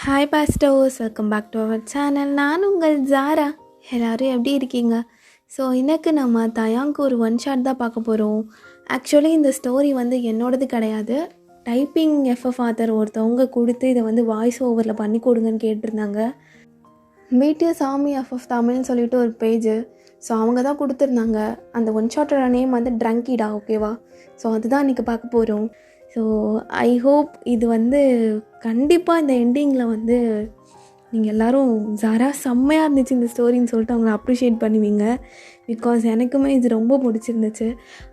Hi pastors, welcome back to our channel. நான் உங்கள் ஜாரா. எல்லோரும் எப்படி இருக்கீங்க? ஸோ இன்றைக்கு நம்ம தயாங்க்கு ஒரு ஒன் ஷாட் தான் பார்க்க போகிறோம். ஆக்சுவலி இந்த ஸ்டோரி என்னோடது கிடையாது. டைப்பிங் எஃப்எஃப் ஆத்தர் ஒருத்தவங்க கொடுத்து இதை வாய்ஸ் ஓவரில் பண்ணி கொடுங்கன்னு கேட்டிருந்தாங்க. பிடிஎஸ் ஆர்மி எஃப்எஃப் தமிழ்னு சொல்லிட்டு ஒரு பேஜு. ஸோ அவங்க தான் கொடுத்துருந்தாங்க. அந்த ஒன் ஷாட்டோட நேம் ட்ரங்கிடா, ஓகேவா? ஸோ அதுதான் இன்றைக்கி பார்க்க போகிறோம். ஸோ ஐ ஹோப் இது கண்டிப்பாக இந்த எண்டிங்கில் நீங்கள் எல்லோரும் ஜாரா செம்மையாக இருந்துச்சு இந்த ஸ்டோரின்னு சொல்லிட்டு அவங்கள அப்ரிஷியேட் பண்ணுவீங்க. பிகாஸ் எனக்குமே இது ரொம்ப பிடிச்சிருந்துச்சு.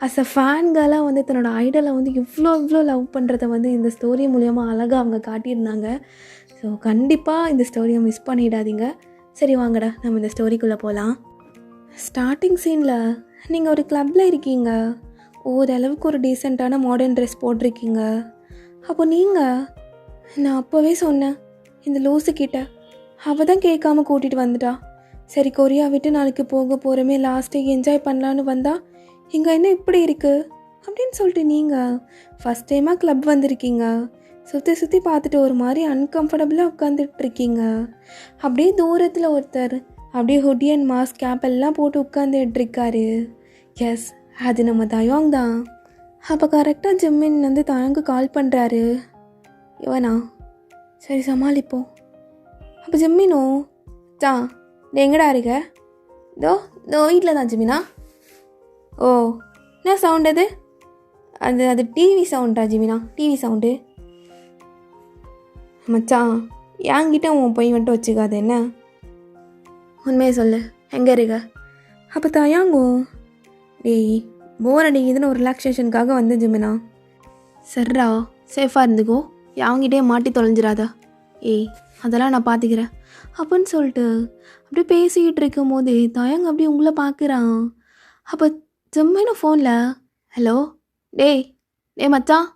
அஸ் அ ஃபேன் கேர்ளாக தன்னோட ஐடலை இவ்வளோ லவ் பண்ணுறத இந்த ஸ்டோரி மூலயமா அழகாக அவங்க காட்டியிருந்தாங்க. ஸோ கண்டிப்பாக இந்த ஸ்டோரியை மிஸ் பண்ணிடாதீங்க. சரி வாங்கடா, நம்ம இந்த ஸ்டோரிக்குள்ளே போகலாம். ஸ்டார்டிங் சீனில் நீங்கள் ஒரு கிளப்பில் இருக்கீங்க. ஓரளவுக்கு ஒரு டீசெண்டான மாடர்ன் ட்ரெஸ் போட்டிருக்கீங்க. அப்போ நான் அப்போவே சொன்னேன் இந்த லூஸுக்கிட்ட. அவள் தான் கேட்காம கூட்டிகிட்டு வந்துட்டா. சரி, கொரியா விட்டு நாளைக்கு போக போகிறோமே, லாஸ்ட்டு என்ஜாய் பண்ணலான்னு வந்தா இங்கே என்ன இப்படி இருக்குது அப்படின்னு சொல்லிட்டு நீங்கள் ஃபஸ்ட் டைமாக கிளப் வந்திருக்கீங்க. சுற்றி பார்த்துட்டு ஒரு மாதிரி அன்கம்ஃபர்டபுளாக உட்காந்துட்ருக்கீங்க. அப்படியே தூரத்தில் ஒருத்தர் அப்படியே ஹுடி அண்ட் மாஸ்க் கேப் எல்லாம் போட்டு உட்காந்துட்ருக்காரு. எஸ், அது நம்ம தயாங் தான். அப்போ கரெக்டாக ஜிம்மின் தயாங்கு கால் பண்ணுறாரு. இவனா? சரி, சமாளிப்போம். அப்போ ஜிம்மினோ தான், நீ எங்கடா இருக்க? இதோ வீட்டில் தான் ஜிம்மினா. ஓ, என்ன சவுண்ட் அது? அது டிவி சவுண்டா ஜிம்மினா? TV sound. மச்சான், என்கிட்ட உன் போய் வச்சுக்காது என்ன? உண்மையை சொல்லு, எங்கே இருக்க? அப்போ தயாங்கோ, டேய் போர் அடிக்குதுன்னு ஒரு ரிலாக்ஸேஷனுக்காக ஜிம்மினா. சரிடா, சேஃபாக இருந்துக்கோ, அவங்ககிட்டே மாட்டி தொலைஞ்சிடாதா. ஏய், அதெல்லாம் நான் பார்த்துக்கிறேன் அப்படின்னு சொல்லிட்டு அப்படியே பேசிக்கிட்டு இருக்கும் போது தயாங்க அப்படியே உங்களை பார்க்குறான். அப்போ ஜிம்மின ஃபோனில் ஹலோ டேய் மச்சான்.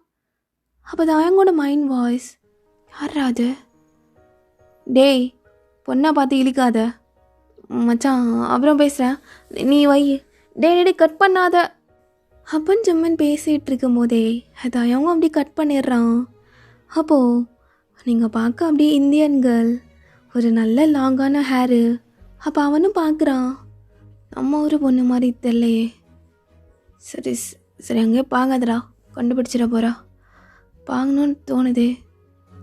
அப்போ தயாங்கோட மைண்ட் வாய்ஸ், யாரா அது? டேய் பொண்ணா பார்த்து இழிக்காத மச்சான், அப்புறம் பேசுகிறேன், நீ வை. டே கட் பண்ணாத அப்படின்னு ஜிம்மன் பேசிகிட்டு இருக்கும் போதே தயாங்க அப்படி கட் பண்ணிடுறான். அப்போது நீங்கள் பார்க்க அப்படியே இந்தியன் கேர்ள், ஒரு நல்ல லாங்கான ஹேரு. அப்போ அவனும் பார்க்குறான், நம்ம ஒரு பொண்ணு மாதிரி தெரியலையே. சரி அங்கேயே பார்க்காதடா, கண்டுபிடிச்சிட போகிறா. பார்க்கணுன்னு தோணுதே,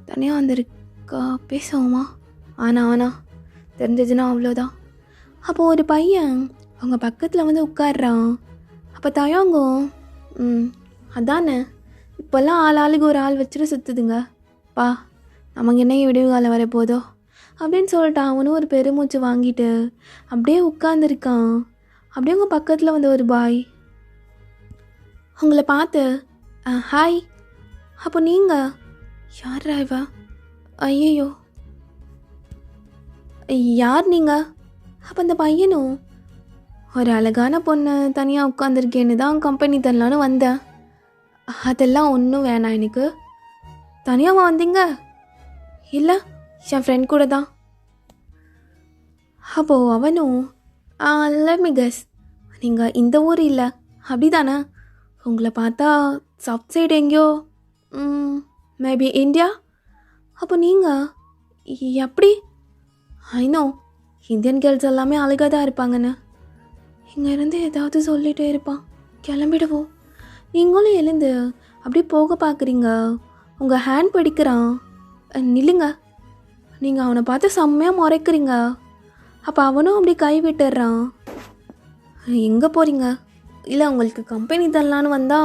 தனியாக வந்திருக்கா, பேசுவோமா? ஆனா தெரிஞ்சதுன்னா அவ்வளோதான். அப்போது ஒரு பையன் அவங்க பக்கத்தில் உட்காடுறான். அப்போ தயாங்கோ, அதானே இப்போல்லாம் ஆளுக்கு ஒரு ஆள் வச்சுட்டு சுற்றுதுங்க பா, நமக்கு என்ன விடிவு காலம் வரப்போதோ அப்படின்னு சொல்லிட்டு அவனும் ஒரு பெருமூச்சு வாங்கிட்டு அப்படியே உட்காந்துருக்கான். அப்படியே உங்கள் பக்கத்தில் ஒரு பாய் உங்களை பார்த்து ஹாய். அப்போ நீங்கள் யார் ராய்வா? ஐயோ யார் நீங்கள்? அப்போ அந்த பையனும், ஒரு அழகான பொண்ணு தனியாக உட்காந்துருக்கேன்னு தான் கம்பெனி தரலான்னு வந்தேன். அதெல்லாம் ஒன்றும் வேணாம் எனக்கு. தனியாகவா வந்தீங்க? இல்லை, என் ஃப்ரெண்ட் கூட தான். அப்போது அவனும் லெட் மீ கெஸ், நீங்கள் இந்த ஊர் இல்லை அப்படி தானே? உங்களை பார்த்தா சவுத் சைடு எங்கேயோ, மேபி இந்தியா. அப்போ நீங்கள் எப்படி? ஐநோ, இந்தியன் கேர்ள்ஸ் எல்லாமே அழகாக தான் இருப்பாங்கன்னு. இங்கேருந்து ஏதாவது சொல்லிகிட்டே இருப்பான், கிளம்பிடுவோம். நீங்களும் எழுந்து அப்படியே போக பார்க்குறீங்க. உங்கள் ஹேண்ட் பிடிக்கிறான், நில்லுங்க. நீங்கள் அவனை பார்த்து செம்மையாக முறைக்கிறீங்க. அப்போ அவனும் அப்படி கை விட்டுடுறான். எங்கே போகிறீங்க? இல்லை, உங்களுக்கு கம்பெனி தரலான்னு வந்தா.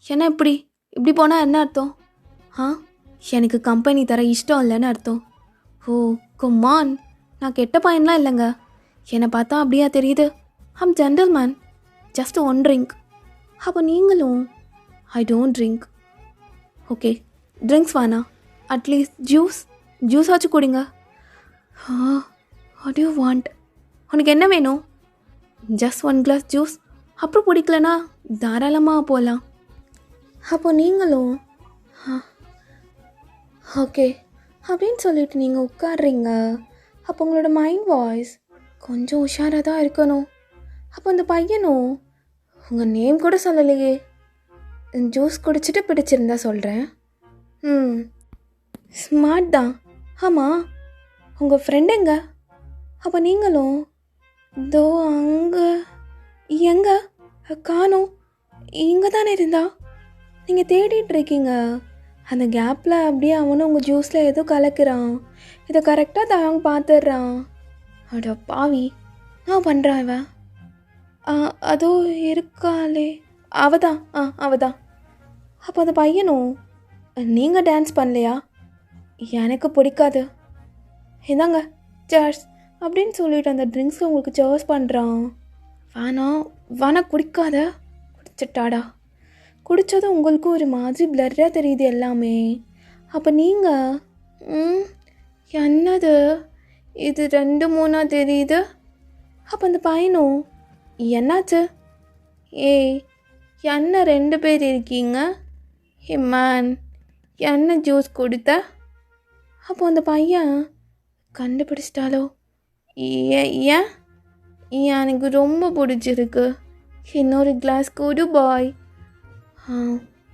என்ன இப்படி போனால் என்ன அர்த்தம்? எனக்கு கம்பெனி தர இஷ்டம் இல்லைன்னு அர்த்தம். ஓ குமான், நான் கெட்ட பையன்லாம் இல்லைங்க. என்னை பார்த்தா அப்படியா தெரியுது? I'm gentleman, just one drink. அப்போ நீங்களும் I don't drink. Okay, drinks வேணா, அட்லீஸ்ட் ஜூஸ் ஆச்சு குடிங்க. What you want? உனக்கு என்ன வேணும்? Just 1 glass juice. அப்புறம் பிடிக்கலனா தாராளமாக போகலாம். அப்போ நீங்களும் ஓகே அப்படின்னு சொல்லிட்டு நீங்கள் உட்காடுறீங்க. அப்போ உங்களோட மைண்ட் வாய்ஸ், கொஞ்சம் உஷாராக தான் இருக்கணும். அப்போ அந்த பையனும், உங்கள் நேம் கூட சொல்லலையே, ஜூஸ் குடிச்சிட்டு பிடிச்சிருந்தா சொல்கிறேன். ஸ்மார்ட் தான். ஆமாம், உங்கள் ஃப்ரெண்ட் எங்க? அப்போ நீங்களும் இதோ அங்கே எங்க காணோம்? இங்கே தானே இருந்தா? நீங்கள் தேடிட்டு இருக்கீங்க. அந்த கேப்பில் அப்படியே அவனும் உங்கள் ஜூஸில் ஏதோ கலக்கிறான். இதை கரெக்டாக தயாங் பார்த்துடுறான். அட பாவி, நான் பண்ணுறான் இவன். அதோ இருக்காளே, அவதான் அவதான். அப்போ அந்த பையனும், நீங்கள் டான்ஸ் பண்ணலையா? எனக்கு பிடிக்காது. இந்தாங்க சேர்ஸ் அப்படின்னு சொல்லிட்டு அந்த ட்ரிங்க்ஸை உங்களுக்கு சேர்ஸ் பண்ணுறான். வேணா குடிக்காத. குடிச்சிட்டாடா. குடித்ததும் உங்களுக்கும் ஒரு மாதிரி பிளர்ராக தெரியுது எல்லாமே. அப்போ நீங்கள் என்னது இது 2-3 தெரியுது. அப்போ அந்த பையனும், என்னாச்சு? ஏய், என்ன 2 பேர் இருக்கீங்க? ஹே மேன், என்ன ஜூஸ் கொடுத்த? அப்போ அந்த பையன் கண்டுபிடிச்சிட்டாலோ? ஏன் எனக்கு ரொம்ப பிடிச்சிருக்கு, இன்னொரு கிளாஸ் கொடு பாய்.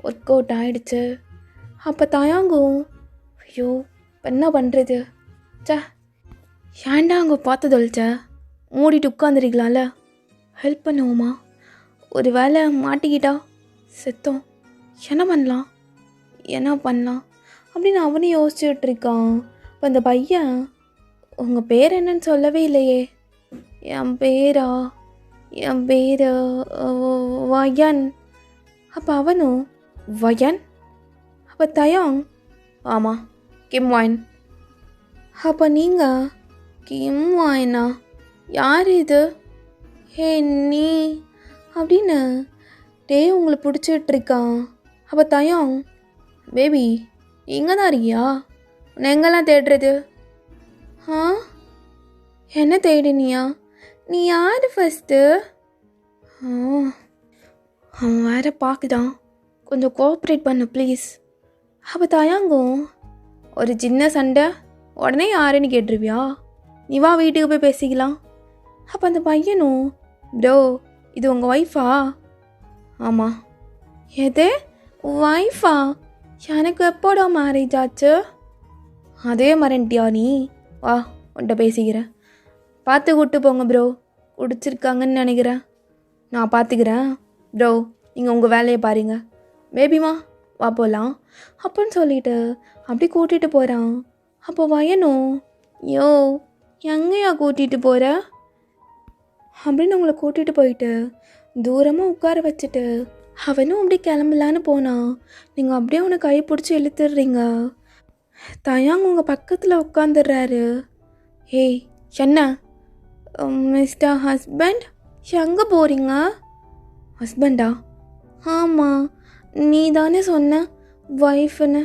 ஒர்க் அவுட் ஆகிடுச்சு. அப்போ தயாங்கும், ஐயோ என்ன பண்ணுறது? ஏன்டா அங்கே பார்த்து தொலைச்ச? மூடிட்டு உட்காந்துருக்கலாம்ல. ஹெல்ப் பண்ணுவோமா? ஒரு வேளை மாட்டிக்கிட்டா செத்தோம், என்ன பண்ணலாம் அப்படின்னு அவனே யோசிச்சுட்டு இருக்கான். இப்போ அந்த பையன், உங்கள் பேர் என்னன்னு சொல்லவே இல்லையே. என் பேர் வயன். அப்போ அவனும் வயன். அப்போ தயாங், ஆமாம் கிம் வாயின். அப்போ நீங்கள் கிம் வாயினா? யார் இது? ஹே நீ அப்படின்னு உங்களை பிடிச்சிட்ருக்கான். அப்போ தயாங், பேபி இங்கே தான் இருக்கியா? உன்னை எங்கெல்லாம் தேடுறது? என்ன தேடினியா? நீ யார் ஃபஸ்ட்டு? அவன் வேற பார்க்குதான், கொஞ்சம் கோஆப்ரேட் பண்ணு ப்ளீஸ். அப்போ தயாங்கும், ஒரு சின்ன சண்டை உடனே யாருன்னு கேட்டுருவியா? நீ வா வீட்டுக்கு போய் பேசிக்கலாம். அப்போ அந்த பையனும், ப்ரோ இது உங்கள் ஒய்ஃபா? ஆமாம். எது ஒய்ஃபா? எனக்கு எப்போடா மேரேஜ் ஆச்சு? அதே மறந்துட்டியா நீ? வா உன்கிட்ட பேசிக்கிறேன். பார்த்து கூப்பிட்டு போங்க ப்ரோ, குடிச்சிருக்காங்கன்னு நினைக்கிறேன். நான் பார்த்துக்கிறேன் ப்ரோ, நீங்கள் உங்கள் வேலையை பாருங்க. பேபிமா வா போகலாம் அப்படின்னு சொல்லிட்டு அப்படி கூட்டிகிட்டு போகிறான். அப்போ வயனும், யோ எங்கேயா கூட்டிகிட்டு போகிற அப்படின்னு அவங்கள கூட்டிகிட்டு போயிட்டு தூரமாக உட்கார வச்சுட்டு அவனும் அப்படி கிளம்பலான்னு போனான். நீங்கள் அப்படியே அவனை கை பிடிச்சி இழுத்துடுறீங்க. தயாங் உங்கள் பக்கத்தில் உட்காந்துடுறாரு. ஏய் என்ன மிஸ்டர் ஹஸ்பண்ட், எங்கே போகிறீங்க? ஹஸ்பண்டா? ஆமாம், நீ தானே சொன்ன ஒய்ஃப்னு.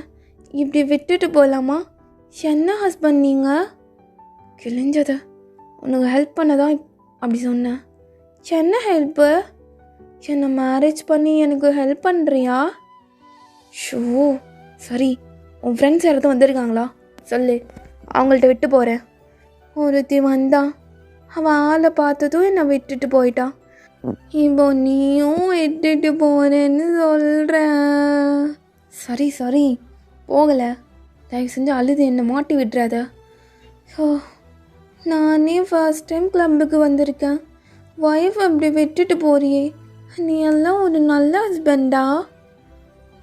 இப்படி விட்டுட்டு போகலாமா? என்ன ஹஸ்பண்ட் நீங்கள்? கிழிஞ்சது, உனக்கு ஹெல்ப் பண்ணதான் அப்படி சொன்னேன். என்ன ஹெல்ப்பு? என்னை மேரேஜ் பண்ணி எனக்கு ஹெல்ப் பண்ணுறியா? ஷோ சரி, உன் ஃப்ரெண்ட்ஸ் யாராவது வந்திருக்காங்களா சொல்லு, அவங்கள்ட்ட விட்டு போகிறேன். ஒருத்தி வந்தான், அவன் ஆளை பார்த்ததும் என்னை விட்டுட்டு போயிட்டான். இப்போ நீயும் விட்டுட்டு போகிறேன்னு சொல்கிறேன். சரி போகலை, தயவு செஞ்சு அழுது என்னை மாட்டி விட்டுறாத. ஸோ நானே ஃபர்ஸ்ட் டைம் கிளப்புக்கு வந்திருக்கேன், ஒய்ஃப் அப்படி விட்டுட்டு போறியே, நீ எல்லாம் ஒரு நல்ல ஹஸ்பண்டா?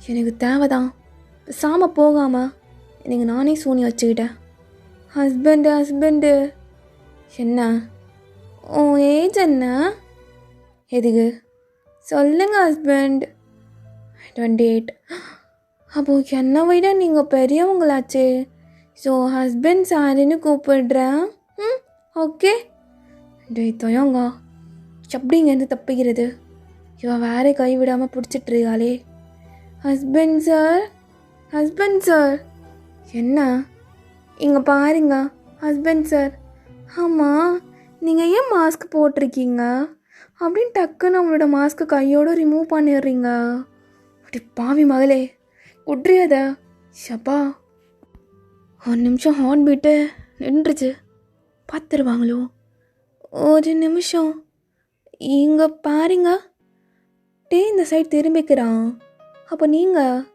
எனக்கு தேவைதான், பேசாமல் போகாமல் எனக்கு நானே சூனி வச்சுக்கிட்டேன். ஹஸ்பண்டு என்ன? உன் ஏஜ் என்ன? எதுக்கு சொல்லுங்க ஹஸ்பண்ட். 28. அப்போது என்னை விட நீங்கள் பெரியவங்களாச்சே, ஸோ ஹஸ்பண்ட் சாரின்னு கூப்பிடுறேன். ஓகே. தயங்க எப்படிங்கேருந்து தப்பிக்கிறது? இவன் வேற கை விடாமல் பிடிச்சிட்ருக்காளே. ஹஸ்பண்ட் சார் என்ன? இங்கே பாருங்க ஹஸ்பண்ட் சார். ஆமாம், நீங்கள் ஏன் மாஸ்க் போட்டிருக்கீங்க அப்படின்னு டக்குன்னு அவங்களோட மாஸ்க்கு கையோடு ரிமூவ் பண்ணிடுறீங்க. அப்படி பாவி மகளே, குட்றியாத ஷப்பா. ஒரு நிமிஷம் ஹார்ட் பீட்டு நின்றுச்சு, பார்த்துருவாங்களோ? ஒரு நிமிஷம் இங்கே பாருங்க. இந்த சைடு திரும்பிக்கிறான். அப்போ நீங்கள்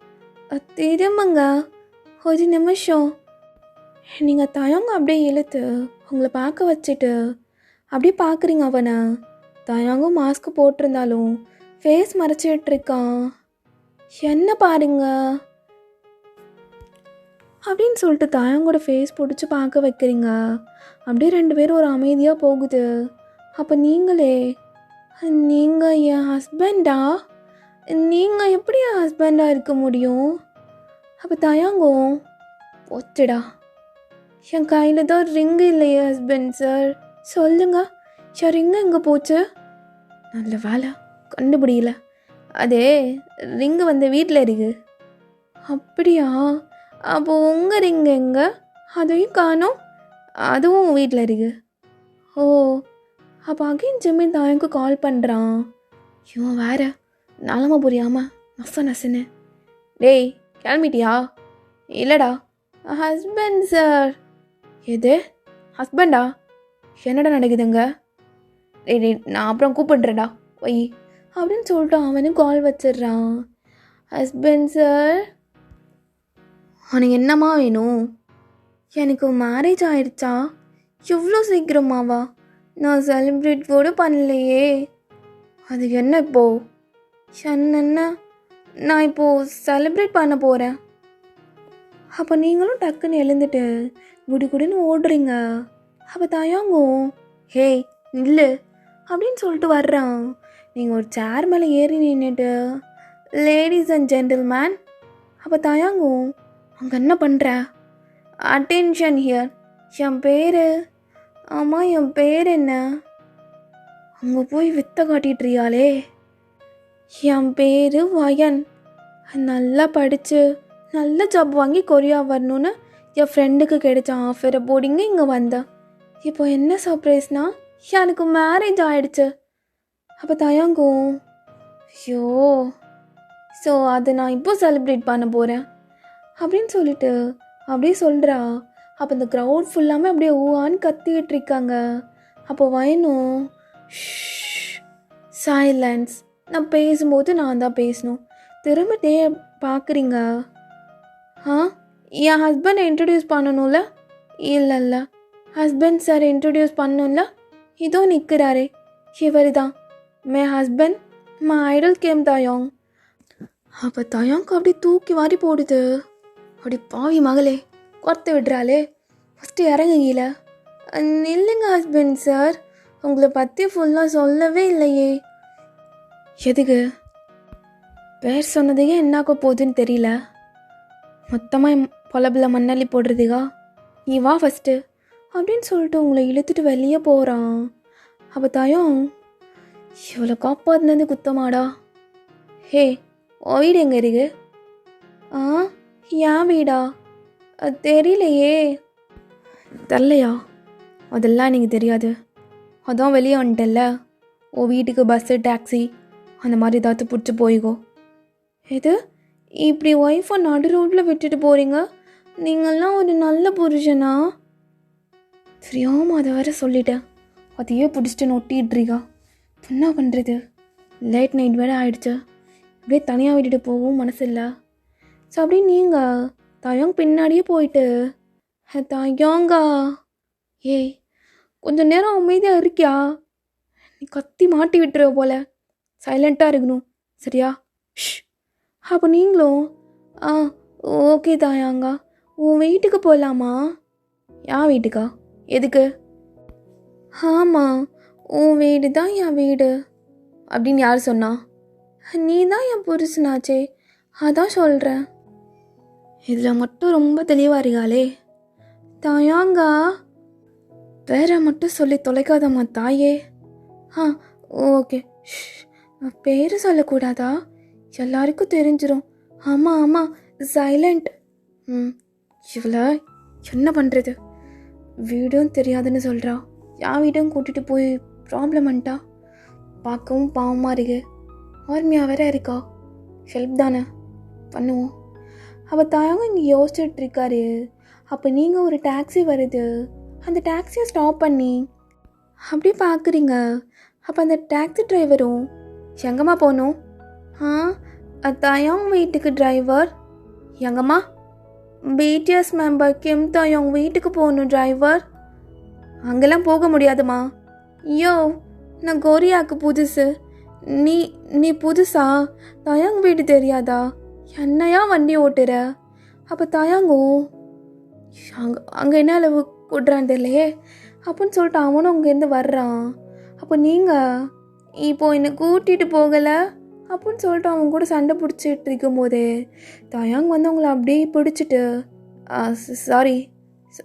திரும்புங்க. ஒரு நிமிஷம். நீங்கள் தயங்க அப்படியே இழுத்து உங்களை பார்க்க வச்சுட்டு அப்படியே பார்க்குறீங்க அவனை. தயங்கும் மாஸ்க் போட்டிருந்தாலும் ஃபேஸ் மறைச்சிட்ருக்கான். என்ன பாருங்க அப்படின்னு சொல்லிட்டு தயங்கோட ஃபேஸ் பிடிச்சி பார்க்க வைக்கிறீங்க. அப்படியே 2 பேரும் ஒரு அமைதியாக போகுது. அப்போ நீங்கள் என் ஹஸ்பண்டா? நீங்கள் எப்படி என் ஹஸ்பண்டாக இருக்க முடியும்? அப்போ தயங்கும், போச்சுடா, என் கையில் தான் ரிங்கு இல்லையே ஹஸ்பண்ட் சார். சொல்லுங்க, என் ரிங்கு எங்கே போச்சு? நல்ல வேலை கண்டுபிடிக்கல. அதே ரிங்கு வீட்டில் இருக்கு. அப்படியா? அப்போ உங்கள் ரிங்கு எங்கே? அதையும் காணோம். அதுவும் வீட்டில் இருக்கு. ஓ, அப்போ அகைன் ஜிம்மி தாயங்கு கால் பண்ணுறான். இவன் வேற நிலமை புரியாமல் நசுன்னு, டேய் கிளம்பிட்டியா? இல்லைடா ஹஸ்பண்ட் சார். எது ஹஸ்பண்டா? என்னடா நடக்குதுங்க? டேய் நான் அப்புறம் கூப்பிடுறேன்டா போய் அப்படின்னு சொல்லிட்டு அவனும் கால் வச்சிடுறான். ஹஸ்பண்ட் சார், உனக்கு என்னம்மா வேணும்? எனக்கு மேரேஜ் ஆயிடுச்சா? எவ்வளோ சீக்கிரமாவா? நான் செலிப்ரேட் கூட பண்ணலையே. அது என்ன இப்போது? என்ன, நான் இப்போது செலிப்ரேட் பண்ண போகிறேன். அப்போ நீங்களும் டக்குன்னு எழுந்துட்டு குடுன்னு ஓடுறீங்க. அப்போ தயங்கும், ஹேய் இல்லை அப்படின்னு சொல்லிட்டு வர்றான். நீங்கள் ஒரு சேர் மேலே ஏறி நின்றுட்டு, லேடிஸ் அண்ட் ஜென்டில்மேன். அப்போ தயங்கும், அங்கே என்ன பண்ணுற? Attention here. என் பேர், ஆமாம் என் பேர் என்ன? அங்கே போய் வித்தை காட்டிகிட்றியாளே. என் பேர் வயன். நல்லா படித்து நல்ல ஜாப் வாங்கி கொரியா வரணுன்னு என் ஃப்ரெண்டுக்கு கிடைச்ச ஆஃபரை போடிங்க இங்கே வந்தேன். இப்போ என்ன சர்ப்ரைஸ்னால் எனக்கு மேரேஜ் ஆகிடுச்சு. அப்போ தயங்கும், ஐயோ, ஸோ அதை நான் இப்போ செலிப்ரேட் பண்ண போகிறேன் அப்படின்னு சொல்லிட்டு அப்படியே சொல்கிறா. அப்போ இந்த க்ரௌட் ஃபுல்லாமே அப்படியே ஊவான்னு கத்திக்கிட்டு இருக்காங்க. அப்போ வயனும், சைலன்ஸ், நான் பேசும்போது நான் தான் பேசணும். திரும்ப பார்க்குறீங்க. என் ஹஸ்பண்டை இன்ட்ரடியூஸ் பண்ணணும்ல? இல்லை ஹஸ்பண்ட் சார் இன்ட்ரடியூஸ் பண்ணணும்ல? இதோ நிற்கிறாரே, இவர் தான் மே ஹஸ்பண்ட், மை ஐடல் கேம் தயாங். அப்போ தயாங்க்கு அப்படி தூக்கி வாரி போடுது. அப்படி பாவி மகளே கொர்த்து விடுறாளே, ஃபஸ்ட்டு இறங்குகீல. இல்லைங்க ஹஸ்பண்ட் சார், உங்களை பற்றி ஃபுல்லாக சொல்லவே இல்லையே. எதுக்கு? பேர் சொன்னதையே என்னாக்க போகுதுன்னு தெரியல. மொத்தமாக பொலபில் மண்ணள்ளி போடுறதுக்கா? நீ வா ஃபஸ்ட்டு அப்படின்னு சொல்லிட்டு உங்களை இழுத்துட்டு வெளியே போகிறான். அப்போ தாயும், இவ்வளோ காப்பாற்றினது குத்தமாடா. ஹே, ஓ வீடு எங்கே இருக்கு? என் வீடா? அது தெரியலையே. தெரிலையா? அதெல்லாம் எனக்கு தெரியாது. அதான் வெளியே வந்துட்டேன்ல, ஓ வீட்டுக்கு பஸ்ஸு டாக்ஸி அந்த மாதிரி ஏதாவது பிடிச்சி போய்கோ. எது இப்படி ஒய்ஃபை நடு ரோட்டில் விட்டுட்டு போகிறீங்க? நீங்கள்லாம் ஒரு நல்ல புருஷனா? தெரியாமல் அதை வேற சொல்லிட்டேன். அதையே பிடிச்சிட்டு நொட்டிகிட்ருக்கா. என்ன பண்ணுறது? லேட் நைட் வேறு ஆகிடுச்சு. அப்படியே தனியாக விட்டுட்டு போகவும் மனசு இல்லை. ஸோ அப்படியே நீங்கள் தயங் பின்னாடியே போயிட்டு, தயங்கா ஏய் கொஞ்சம் நேரம் அமைதியாக இருக்கியா? நீ கத்தி மாட்டி விட்டுருவ போல, சைலண்ட்டாக இருக்கணும் சரியா? அப்போ நீங்களும் ஓகே தாயாங்கா, உன் வீட்டுக்கு போகலாமா? என் வீட்டுக்கா? எதுக்கு? ஆமாம், உன் வீடு தான் என் வீடு அப்படின்னு யார் சொன்னா? நீ தான் என் புருஷனாச்சே, அதான் சொல்கிறேன். இதில் மட்டும் ரொம்ப தெளிவாக இருக்காளே. தாயாங்கா வேற மட்டும் சொல்லி தொலைக்காதம்மா தாயே. ஓகே, பேர் சொல்லக்கூடாதா? எல்லாருக்கும் தெரிஞ்சிடும். ஆமாம் சைலண்ட். இவ்வளோ என்ன பண்ணுறது? வீடும் தெரியாதுன்னு சொல்கிறா. என் வீடும் கூட்டிகிட்டு போய் ப்ராப்ளம் பண்ணிட்டா. பார்க்கவும் பாவமாக இருக்கு. ஆர்மியாக வேற இருக்கா. ஹெல்ப் தானே பண்ணுவோம். அவள் தாயாங்க இங்கே யோசிச்சுட்ருக்காரு. அப்போ நீங்கள் ஒரு டாக்ஸி வருது, அந்த டாக்ஸியை ஸ்டாப் பண்ணி அப்படியே பார்க்குறீங்க. அப்போ அந்த டாக்ஸி டிரைவரும், எங்கம்மா போகணும்? தயாங் வீட்டுக்கு டிரைவர். எங்கம்மா? பிடிஎஸ் மெம்பர் கிம் தாயோங் வீட்டுக்கு போகணும் டிரைவர். அங்கெல்லாம் போக முடியாதுமா. ஐயோ, நான் கொரியாவுக்கு புதுசு. நீ நீ புதுசா? தாயாங் வீடு தெரியாதா? என்னையா வண்டி ஓட்டுற? அப்போ தாயாங்கும் அங்கே என்ன அளவு கூட்டுறான்னு தெரியலையே அப்படின்னு சொல்லிட்டு அவனும் அங்கேருந்து வர்றான். அப்போ நீங்கள் இப்போ என்னை கூட்டிகிட்டு போகலை அப்படின்னு சொல்லிட்டு அவங்க கூட சண்டை பிடிச்சிட்டு இருக்கும் போதே தாயாங் வந்து அவங்கள அப்படியே பிடிச்சிட்டு சாரி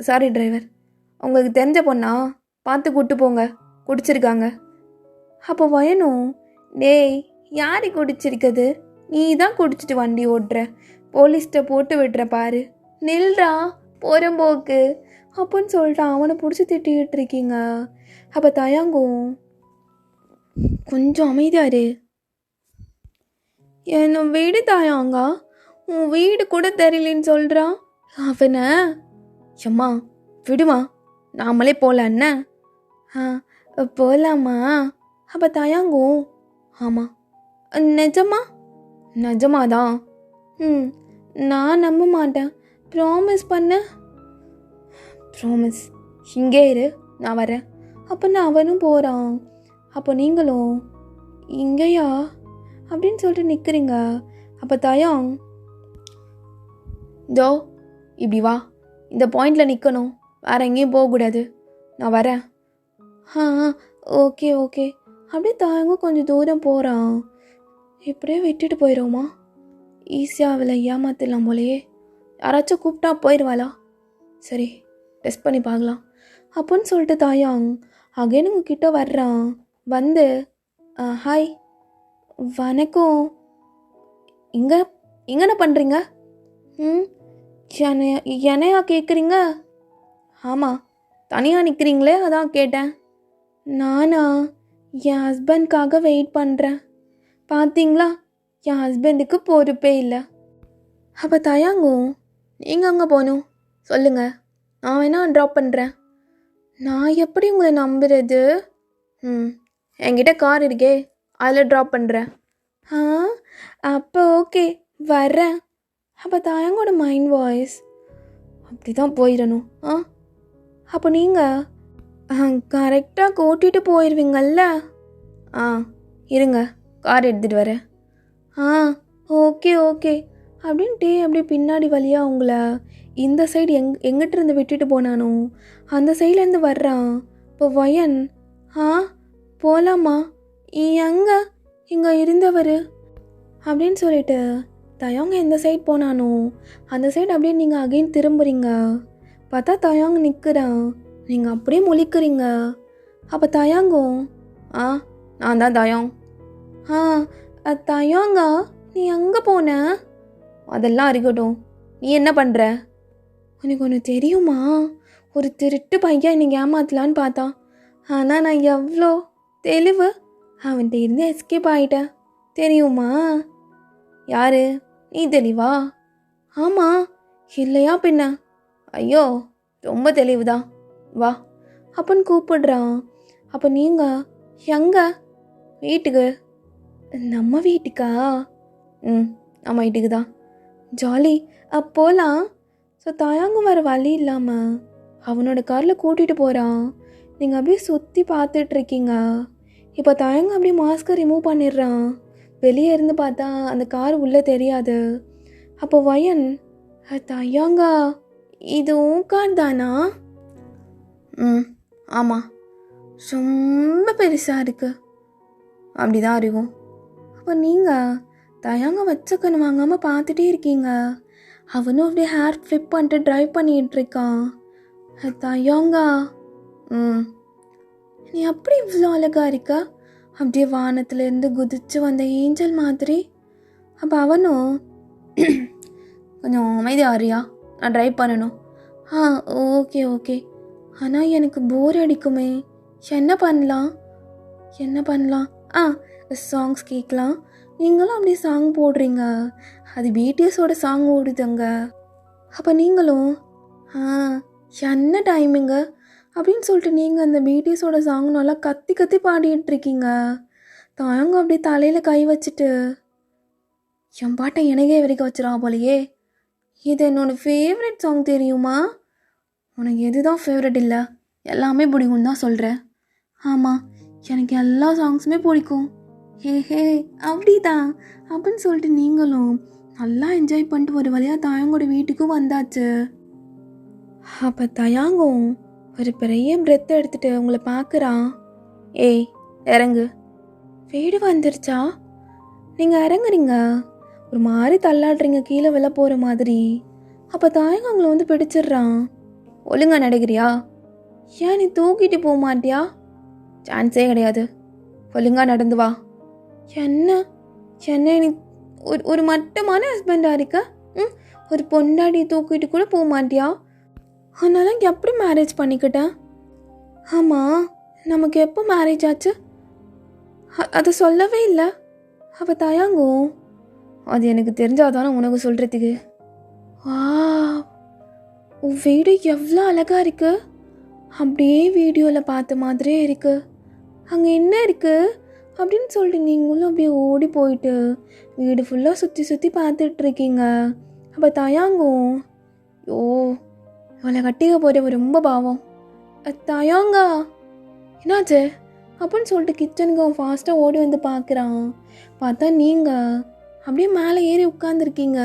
சாரி டிரைவர், உங்களுக்கு தெரிஞ்ச பொண்ணா பார்த்து கூப்பிட்டு போங்க, குடிச்சிருக்காங்க. அப்போ வயனும் டேய் யாரை குடிச்சிருக்குது? நீ தான் குடிச்சிட்டு வண்டி ஓட்டுற, போலீஸ்கிட்ட போட்டு விடுற பாரு, நில்றா போகிறம்போக்கு அப்படின்னு சொல்லிட்டு அவனை பிடிச்சி திட்டிகிட்டு இருக்கீங்க. அப்போ தயாங்கும் கொஞ்சம் அமைதியாரு, என்னை வீடு தாயாங்க, உன் வீடு கூட தெரியலன்னு சொல்கிறான். அவனை எம்மா விடுமா, நாமளே போகலான்ன. போகலாமா? அப்போ தாயாங்கும் ஆமாம். நிஜமா? நிஜமாதான். நான் நம்ப மாட்டேன், ப்ராமிஸ் பண்ண. ப்ராமிஸ். இங்கே இரு, நான் வரேன். அப்போ நான் அவனும் போகிறான். அப்போ நீங்களும் இங்கேயா அப்படின்னு சொல்லிட்டு நிற்கிறீங்க. அப்போ தாயாங் தோ இப்படி வா, இந்த பாயிண்டில் நிற்கணும், வேறு எங்கேயும் போகக்கூடாது, நான் வரேன். Okay okay. அப்படியே தாயாங்கும் கொஞ்சம் தூரம் போகிறான். இப்படியே விட்டுட்டு போயிடுவோமா? ஈஸியாக அவளை ஏமாத்திடலாம் போலையே. யாராச்சும் கூப்பிட்டா போயிடுவாளா? சரி, டெஸ்ட் பண்ணி பார்க்கலாம் அப்படின்னு சொல்லிட்டு தாயாங் அகைன் உங்ககிட்ட வர்றான். வந்து ஹாய் வணக்கம், இங்கே என்ன பண்ணுறீங்க? என்னையா கேட்குறீங்க? ஆமாம், தனியாக நிற்கிறீங்களே, அதான் கேட்டேன். நானா என் ஹஸ்பண்ட்காக வெயிட் பண்ணுறேன். பார்த்தீங்களா, என் ஹஸ்பண்டுக்கு பொறுப்பே இல்லை. அப்போ தயாங்கும் நீங்கள் அங்கே போகணும் சொல்லுங்கள், நான் வேணா ட்ராப் பண்ணுறேன். நான் எப்படி உங்களை நம்புறது? என்கிட்ட கார் இருக்கே, அதில் ட்ராப் பண்ணுறேன். அப்போ ஓகே வர்றேன். அப்போ தயாங்கோட மைண்ட் வாய்ஸ் அப்படி தான் போயிடணும். அப்போ நீங்கள் கரெக்டாக கூட்டிகிட்டு போயிடுவீங்கள்ல? இருங்க, கார் எடுத்துகிட்டு வரேன். ஓகே ஓகே அப்படின்ட்டு அப்படியே பின்னாடி வழியாக அவங்கள இந்த சைடு எங்கிட்ட இருந்து விட்டுட்டு போனானோ அந்த சைட்லேருந்து வர்றான். இப்போ வயன் போகலாமா? எங்கே இங்கே இருந்தவர் அப்படின்னு சொல்லிட்டு தயாங்க எந்த சைட் போனானோ அந்த சைடு அப்படியே நீங்கள் அகைன் திரும்புறீங்க. பார்த்தா தயாங்க நிற்கிறான், நீங்கள் அப்படியே முழிக்கிறீங்க. அப்போ தயாங்கும் நான் தான் தயாங். தயாங்கா, நீ எங்கே போன? அதெல்லாம் இருக்கட்டும், நீ என்ன பண்ணுற? உனக்கு ஒன்று தெரியுமா, ஒரு திருட்டு பையன் இன்னைக்கு ஏமாத்தலான்னு பார்த்தான். ஆனால் நான் எவ்வளோ தெளிவு, அவன்கிட்ட இருந்து எஸ்கேப் ஆகிட்டேன் தெரியுமா? யாரு நீ? தெளிவா? ஆமாம், இல்லையா பின்ன? ஐயோ, ரொம்ப தெளிவுதான், வா அப்படின்னு கூப்பிடுறான். அப்போ நீங்கள் எங்கே? வீட்டுக்கு. நம்ம வீட்டுக்கா? நம்ம வீட்டுக்கு தான். ஜாலி, அப்போலாம். ஸோ தாயாங்க வர வழி இல்லாமல் அவனோட காரில் கூட்டிகிட்டு போகிறான். நீங்கள் அப்படியே சுற்றி பார்த்துட்ருக்கீங்க. இப்போ தாயாங்க அப்படியே மாஸ்க்கை ரிமூவ் பண்ணிடுறான். வெளியே இருந்து பார்த்தா அந்த கார் உள்ளே தெரியாது. அப்போ வயன் தாயாங்கா, இது உன் கார் தானா? ஆமாம், ரொம்ப பெருசாக இருக்குது. அப்படி தான் இருக்கும். அப்போ நீங்கள் தயாங்க வச்ச கண்ணு வாங்காமல் பார்த்துட்டே இருக்கீங்க. அவனும் அப்படியே ஹேர் ஃப்ளிப் பண்ணிட்டு ட்ரைவ் பண்ணிகிட்ருக்கான். தயாங்கா, நீ அப்படி இவ்வளோ அழகாக இருக்க, அப்படியே வானத்துலேருந்து குதிச்சு வந்த ஏஞ்சல் மாதிரி. அப்போ அவனும் கொஞ்சம் அமைதியாக ஆறியா, நான் ட்ரைவ் பண்ணணும். Okay okay. ஆனால் எனக்கு போர் அடிக்குமே, என்ன பண்ணலாம்? சாங்ஸ் கேட்கலாம். நீங்களும் அப்படியே சாங் போடுறீங்க, அது பிடிஎஸோட சாங் ஓடுதுங்க. அப்போ நீங்களும் என்ன டைமிங்க அப்படின்னு சொல்லிட்டு நீங்கள் அந்த பிடிஎஸோட சாங் நல்லா கத்தி கத்தி பாடிட்டுருக்கீங்க. தாயங்க அப்படியே தலையில் கை வச்சுட்டு என் பாட்டை எனக்கே வரைக்கும் வச்சிடா போலையே, இது என்னோட ஃபேவரட் சாங் தெரியுமா? உனக்கு எது தான் ஃபேவரட் இல்லை? எல்லாமே பிடிக்கும் தான் சொல்கிறேன். ஆமாம், எனக்கு எல்லா சாங்ஸுமே பிடிக்கும். ஹே ஹே அப்படிதான் அப்படின்னு சொல்லிட்டு நீங்களும் நல்லா என்ஜாய் பண்ணிட்டு ஒரு வழியாக தாயங்கோட வீட்டுக்கும் வந்தாச்சு. அப்போ தயாங்கும் ஒரு பெரிய பிரெத் எடுத்துட்டு உங்களை பார்க்குறான். ஏய் இறங்கு. வீடு வந்துருச்சா? நீங்கள் இறங்குறீங்க, ஒரு மாதிரி தள்ளாடுறீங்க கீழே விழ போகிற மாதிரி. அப்போ தாயங்க உங்களை வந்து பிடிச்சிடுறான். ஒழுங்கா நடக்கிறியா? ஏன் நீ தூக்கிட்டு போக மாட்டியா? சான்ஸே கிடையாது, ஒழுங்கா நடந்து வா. என்ன என்ன நீ ஒரு மட்டமான ஹஸ்பண்டாக இருக்க? ஒரு பொண்டாடி தூக்கிட்டு கூட போக மாட்டியா? அதனால எப்படி மேரேஜ் பண்ணிக்கிட்டேன்? ஆமாம், நமக்கு எப்போ மேரேஜ் ஆச்சு? அதை சொல்லவே இல்லை. அவள் தயாங்கும். அது எனக்கு தெரிஞ்சாதானே உனக்கு சொல்கிறதுக்கு. வா, உன் வீடு எவ்வளோ அழகாக இருக்கு. அப்படியே வீடியோவில் பார்த்த மாதிரியே இருக்கு. அங்கே என்ன இருக்கு அப்படின்னு சொல்லிட்டு நீங்களும் அப்படியே ஓடி போயிட்டு வீடு ஃபுல்லாக சுற்றி சுற்றி பார்த்துட்ருக்கீங்க. அப்போ தயாங்கும், ஓ இவளை கட்டிக்க போகிற ரொம்ப பாவம். தயாங்கா என்னாச்சு அப்படின்னு சொல்லிட்டு கிச்சனுக்கு அவன் ஃபாஸ்ட்டாக ஓடி வந்து பார்க்குறான். பார்த்தா நீங்கள் அப்படியே மேலே ஏறி உட்காந்துருக்கீங்க.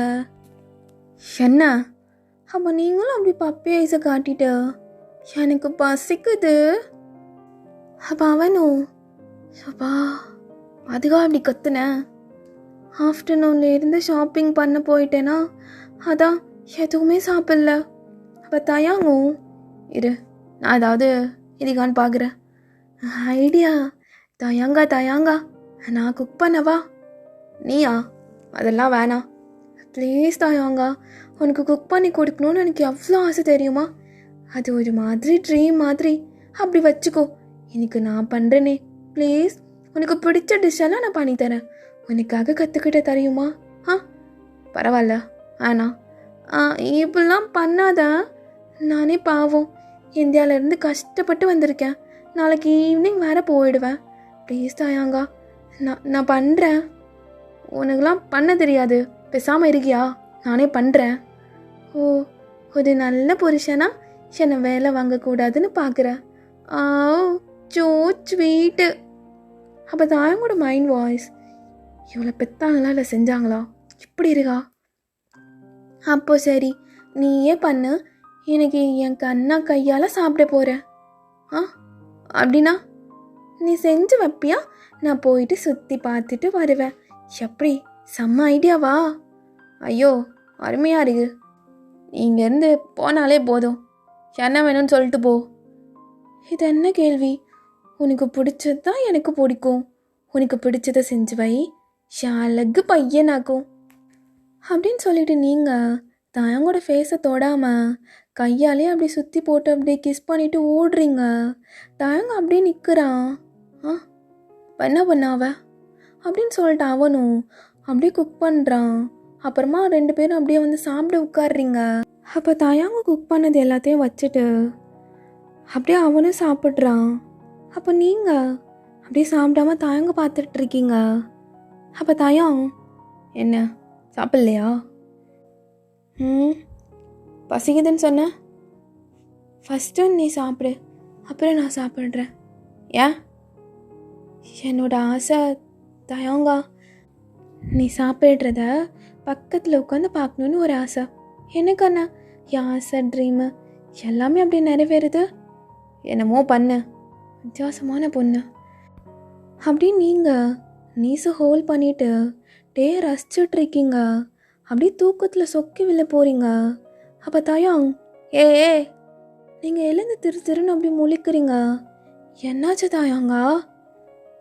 என்ன? அப்போ நீங்களும் அப்படி பப்பி ஐஸை காட்டிட்டு எனக்கு பசிக்குது. அப்போ அவனும், அப்பா அதுக்காக அப்படி கத்துனேன். ஆஃப்டர்நூன்ல இருந்து ஷாப்பிங் பண்ண போயிட்டேன்னா அதான் எதுவுமே சாப்பிடல. அப்போ தயாங்கும், இரு நான் ஏதாவது இதுக்கான்னு பார்க்குறேன். ஐடியா. தயாங்கா நான் குக் பண்ணவா? நீயா? அதெல்லாம் வேணாம் ப்ளீஸ் தயாங்கா, உனக்கு குக் பண்ணி கொடுக்கணும்னு எனக்கு எவ்வளோ ஆசை தெரியுமா? அது ஒரு மாதிரி ட்ரீம் மாதிரி. அப்படி வச்சுக்கோ, எனக்கு நான் பண்ணுறேனே ப்ளீஸ். உனக்கு பிடிச்ச டிஷ்ஷெல்லாம் நான் பண்ணித்தரேன். உனக்காக கற்றுக்கிட்ட தெரியுமா? பரவாயில்ல வேணாம். இப்படிலாம் பண்ணாத. நானே பாவம் இந்தியாவிலேருந்து கஷ்டப்பட்டு வந்திருக்கேன். நாளைக்கு ஈவினிங் வேறு போயிடுவேன். ப்ளீஸ் தயாங்கா, நான் பண்ணுறேன். உனக்குலாம் பண்ண தெரியாது, பேசாமல் இருக்கியா? நானே பண்ணுறேன். ஓ, ஒரு நல்ல புருஷனா என்னை வேலை வாங்கக்கூடாதுன்னு பார்க்குறேன். So sweet. அப்போ தாயங்கூட மைண்ட் வாய்ஸ், இவ்வளோ பெத்தாங்களா இல்லை செஞ்சாங்களா? இப்படி இருக்கா? அப்போ சரி நீயே பண்ணு, எனக்கு என் கண்ணா கையால் சாப்பிட போகிறேன். அப்படின்னா நீ செஞ்சு வைப்பியா? நான் போயிட்டு சுற்றி பார்த்துட்டு வருவேன். எப்படி, செம்ம ஐடியாவா? ஐயோ அருமையாக இருக்கு. இங்கேருந்து போனாலே போதும், என்ன வேணும்னு சொல்லிட்டு போ. இது என்ன கேள்வி? உனக்கு பிடிச்சது தான் எனக்கு பிடிக்கும். உனக்கு பிடிச்சதை செஞ்சு வை, அழகு பையனாக்கும் அப்படின்னு சொல்லிட்டு நீங்கள் தயங்கோட ஃபேஸை தொடாமல் கையாலே அப்படி சுற்றி போட்டு அப்படியே கிஸ் பண்ணிவிட்டு ஓடுறீங்க. தயங்க அப்படியே நிற்கிறான். என்ன பண்ணாவ அப்படின்னு சொல்லிட்டு அவனும் அப்படியே குக் பண்ணுறான். அப்புறமா 2 பேரும் அப்படியே வந்து சாப்பிட உட்காடுறீங்க. அப்போ தயாங்க குக் பண்ணது எல்லாத்தையும் வச்சுட்டு அப்படியே அவனும் சாப்பிட்றான். அப்போ நீங்கள் அப்படியே சாப்பிடாம தயங்க பார்த்துட்ருக்கீங்க. அப்போ தயாங், என்ன சாப்பிட்லையா? பசிக்குதுன்னு சொன்ன, ஃபஸ்ட்டு நீ சாப்பிடு, அப்புறம் நான் சாப்பிட்றேன். ஏன்? என்னோட ஆசை தயாங்கா, நீ சாப்பிட்றத பக்கத்தில் உட்காந்து பார்க்கணுன்னு ஒரு ஆசை. எனக்கு என்ன என் ஆசை ட்ரீமு எல்லாமே அப்படியே நிறைவேறுது. என்னமோ பண்ணு, வித்தியாசமான பொண்ணு அப்படி நீங்கள் நீஸை ஹோல்ட் பண்ணிவிட்டு டே ரசிச்சுட்ருக்கீங்க. அப்படியே தூக்கத்தில் சொக்கி விழ போகிறீங்க. அப்போ தயாங், ஏ நீங்கள் எழுந்து திருன்னு அப்படி முழிக்கிறீங்க. என்னாச்சு தாயாங்கா?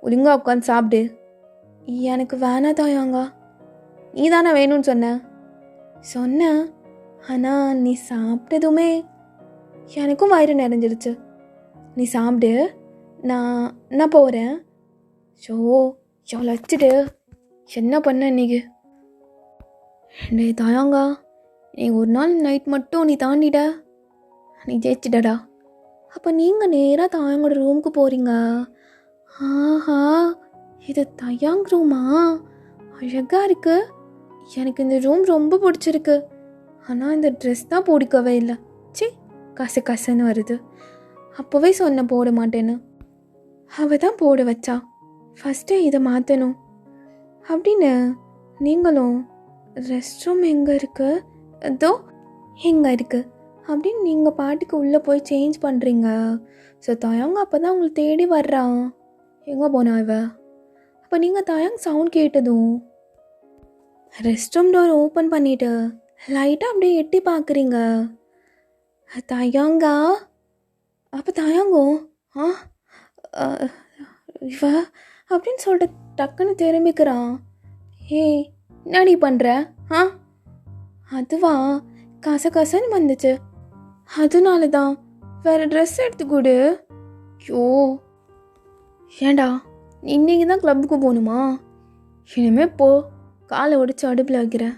ஒழுங்கா உட்காந்து சாப்பிடு. எனக்கு வேணா தாயாங்கா. நீ தானே வேணும்னு சொன்ன. ஆனால் நீ சாப்பிட்டதுமே எனக்கும் வயிறு நிறைஞ்சிருச்சு. நீ சாப்பிடு, நான் போகிறேன். ஷோ எவ்வளோ வச்சுட்டு என்ன பண்ண இன்னைக்கு? டே தாயாங்கா, நீ ஒரு நாள் நைட் மட்டும் நீ தாண்டிட, நீ ஜெயிச்சிடடா. அப்போ நீங்கள் நேராக தாயாங்கோட ரூமுக்கு போகிறீங்க. ஆஹா, இது தயாங் ரூமா? அழகாக இருக்குது. எனக்கு இந்த ரூம் ரொம்ப பிடிச்சிருக்கு. ஆனால் இந்த ட்ரெஸ் தான் பிடிக்கவே இல்லை. சி, கசன்னு வருது. அப்போவே சொன்ன போட மாட்டேன்னு. அவள் தான் போட வச்சா. ஃபஸ்ட்டு இதை மாற்றணும் அப்படின்னு நீங்களும் ரெஸ்ட் ரூம் எங்கே இருக்குது, அதோ எங்கே இருக்குது அப்படின்னு நீங்கள் பாட்டுக்கு உள்ளே போய் சேஞ்ச் பண்ணுறீங்க. ஸோ தாயாங்க அப்போ தான் உங்களை தேடி வர்றான். எங்கே போனா இவ? அப்போ நீங்கள் தாயாங்க சவுண்ட் கேட்டதும் ரெஸ்ட் ரூம் டோர் ஓப்பன் பண்ணிவிட்டு லைட்டாக அப்படியே எட்டி பார்க்குறீங்க. தாயாங்கா. அப்போ தாயாங்கோ இவ அப்படின்னு சொல்லிட்டு டக்குன்னு திரும்பிக்கிறான். ஏய், என்னடி பண்ணுற? அதுவா கசன்னு வந்துச்சு, அதனால தான். வேறு ட்ரெஸ் எடுத்து கொடு. யோ, ஏண்டா இன்னைக்கு தான் கிளப்புக்கு போகணுமா? இனிமே போ, காலை ஒடிச்சு அடுப்பில் வைக்கிறேன்.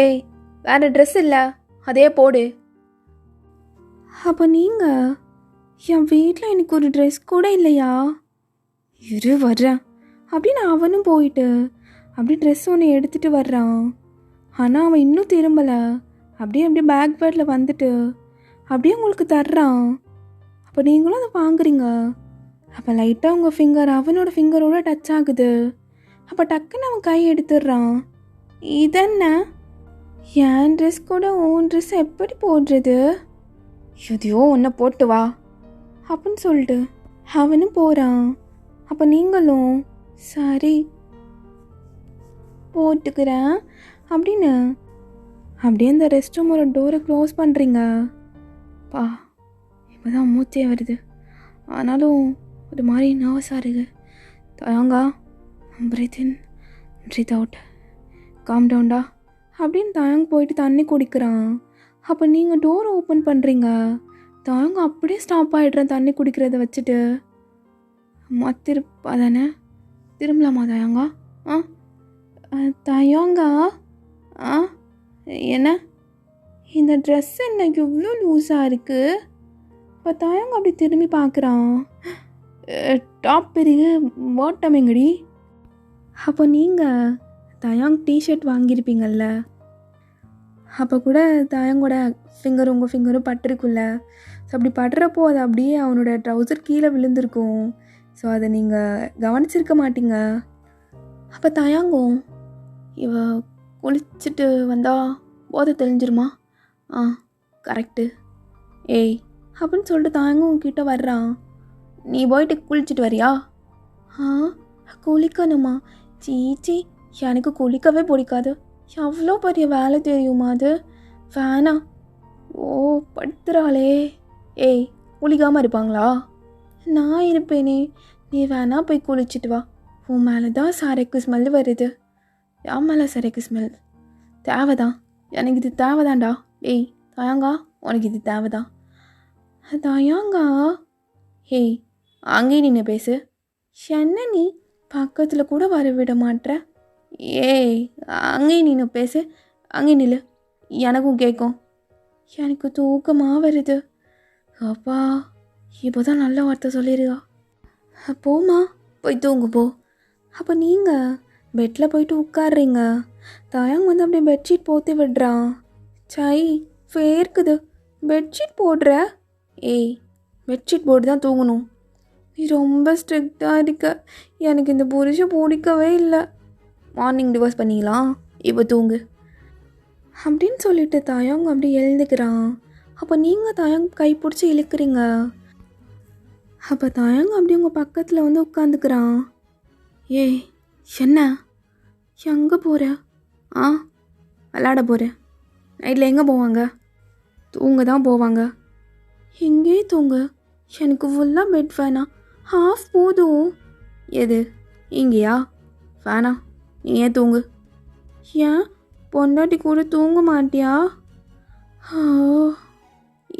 ஏய், வேறு ட்ரெஸ் இல்லை, அதே போடு. அப்போ நீங்கள் என் வீட்டில் எனக்கு ஒரு ட்ரெஸ் கூட இல்லையா? இரு வர்றேன் அப்படின்னு அவனும் போயிட்டு அப்படி ட்ரெஸ் ஒன்று எடுத்துகிட்டு வர்றான். ஆனால் அவன் இன்னும் திரும்பலை. அப்படியே பேக் பேட்டில் வந்துட்டு அப்படியே உங்களுக்கு தர்றான். அப்போ நீங்களும் அதை வாங்குறீங்க. அப்போ லைட்டாக உங்கள் ஃபிங்கர் அவனோட ஃபிங்கரோட டச் ஆகுது. அப்போ டக்குன்னு அவன் கை எடுத்துடுறான். இதென்ன? என் ட்ரெஸ் கூட உன் ட்ரெஸ் எப்படி போடுறது? எதையோ ஒன்றை போட்டு வா அப்படின்னு சொல்லிட்டு அவனும் போகிறான். அப்போ நீங்களும் சரி போட்டுக்கிறேன் அப்படின்னு அப்படியே இந்த ரெஸ்ட் ரூமோட டோரை க்ளோஸ் பண்ணுறீங்க. பா, இப்போ தான் மூச்சே வருது. ஆனாலும் ஒரு மாதிரி நர்வஸாக இருக்குது. தயாங்கா, பிரீத் இன் பிரீத் அவுட், காம் டவுன்டா அப்படின்னு தயாங்க போயிட்டு தண்ணி குடிக்கிறான். அப்போ நீங்கள் டோர் ஓப்பன் பண்ணுறீங்க. தயாங்க அப்படியே ஸ்டாப் ஆகிடுறேன் தண்ணி குடிக்கிறத வச்சுட்டு. திருப்பா தானே, திரும்பலாமா தயாங்கா? தயாங்கா, என்ன இந்த ட்ரெஸ் என்ன இவ்வளோ லூஸாக இருக்குது? இப்போ தயாங்க அப்படி திரும்பி பார்க்குறான். டாப் பெரிய பாட்டம் எங்கடி? அப்போ நீங்கள் தயாங் டிஷர்ட் வாங்கியிருப்பீங்கள்ல, அப்போ கூட தயாங்கோட ஃபிங்கரும் உங்கள் ஃபிங்கரும் பட்டிருக்குல்ல. ஸோ அப்படி படுறப்போ அது அப்படியே அவனோட ட்ரௌசர் கீழே விழுந்திருக்கும். ஸோ அதை நீங்கள் கவனிச்சிருக்க மாட்டீங்க. அப்போ தயாங்கும், இவ குளிச்சுட்டு வந்தா போதை தெளிஞ்சிருமா? கரெக்டு. ஏய் அப்படின்னு சொல்லிட்டு தயாங்கும் உங்ககிட்ட வர்றான். நீ போயிட்டு குளிச்சுட்டு வரியா? குளிக்கணுமா? சீச்சி, எனக்கு குளிக்கவே பிடிக்காது. எவ்வளோ பெரிய வேலை தெரியுமா அது? வேணா. ஓ, படுத்துறாளே. ஏய், குளிக்காமல் இருப்பாங்களா? நான் இருப்பேனே. நீ வேணா போய் குளிச்சுட்டு வா. உன் மேலே தான் சரக்கு ஸ்மெல் வருது. என் மேலே சரக்கு ஸ்மெல் தேவைதான். எனக்கு இது தேவைதான்டா. ஏய் தயாங்கா, உனக்கு இது தேவைதான். தயாங்கா, ஏய் அங்கேயே நின்று பேசு. என்ன நீ பக்கத்தில் கூட வர விட மாட்ற? ஏய் அங்கேயே நின்று பேசு, அங்கே நில்லு, எனக்கும் கேட்கும். எனக்கு தூக்கமாக வருது. அப்பா, இப்போ தான் நல்ல வார்த்தை சொல்லிடுக்கா. போம்மா, போய் தூங்கு போ. அப்போ நீங்கள் பெட்டில் போயிட்டு உட்காடுறீங்க. தயாங் வந்து அப்படியே பெட்ஷீட் போற்றி விடுறான். சை, வேர்க்குது, பெட்ஷீட் போடுற? ஏய், பெட்ஷீட் போட்டு தான் தூங்கணும். நீ ரொம்ப ஸ்ட்ரிக்டாக இருக்க. எனக்கு இந்த புருஷன் பிடிக்கவே இல்லை. மார்னிங் டிவோர்ஸ் பண்ணிக்கலாம், இப்போ தூங்கு அப்படின்னு சொல்லிட்டு தயாங் அப்படி எழுந்துக்கிறான். அப்போ நீங்கள் தயாங் கைப்பிடிச்சி இழுக்கிறீங்க. அப்போ தயாங் அப்படி உங்கள் பக்கத்தில் வந்து உட்காந்துக்கிறான். ஏய் என்ன, எங்கே போகிற? விளாட போகிறேன். நைட்டில் எங்கே போவாங்க? தூங்க தான் போவாங்க. எங்கே தூங்க? எனக்கு ஃபுல்லாக பெட் வேணாம், ஹாஃப் போதும். எது, இங்கேயா? வேணாம், நீ ஏன் தூங்கு. ஏன், பொண்டாட்டி கூட தூங்க மாட்டியா?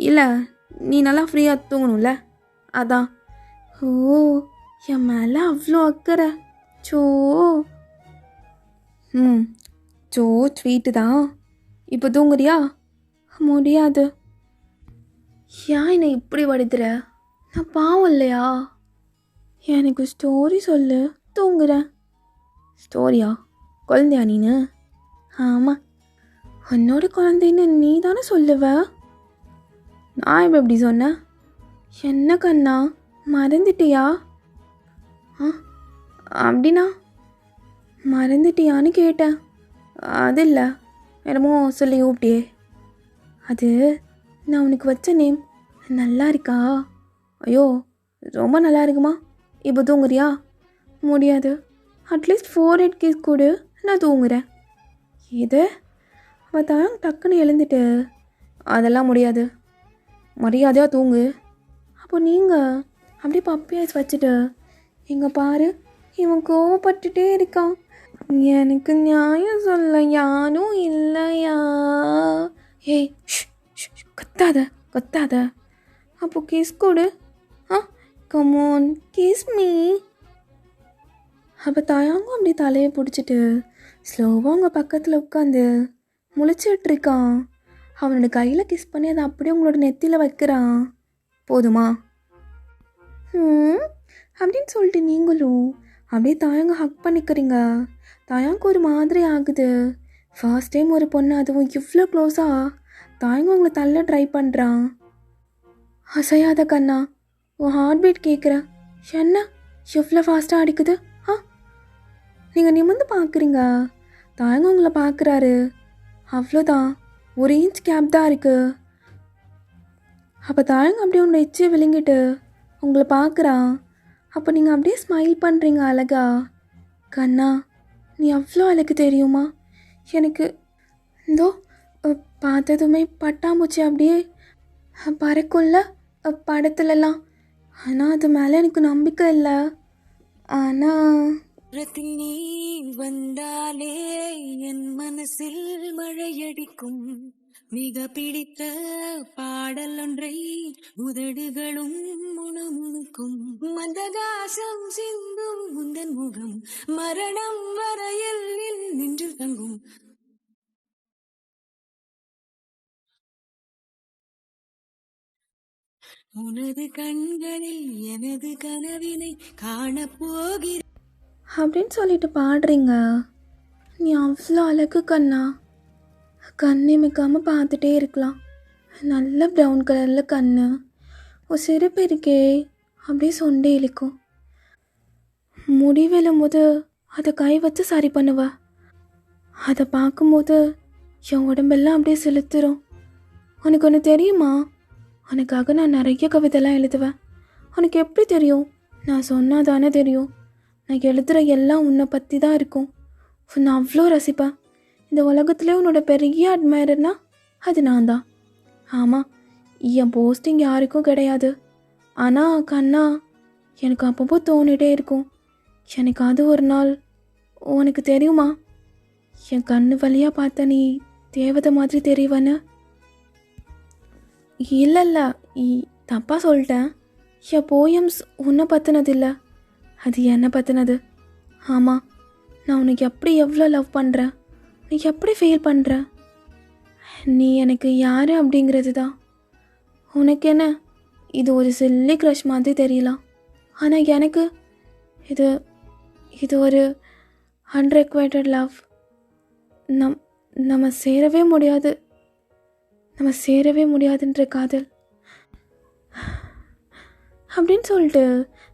இல்லை, நீ நல்லா ஃப்ரீயாக தூங்கணும்ல, அதான். ஓ, என் மேலே அவ்வளோ அக்கறை. சோ சோ ஸ்வீட்டு தான். இப்போ தூங்குறியா? முடியாது. ஏன் என்னை இப்படி வடுத்துற? நான் பாவம் இல்லையா? எனக்கு ஸ்டோரி சொல்லு, தூங்குறேன். ஸ்டோரியா? குழந்தையா நீனு? ஆமாம். என்னோட குழந்தைன்னு நீ தானே சொல்லுவ. நான் இப்போ எப்படி சொன்னேன்? என்ன கண்ணா மறந்துட்டியா? ஆ அப்படின்னா மறந்துட்டியான்னு கேட்டேன். அது இல்லை, என்னமோ சொல்லி கூப்பிட்டியே. அது நான் உனக்கு வச்ச நேம் நல்லா இருக்கா? ஐயோ ரொம்ப நல்லா இருக்குமா. இப்போ தூங்குறியா? முடியாது. அட்லீஸ்ட் 4 கிஸ் கொடு, நான் தூங்குறேன். இது அவள் தான் டக்குன்னு எழுந்துட்டு, அதெல்லாம் முடியாது, மரியாதையாக தூங்கு. அப்போ நீங்கள் அப்படியே பப்பி ஐஸ் வச்சுட்டு, இங்கே பாரு இவன் கோவப்பட்டுட்டே இருக்கான், எனக்கு நியாயம் சொல்ல யாரும் இல்லையா. ஏய் கத்தாத கத்தாத. அப்போ கிஸ் கொடு. Come on kiss me. அப்போ தாயாங்கும் அப்படி தலையை பிடிச்சிட்டு ஸ்லோவாக அவங்க பக்கத்தில் உட்காந்து முழிச்சிட்ருக்கான். அவனோட கையில் கிஸ் பண்ணி அதை அப்படியே உங்களோட நெத்தியில் வைக்கிறான். போதுமா? அப்படின்னு சொல்லிட்டு நீங்களும் அப்படியே தாயாங்க ஹக் பண்ணிக்கிறீங்க. தாயாங்க ஒரு மாதிரி ஆகுது. ஃபர்ஸ்ட் டைம் ஒரு பொண்ணு, அதுவும் இவ்வளோ க்ளோஸாக தாயாங்க உங்களை தள்ள ட்ரை பண்ணுறான். அசையாத கண்ணா, உன் ஹார்ட் பீட் கேட்குற. என்ன எவ்வளோ ஃபாஸ்ட்டாக அடிக்குது? நீங்கள் நிமிர்ந்து பார்க்குறீங்க, தாயாங்க உங்களை பார்க்குறாரு. அவ்வளோதான், ஒரு இன்ச் கேப் தான் இருக்குது. அப்போ தாயாங்க அப்படியே உங்களை எச்சி விழுங்கிட்டு உங்களை பார்க்குறான். அப்போ நீங்கள் அப்படியே ஸ்மைல் பண்ணுறீங்க அழகா. கண்ணா நீ அவ்வளோ அழகு தெரியுமா எனக்கு. இந்தோ பார்த்ததுமே பட்டாம்பூச்சி அப்படியே பறக்கும்ல படத்துலலாம், ஆனால் அது மேலே எனக்கு நம்பிக்கை இல்லை. ஆனால் நீ வந்தாலே என் மனசில் மழையடிக்கும். மிக பிடித்த பாடல் ஒன்றை உதடுகளும் முணுமுணுக்கும். மந்தகாசம் சிந்தும் முந்தன் முகம் மரணம் வரையில் நின்று தங்கும். உனது கண்களில் எனது கனவினை காணப்போகிற அப்படின்னு சொல்லிட்டு பாடுறீங்க. நீ அவ்வளோ அழகு கண்ணா, கண்ணிமைக்காமல் பார்த்துட்டே இருக்கலாம். நல்ல ப்ரௌன் கலரில் கண்ணு, ஒரு சிரிப்பு இருக்கே அப்படியே சொண்டே இழுக்கும். முடி விழும்போது அதை கை வச்சு சரி பண்ணுவ. அதை பார்க்கும்போது என் உடம்பெல்லாம் அப்படியே செலுத்துரும். உனக்கு ஒன்று தெரியுமா, உனக்காக நான் நிறைய கவிதைலாம் எழுதுவேன். உனக்கு எப்படி தெரியும்? நான் சொன்னால் தானே தெரியும். நான் எழுதுகிற எல்லாம் உன்னை பற்றி தான் இருக்கும். உன்னை அவ்வளோ ரசிப்பேன். இந்த உலகத்துலேயே உன்னோட பெரிய அட்மைரர்னா அது நான் தான். ஆமாம், என் போஸ்டிங் யாருக்கும் கிடையாது. ஆனால் கண்ணா, எனக்கு அப்பப்போ தோணிகிட்டே இருக்கும், எனக்கு அது ஒரு நாள் உனக்கு தெரியுமா, என் கண்ணு வழியாக பார்த்த நீ தேவதை மாதிரி தெரியவன்னு. இல்லை தப்பாக சொல்லிட்டேன். என் போயம்ஸ் உன்னை பற்றினது இல்லை, அது என்னை பற்றினது. ஆமாம், நான் உனக்கு எப்படி எவ்வளோ லவ் பண்ணுறேன், நீ எப்படி ஃபீல் பண்ணுற, நீ எனக்கு யார் அப்படிங்கிறது தான். உனக்கு என்ன இது ஒரு சில்லி க்ரஷ் மாதிரி தெரியலாம், ஆனால் எனக்கு இது இது ஒரு அன்ரெக்வைட்டட் லவ். நம்ம சேரவே முடியாதுன்ற காதல் அப்படின்னு சொல்லிட்டு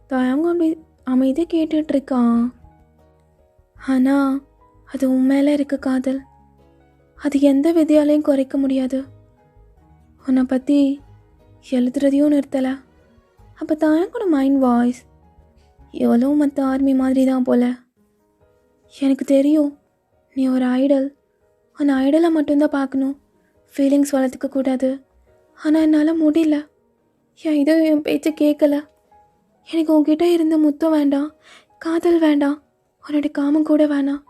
தாயங்க அப்படி அமைதியாக கேட்டுட்ருக்கான். ஆனால் அது உண்மையில இருக்க காதல், அது எந்த விதியாலையும் குறைக்க முடியாது. உன்னை பற்றி எழுதுறதையும் நிறுத்தலை. அப்போ தாயங்கூட மைண்ட் வாய்ஸ் எவ்வளோ மற்ற ஆர்மி மாதிரி தான் போல. எனக்கு தெரியும் நீ ஒரு ஐடல், உன் ஐடலை மட்டும்தான் பார்க்கணும், ஃபீலிங்ஸ் வளர்த்துக்க கூடாது. ஆனால் என்னால் முடியல. என் பேச்சை கேட்கல. எனக்கு உன்கிட்ட இருந்த முத்தம் வேண்டாம், காதல் வேண்டாம், உன்னோட காமம் கூட வேணாம்.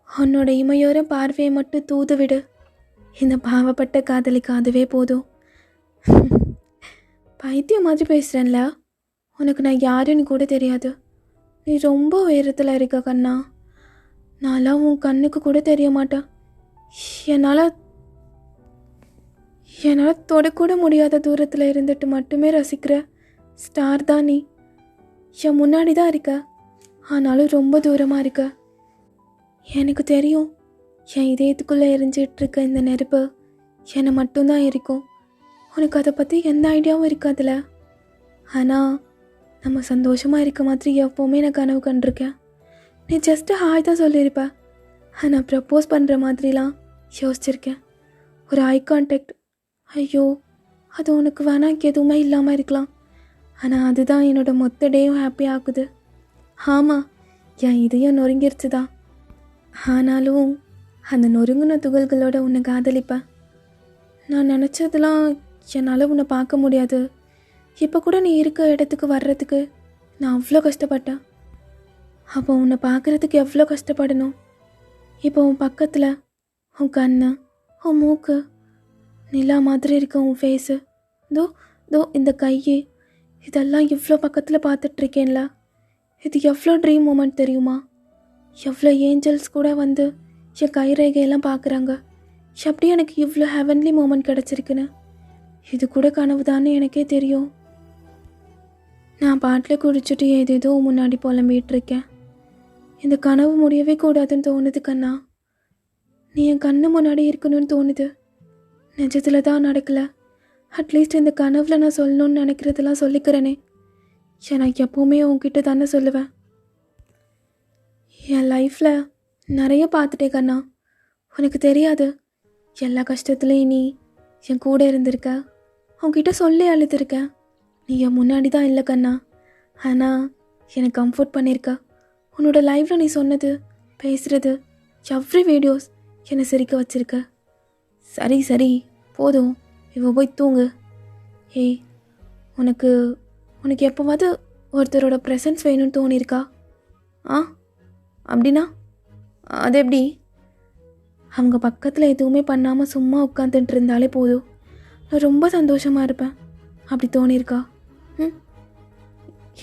உன்னோட இமையோர பார்வையை மட்டும் தூது விடு. இந்த பாவப்பட்ட காதலிக்கு அதுவே போதும். பைத்தியம் மாதிரி பேசுகிறேன்ல, உனக்கு நான் யாருன்னு கூட தெரியாது. நீ ரொம்ப உயரத்தில் இருக்க கண்ணா. நான்லாம் உன் கண்ணுக்கு கூட தெரிய மாட்டேன். என்னால் தொடக்கூட முடியாத தூரத்தில் இருந்துட்டு மட்டுமே ரசிக்கிற ஸ்டார் தான் நீ. என் முன்னாடி தான் இருக்க, ஆனாலும் ரொம்ப தூரமாக இருக்க. எனக்கு தெரியும் என் இதயத்துக்குள்ளே எரிஞ்சிட்டு இருக்க இந்த நெருப்பு என்னை மட்டும்தான் இருக்கும். உனக்கு அதை பற்றி எந்த ஐடியாவும் இருக்காதுல்ல. ஆனால் நம்ம சந்தோஷமாக இருக்க மாதிரி எப்போவுமே நான் கனவு கண்டிருக்கேன். நீ ஜஸ்ட்டு ஹாய் தான் சொல்லியிருப்ப. ஆனால் ப்ரப்போஸ் பண்ணுற மாதிரிலாம் யோசிச்சிருக்கேன். ஒரு ஐ கான்டாக்ட், ஐயோ அது உனக்கு வேணா எதுவுமே இல்லாமல் இருக்கலாம். ஆனால் அதுதான் என்னோட மொத்த டேயும் ஹாப்பி ஆகுது. ஆமாம், என் இதயம் நொறுங்கிருச்சு தான். ஆனாலும் அந்த நொறுங்கின துகள்களோட உன்னை காதலிப்பேன். நான் நினச்சதெல்லாம் என்னால் உன்னை பார்க்க முடியாது. இப்போ கூட நீ இருக்க இடத்துக்கு வர்றதுக்கு நான் அவ்வளோ கஷ்டப்பட்டேன். அப்போ உன்னை பார்க்குறதுக்கு எவ்வளோ கஷ்டப்படணும். இப்போ உன் பக்கத்தில் உன் கண்ணு, உன் மூக்கு, நிலா மாதிரி இருக்க உன் ஃபேஸு, தோ இந்த கை, இதெல்லாம் எவ்வளோ பக்கத்தில் பார்த்துட்ருக்கேன்ல. இது எவ்வளோ ட்ரீம் மூமெண்ட் தெரியுமா? எவ்வளோ ஏஞ்சல்ஸ் கூட வந்து என் கை ரேகையெல்லாம் பார்க்குறாங்க. அப்படியே எனக்கு இவ்வளோ ஹெவன்லி மூமெண்ட் கிடச்சிருக்குன்னு இது கூட கனவு தானே எனக்கே தெரியும். நான் பாட்டில் குடிச்சிட்டு ஏதேதோ முன்னாடி புலம்பிகிட்ருக்கேன். இந்த கனவு முடியவே கூடாதுன்னு தோணுது கண்ணா. நீ என் கண்ணு முன்னாடி இருக்கணும்னு தோணுது. நிஜத்தில் தான் நடக்கலை. அட்லீஸ்ட் இந்த கனவில் நான் சொல்லணும்னு நினைக்கிறதெல்லாம் சொல்லிக்கிறேனே. நான் எப்போவுமே உன்கிட்ட தானே சொல்லுவேன். என் லைஃப்பில் நிறைய பார்த்துட்டே கண்ணா. உனக்கு தெரியாது, எல்லா கஷ்டத்துலேயும் நீ என் கூட இருந்திருக்க. உன்கிட்ட சொல்லி அழுதுருக்கேன். நீ என் முன்னாடி தான் இல்லை கண்ணா. ஆனால் எனக்கு கம்ஃபர்ட் பண்ணியிருக்க. உன்னோட லைஃப்பில் நீ சொன்னது, பேசுகிறது, எவ்ரி வீடியோஸ் என்னை சிரிக்க வச்சிருக்க. சரி போதும், இவ போய் தூங்கு. ஏய், உனக்கு எப்போவாது ஒருத்தரோட ப்ரெசன்ஸ் வேணும்னு தோணியிருக்கா? அப்படின்னா அது எப்படி? அவங்க பக்கத்தில் எதுவுமே பண்ணாமல் சும்மா உட்காந்துட்டு இருந்தாலே போதும், நான் ரொம்ப சந்தோஷமாக இருப்பேன். அப்படி தோணியிருக்கா?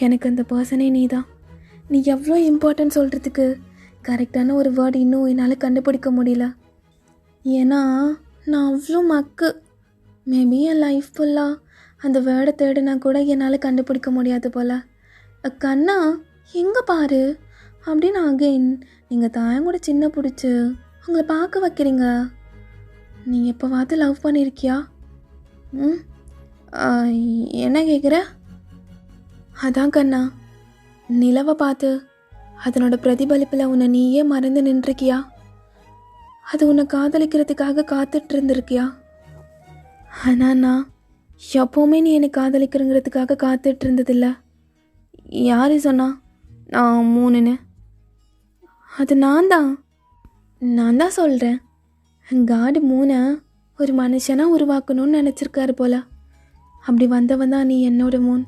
எனக்கு அந்த பர்சனே நீ தான். நீ எவ்வளோ இம்பார்ட்டன்ட் சொல்கிறதுக்கு கரெக்டான ஒரு வேர்டு இன்னும் என்னால் கண்டுபிடிக்க முடியல. ஏன்னா நான் அவ்வளோ மக்கு. மேபி என் லைஃப் ஃபுல்லாக அந்த வேர்டை தேடினா கூட என்னால் கண்டுபிடிக்க முடியாது போல். கண்ணா எங்கே பாரு அப்படின்னு அகெயின் நீங்கள் தாயங்கூட சின்ன பிடிச்சி உங்களை பார்க்க வைக்கிறீங்க. நீங்கள் எப்போவாது லவ் பண்ணியிருக்கியா? என்ன கேட்குற? அதான் கண்ணா, நிலவை பார்த்து அதனோட பிரதிபலிப்பில் உன்னை நீயே மறந்து நின்றுருக்கியா? அது உன்னை காதலிக்கிறதுக்காக காத்துட்டு இருந்திருக்கியா? ஆனால் நான் எப்போவுமே நீ என்னை காதலிக்கிறங்கிறதுக்காக காத்துட்டு இருந்ததில்ல. யார் சொன்னா நான் 3ன்னு? அது நான் தான் சொல்கிறேன். காடு 3 ஒரு மனுஷனாக உருவாக்கணும்னு நினச்சிருக்காரு போல். அப்படி வந்தவன் தான் நீ என்னோட மூன்.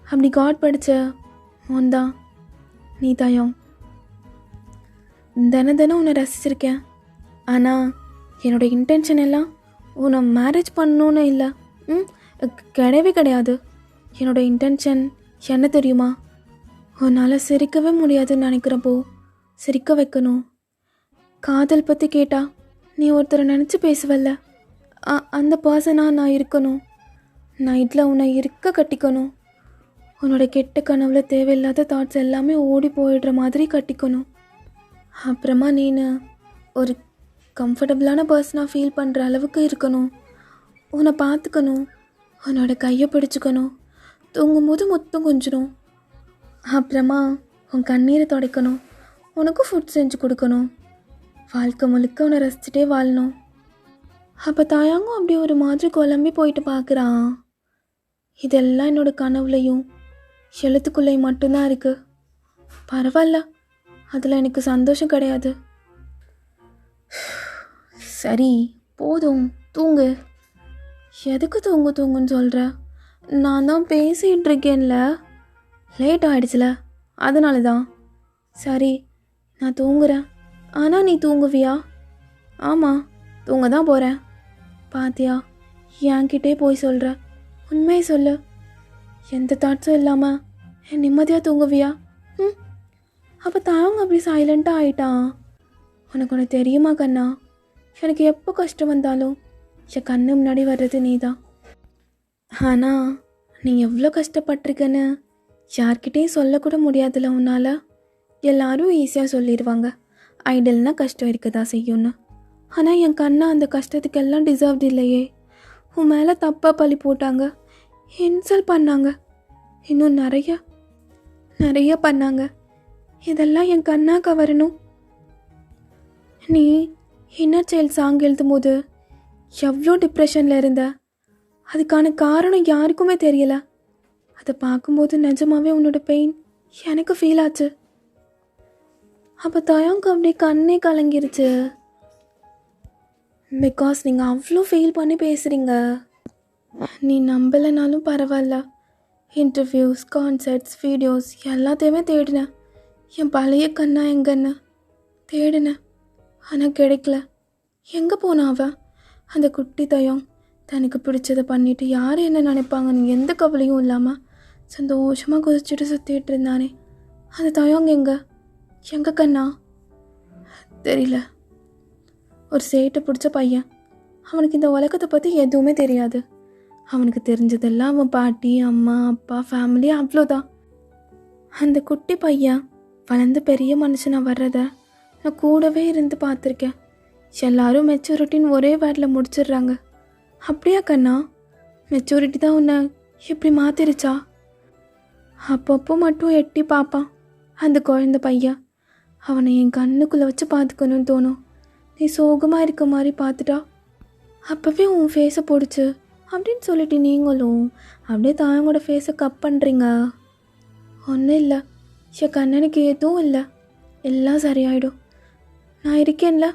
அப்படி காட் படித்த மூன் தான் நீ தயம். தினம் உன்னை ரசிச்சிருக்கேன். ஆனால் என்னோடய இன்டென்ஷன் எல்லாம் உன்னை மேரேஜ் பண்ணணுன்னு இல்லை. கிடையவே கிடையாது. என்னோடய இன்டென்ஷன் என்ன தெரியுமா? உன்னால் சிரிக்கவே முடியாதுன்னு நினைக்கிறப்போ சிரிக்க வைக்கணும். காதல் பற்றி கேட்டால் நீ ஒருத்தரை நினச்சி பேசுவல்ல, அந்த பர்சனாக நான் இருக்கணும். நைட்டில் உன்னை இருக்க கட்டிக்கணும். உன்னோட கெட்ட கனவுல தேவையில்லாத தாட்ஸ் எல்லாமே ஓடி போயிடுற மாதிரி கட்டிக்கணும். அப்புறமா நீனு ஒரு கம்ஃபர்டபுளான பர்சனாக ஃபீல் பண்ணுற அளவுக்கு இருக்கணும். உன்னை பார்த்துக்கணும், உன்னோட கையை பிடிச்சிக்கணும், தூங்கும்போது மொத்தம் கொஞ்சணும். அப்புறமா உன் கண்ணீரை துடைக்கணும், உனக்கு ஃபுட் செஞ்சு கொடுக்கணும். வாழ்க்கை முழுக்க உன்னை ரசிச்சுட்டே வாழணும். அப்போ தாயாங்கும் அப்படி ஒரு மாதிரி குழம்பி போயிட்டு பார்க்குறான். இதெல்லாம் என்னோட கனவுலையும் எழுத்துக்குள்ளேயும் மட்டும்தான் இருக்குது. பரவாயில்ல, அதில் எனக்கு சந்தோஷம் கிடையாது. சரி போதும், தூங்கு. எதுக்கு தூங்குன்னு சொல்கிற? நான் தான் பேசிகிட்டு இருக்கேன்ல, லேட் ஆகிடுச்சுல, அதனால தான். சரி நான் தூங்குறேன். ஆனால் நீ தூங்குவியா? ஆமாம், தூங்க தான் போகிறேன். பாத்தியா, என்கிட்டே போய் சொல்கிற. உண்மையை சொல்லு, எந்த தாட்ஸும் இல்லாமல் நிம்மதியாக தூங்குவியா? அப்போ தாங்க அப்படி சைலண்ட்டாக ஆயிட்டான். உனக்கு தெரியுமா கண்ணா, எனக்கு எப்போ கஷ்டம் வந்தாலும் என் கண்ணு முன்னாடி வர்றது நீ தான். ஆனால் நீ எவ்வளோ கஷ்டப்பட்டிருக்கன்னு யார்கிட்டையும் சொல்லக்கூட முடியாதுல்ல உன்னால். எல்லாரும் ஈஸியாக சொல்லிடுவாங்க. ஐடல்னா கஷ்டம் இருக்க தான் செய்யும்னு. ஆனால் என் கண்ணா அந்த கஷ்டத்துக்கெல்லாம் டிசர்வ்ட் இல்லையே. உன் மேலே தப்பாக பழி போட்டாங்க, இன்சல்ட் பண்ணாங்க, இன்னும் நிறைய பண்ணாங்க. இதெல்லாம் என் கண்ணாக்க வரணும். நீ இன்னர் சைல்ட் சாங் எழுதும் போது எவ்வளோ டிப்ரெஷனில் இருந்த, அதுக்கான காரணம் யாருக்குமே தெரியல. அதை பார்க்கும்போது நிஜமாவே உன்னோட பெயின் எனக்கு ஃபீல் ஆச்சு. அப்போ தயாங்க அப்படியே கண்ணே கலங்கிருச்சு. பிகாஸ் நீங்கள் அவ்வளோ ஃபீல் பண்ணி பேசுகிறீங்க. நீ நம்பலைனாலும் பரவாயில்ல, இன்டர்வியூஸ், கான்சர்ட்ஸ், வீடியோஸ் எல்லாத்தையுமே தேடினேன். என் பழைய கண்ணா எங்கன்னு தேடினேன், ஆனால் கிடைக்கல. எங்கே போனா அவன்? அந்த குட்டி தயம் தனக்கு பிடிச்சதை பண்ணிவிட்டு யார் என்ன நினைப்பாங்கன்னு எந்த கவலையும் இல்லாமல் சந்தோஷமாக குதிச்சுட்டு சுற்றிட்டு இருந்தானே, அந்த தயம் எங்கே கண்ணா? தெரியல. ஒரு சேட்டை பிடிச்ச பையன். அவனுக்கு இந்த உலகத்தை பற்றி எதுவுமே தெரியாது. அவனுக்கு தெரிஞ்சதெல்லாம் அவன் பாட்டி, அம்மா, அப்பா, ஃபேமிலி, அவ்வளோதான். அந்த குட்டி பையன் வளர்ந்து பெரிய மனுஷனாக வர்றத நான் கூடவே இருந்து பார்த்துருக்கேன். எல்லாரும் மெச்சூரிட்டின்னு ஒரே வேர்டில் முடிச்சிடுறாங்க. அப்படியா கண்ணா? மெச்சூரிட்டி தான் உன்னை இப்படி மாற்றிருச்சா? அப்பப்போ மட்டும் எட்டி பார்ப்பான் அந்த குழந்தை பையன். அவனை என் கண்ணுக்குள்ளே வச்சு பார்த்துக்கணும்னு தோணும். நீ சோகமாக இருக்க மாதிரி பார்த்துட்டா அப்போவே உன் ஃபேஸை பிடிச்சி அப்படின்னு சொல்லிட்டு நீங்களும் அப்படியே தாயங்கூட ஃபேஸை கப் பண்ணுறீங்க. ஒன்றும் இல்லை, என் கண்ணனுக்கு எதுவும் இல்லை, எல்லாம் சரியாயிடும். நான் இருக்கேன்ல,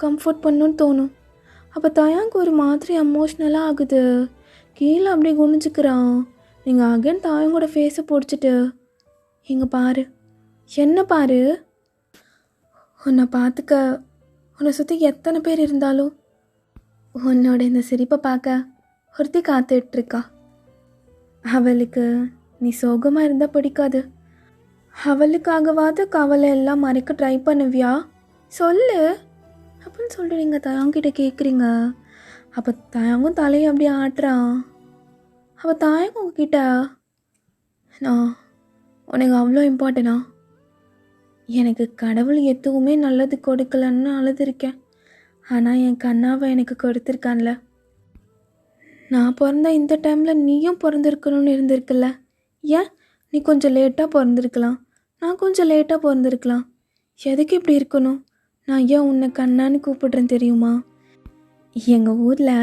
கம்ஃபர்ட் பண்ணணுன்னு தோணும். அப்போ தயாங்க ஒரு மாதிரி எமோஷ்னலாக ஆகுது. கீழே அப்படியே குனிஞ்சுக்கிறான். நீங்கள் அகைன் தாயங்கூட ஃபேஸை பிடிச்சிட்டு, இங்கே பாரு, என்ன பாரு, உன்னை பார்த்துக்க உன்னை சுற்றி எத்தனை பேர் இருந்தாலும் உன்னோட இந்த சிரிப்பை பார்க்க ஒருத்தி காத்துட்ருக்கா. அவளுக்கு நீ சோகமாக இருந்தால் பிடிக்காது. அவளுக்காகவாது கவலை எல்லாம் மறைக்க ட்ரை பண்ணுவியா? சொல்லு அப்படின்னு சொல்லிட்டு நீங்கள் தயாங்கிட்ட கேட்குறீங்க. அப்போ தயாங்கும் தலையை அப்படியே ஆட்டுறான். அப்போ தாயங்க உங்ககிட்ட, நான் உனக்கு அவ்வளோ இம்பார்ட்டனா? எனக்கு கடவுள் எதுவுமே நல்லது கொடுக்கலன்னு அழுதுருக்கேன். ஆனால் என் கண்ணாவை எனக்கு கொடுத்துருக்கான்ல. நான் பிறந்த இந்த டைமில் நீயும் பிறந்திருக்கணும்னு இருந்திருக்குல்ல. ஏன் நீ கொஞ்சம் லேட்டாக பிறந்திருக்கலாம், நான் கொஞ்சம் லேட்டாக பிறந்திருக்கலாம். எதுக்கு இப்படி இருக்கணும்? நான் ஏன் உன்னை கண்ணான்னு கூப்பிடுறேன் தெரியுமா? எங்கள் ஊரில்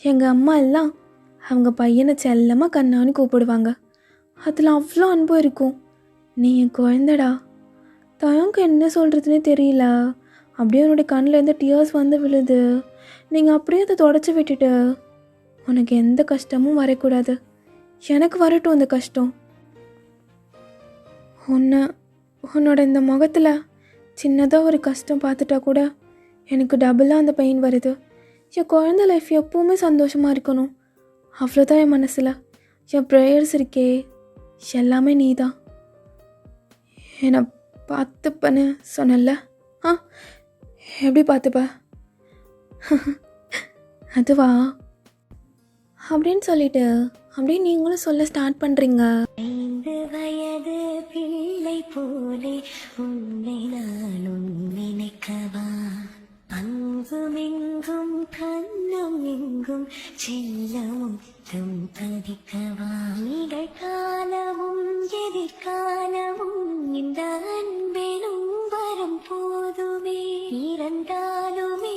எங்கள் அம்மா எல்லாம் அவங்க பையனை செல்லமாக கண்ணான்னு கூப்பிடுவாங்க. அதில் அவ்வளோ அன்பு இருக்கும். நீ என் குழந்தடா. தயங்க என்ன சொல்கிறதுனே தெரியல. அப்படியே என்னுடைய கண்ணிலேருந்து டியர்ஸ் வந்து விழுது. நீங்கள் அப்படியே அதை தொடச்சி விட்டுட்டு, உனக்கு எந்த கஷ்டமும் வரக்கூடாது, எனக்கு வரட்டும் அந்த கஷ்டம். உன்னோட இந்த முகத்தில் சின்னதாக ஒரு கஷ்டம் பார்த்துட்டா கூட எனக்கு டபுளாக அந்த பெயின் வருது. என் குழந்தை லைஃப் எப்போவுமே சந்தோஷமாக இருக்கணும், அவ்வளோதான் என் மனசில். என் ப்ரேயர்ஸ் இருக்கே, எல்லாமே நீ தான். என்னை பார்த்துப்பன்னு சொன்னல, எப்படி பார்த்துப்ப? அதுவா அப்படின்னு சொல்லிட்டு அப்படியே நீங்களும் சொல்ல ஸ்டார்ட் பண்ணுறீங்க. 5 வயது பிள்ளை போலே உன்னை நானும் நினைக்கவா, அங்கும் இங்கும் கண்ணும் எங்கும் செல்லமும் பதிக்கவா, நிகழ்காலமும் எதிர்காலமும் இந்த அன்பெனும் வரும் போதுமே, இறந்தாலுமே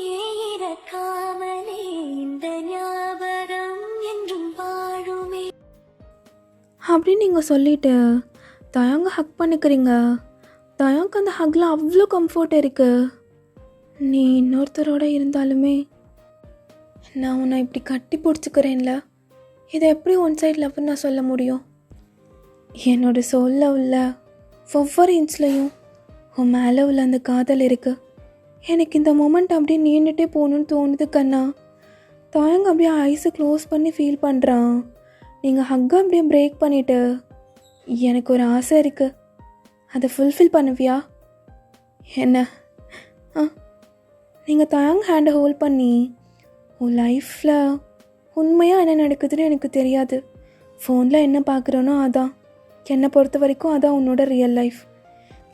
இறக்காமலே இந்த ஞாபகம் என்றும் வாழுமே அப்படின்னு நீங்கள் சொல்லிவிட்டு தயாங்க ஹக் பண்ணிக்கிறீங்க. தயாங்க அந்த ஹக்கில் அவ்வளோ கம்ஃபர்ட் இருக்குது. நீ இன்னொருத்தரோட இருந்தாலுமே நான் உன்னை இப்படி கட்டி பிடிச்சிக்கிறேன்ல, இதை எப்படி ஒன் சைட் லவ்னு நான் சொல்ல முடியும்? என்னோட சோலில் உள்ள ஒவ்வொரு இன்ச்லையும் உன் மேலே உள்ள அந்த காதல் இருக்குது. எனக்கு இந்த மொமெண்ட் அப்படியே நீண்டுகிட்டே போகணுன்னு தோணுது கண்ணா. தயாங்க அப்படியே ஐஸை க்ளோஸ் பண்ணி ஃபீல் பண்ணுறான். நீங்கள் ஹக்கை அப்படியே பிரேக் பண்ணிவிட்டு, எனக்கு ஒரு ஆசை இருக்குது, அதை ஃபுல்ஃபில் பண்ணுவியா? என்ன? நீங்கள் தயாங்க ஹேண்டை ஹோல்ட் பண்ணி, உன் லைஃப்பில் உண்மையாக என்ன நடக்குதுன்னு எனக்கு தெரியாது, ஃபோனில் என்ன பார்க்குறோனோ அதான், என்னை பொறுத்த வரைக்கும் அதான் உன்னோட ரியல்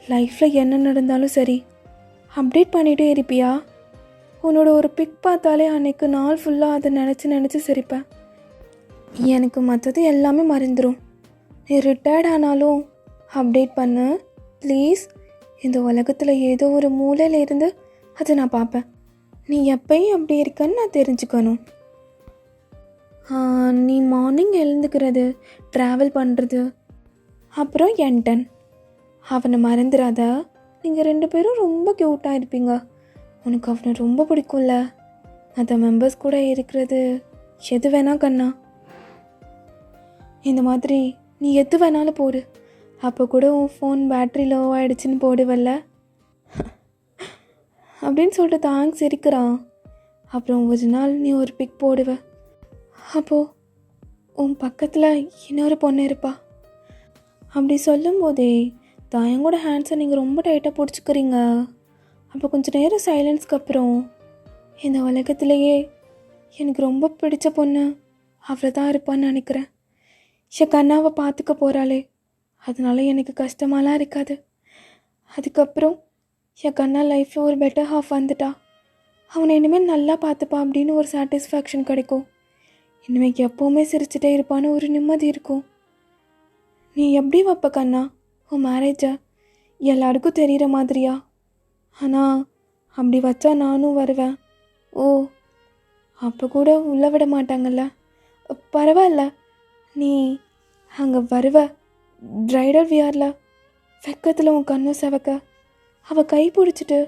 லைஃப்பில் என்ன நடந்தாலும் சரி, அப்டேட் பண்ணிகிட்டே இருப்பியா? உன்னோட ஒரு பிக் பார்த்தாலே அன்றைக்கு நாள் ஃபுல்லாக அதை நினச்சி சிரிப்பேன். எனக்கு மற்றது எல்லாமே மறந்துடும். நீ ரிட்டையர்ட் ஆனாலும் அப்டேட் பண்ணு ப்ளீஸ். இந்த உலகத்தில் ஏதோ ஒரு மூலையில் இருந்து அதை நான் பார்ப்பேன். நீ எப்பயும் அப்படி இருக்கன்னு நான் தெரிஞ்சுக்கணும். நீ மார்னிங் எழுந்துக்கிறது, ட்ராவல் பண்ணுறது, அப்புறம் என்டன் அவனை மறந்துடாத. நீங்கள் 2 பேரும் ரொம்ப க்யூட்டாக இருப்பீங்க. உனக்கு அவனை ரொம்ப பிடிக்கும்ல. மற்ற மெம்பர்ஸ் கூட இருக்கிறது எது வேணா கண்ணா. இந்த மாதிரி நீ எது வேணாலும் போடு. அப்போ கூட உன் ஃபோன் பேட்ரி லோ ஆகிடுச்சின்னு போடுவல்ல அப்படின்னு சொல்லிட்டு தேங்க்ஸ் இருக்கிறான். அப்புறம் ஒரு நாள் நீ ஒரு பிக் போடுவ. அப்போது உன் பக்கத்தில் இன்னொரு பொண்ணு இருப்பா. அப்படி சொல்லும்போதே தாயங்கூட ஹேண்ட்ஸை நீங்கள் ரொம்ப டைட்டாக பிடிச்சிக்கிறீங்க. அப்போ கொஞ்சம் நேரம் சைலன்ஸ்க்கு அப்புறம், இந்த உலகத்திலேயே எனக்கு ரொம்ப பிடிச்ச பொண்ணு அவளை தான் இருப்பான்னு நினைக்கிறேன். என் கண்ணாவை பார்த்துக்க போகிறாளே, அதனால எனக்கு கஷ்டமாலாம் இருக்காது. அதுக்கப்புறம் என் கண்ணா லைஃப்பில் ஒரு பெட்டர் ஹாஃப் வந்துட்டா. அவனை இனிமேல் நல்லா பார்த்துப்பா அப்படின்னு ஒரு சாட்டிஸ்ஃபேக்ஷன் கிடைக்கும். இனிமேல் எப்போவுமே சிரிச்சுட்டே இருப்பான்னு ஒரு நிம்மதி இருக்கும். நீ எப்படி வைப்ப கண்ணா உன் மேரேஜை? எல்லாருக்கும் தெரிகிற மாதிரியா? ஆனால் அப்படி வச்சா நானும் வருவேன். ஓ, அப்போ கூட உள்ளே விட மாட்டாங்கல்ல? பரவாயில்ல, நீ அங்கே வருவ ப்ரைடல் வியரில், வெக்கத்தில் உன் கண்ணை செவக்க அவள் கை பிடிச்சிட்டு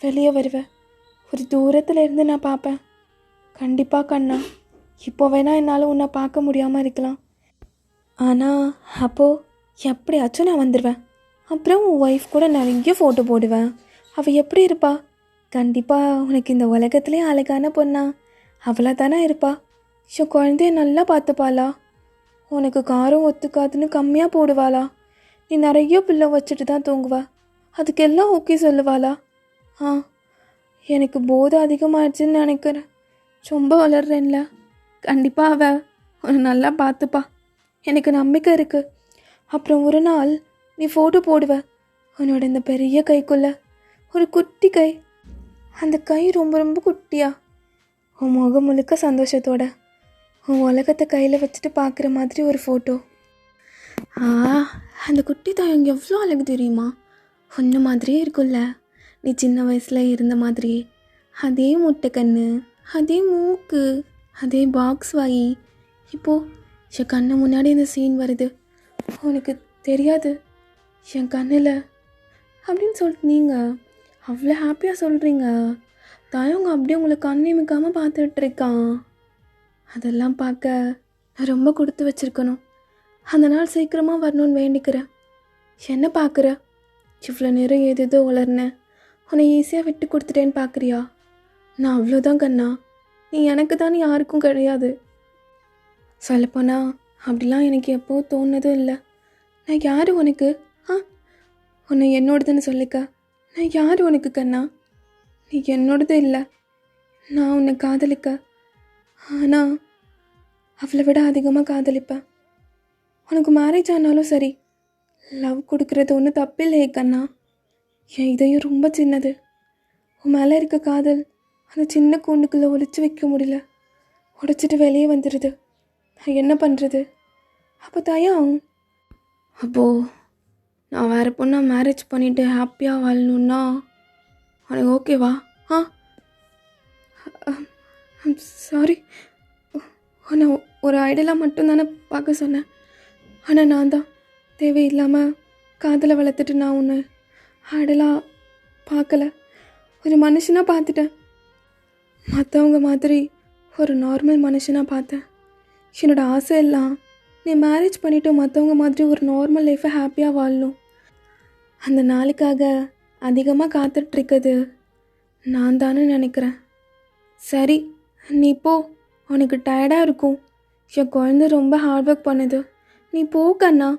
வெளியே வருவேன். ஒரு தூரத்தில் இருந்து நான் பார்ப்பேன். கண்டிப்பாக கண்ணா, இப்போ வேணால் என்னால் உன்னை பார்க்க முடியாமல் இருக்கலாம். ஆனால் அப்போது எப்படியாச்சும் நான் வந்துடுவேன். அப்புறம் உன் ஒய்ஃப் கூட நிறைய ஃபோட்டோ போடுவேன். அவள் எப்படி இருப்பா? கண்டிப்பாக உனக்கு இந்த உலகத்துலேயே அழகான பொண்ணா அவளாக தானே இருப்பா. குழந்தைய நல்லா பார்த்துப்பாளா? உனக்கு காரம் ஒத்துக்காதுன்னு கம்மியாக போடுவாளா? நீ நிறைய பிள்ளை வச்சுட்டு தான் தூங்குவா. அதுக்கெல்லாம் ஓகே சொல்லுவாளா? எனக்கு போதை அதிகமாகிடுச்சின்னு நினைக்கிறேன். ரொம்ப வளர்றேன்ல. கண்டிப்பாக அவள் உன்னை நல்லா பார்த்துப்பா, எனக்கு நம்பிக்கை இருக்குது. அப்புறம் ஒரு நாள் நீ ஃபோட்டோ போடுவ. உன்னோட இந்த பெரிய கைக்குள்ளே ஒரு குட்டி கை. அந்த கை ரொம்ப ரொம்ப குட்டியா, உன் முகம் முழுக்க சந்தோஷத்தோட உன் உலகத்தை கையில் வச்சுட்டு பார்க்குற மாதிரி ஒரு ஃபோட்டோ. அந்த குட்டி தாயம் எவ்வளோ அழகு தெரியுமா? ஒன்று மாதிரியே இருக்குல்ல, நீ சின்ன வயசில் இருந்த மாதிரியே. அதே முட்டை கண்ணு, அதே மூக்கு, அதே பாக்ஸ் வாயி. இப்போது என் கண்ணு முன்னாடி இந்த சீன் வருது. உனக்கு தெரியாது என் கண்ணில் அப்படின்னு சொல்லிட்டு நீங்கள் அவ்வளோ ஹாப்பியாக சொல்கிறீங்க. தாயவங்க அப்படியே உங்களை கண்ணிமிக்காமல் பார்த்துட்ருக்கான். அதெல்லாம் பார்க்க நான் ரொம்ப கொடுத்து வச்சுருக்கணும். அந்த நாள் சீக்கிரமாக வரணும்னு வேண்டிக்கிறேன். என்ன பார்க்குற? இவ்வளோ நேரம் ஏதேதோ வளர்னேன், உன்னை ஈஸியாக விட்டு கொடுத்துட்டேன்னு பார்க்குறியா? நான் அவ்வளோதான் கண்ணா, நீ எனக்கு தான், யாருக்கும் கிடையாது. சொல்லப்போனால் அப்படிலாம் எனக்கு எப்போவும் தோணுனதும் இல்லை. நான் யார் உனக்கு? உன்னை என்னோடதுன்னு சொல்லிக்க. நான் யார் உனக்கு கண்ணா? நீ என்னோடது இல்லை. நான் உன்னை காதலிக்க, ஆனால் அவளை விட அதிகமாக காதலிப்பேன். உனக்கு மேரேஜ் ஆனாலும் சரி, லவ் கொடுக்குறது ஒன்றும் தப்பில்லையே கண்ணா. என் இதயம் ரொம்ப சின்னது. உன் மேலே இருக்க காதல் அந்த சின்ன கூண்டுக்குள்ளே ஒளிச்சு வைக்க முடியல, உடைச்சிட்டு வெளியே வந்துடுது. நான் என்ன பண்ணுறது? அப்போ தயம், அப்போது நான் வேறு பொண்ணை மேரேஜ் பண்ணிவிட்டு ஹாப்பியாக வாழணுன்னா உனக்கு ஓகேவா? சாரி, உன்னை ஒரு ஐடியலாக மட்டும்தானே பார்க்க சொன்னேன். ஆனால் நான் தான் தேவையில்லாமல் காதலை வளர்த்துட்டு நான் உன்னை ஐடியலாக பார்க்கல, ஒரு மனுஷனாக பார்த்துட்டேன். மற்றவங்க மாதிரி ஒரு நார்மல் மனுஷனாக பார்த்தேன். என்னோடய ஆசை எல்லாம் நீ மேரேஜ் பண்ணிவிட்டு மற்றவங்க மாதிரி ஒரு நார்மல் லைஃப்பை ஹாப்பியாக வாழணும். அந்த நாளுக்காக அதிகமாக காத்துட்ருக்குது நான் தானே நினைக்கிறேன். சரி, நீ போ, உனக்கு டயர்டாக இருக்கும். என் குழந்தை ரொம்ப ஹார்ட் ஒர்க் பண்ணுது. நீ போ கண்ணா,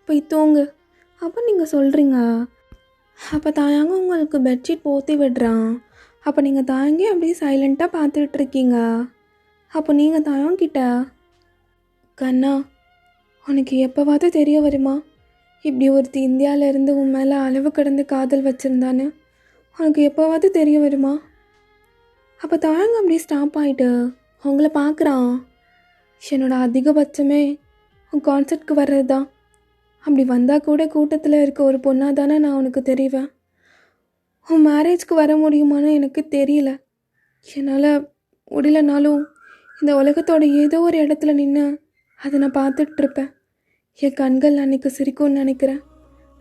போய் தூங்கு. அப்போ நீங்கள் சொல்கிறீங்க, அப்போ தாயாங்க உங்களுக்கு பெட்ஷீட் போற்றி விடுறான். அப்போ நீங்கள் தாயங்கே அப்படியே சைலண்ட்டாக பார்த்துட்ருக்கீங்க. அப்போ நீங்கள் தாயங்கிட்ட, கண்ணா உனக்கு எப்போவாவது தெரிய வருமா இப்படி ஒருத்தி இந்தியாவிலேருந்து உன் மேலே அளவு கடந்து காதல் வச்சுருந்தான்னு? உனக்கு எப்போவாவது தெரிய வருமா? அப்போ தாயங்க அப்படியே ஸ்டாப் ஆகிட்டு அவங்கள பார்க்குறான். என்னோட அதிகபட்சமே உன் கான்சர்ட்க்கு வர்றது தான். அப்படி வந்தால் கூட கூட்டத்தில் இருக்க ஒரு பொண்ணாக தானே நான் உனக்கு தெரிவேன். உன் மேரேஜ்க்கு வர முடியுமான்னு எனக்கு தெரியல. என்னால் முடியலனாலும் இந்த உலகத்தோட ஏதோ ஒரு இடத்துல நின்று அதை நான் பார்த்துட்ருப்பேன். என் கண்கள் அன்றைக்கி சிரிக்கும்னு நினைக்கிறேன்.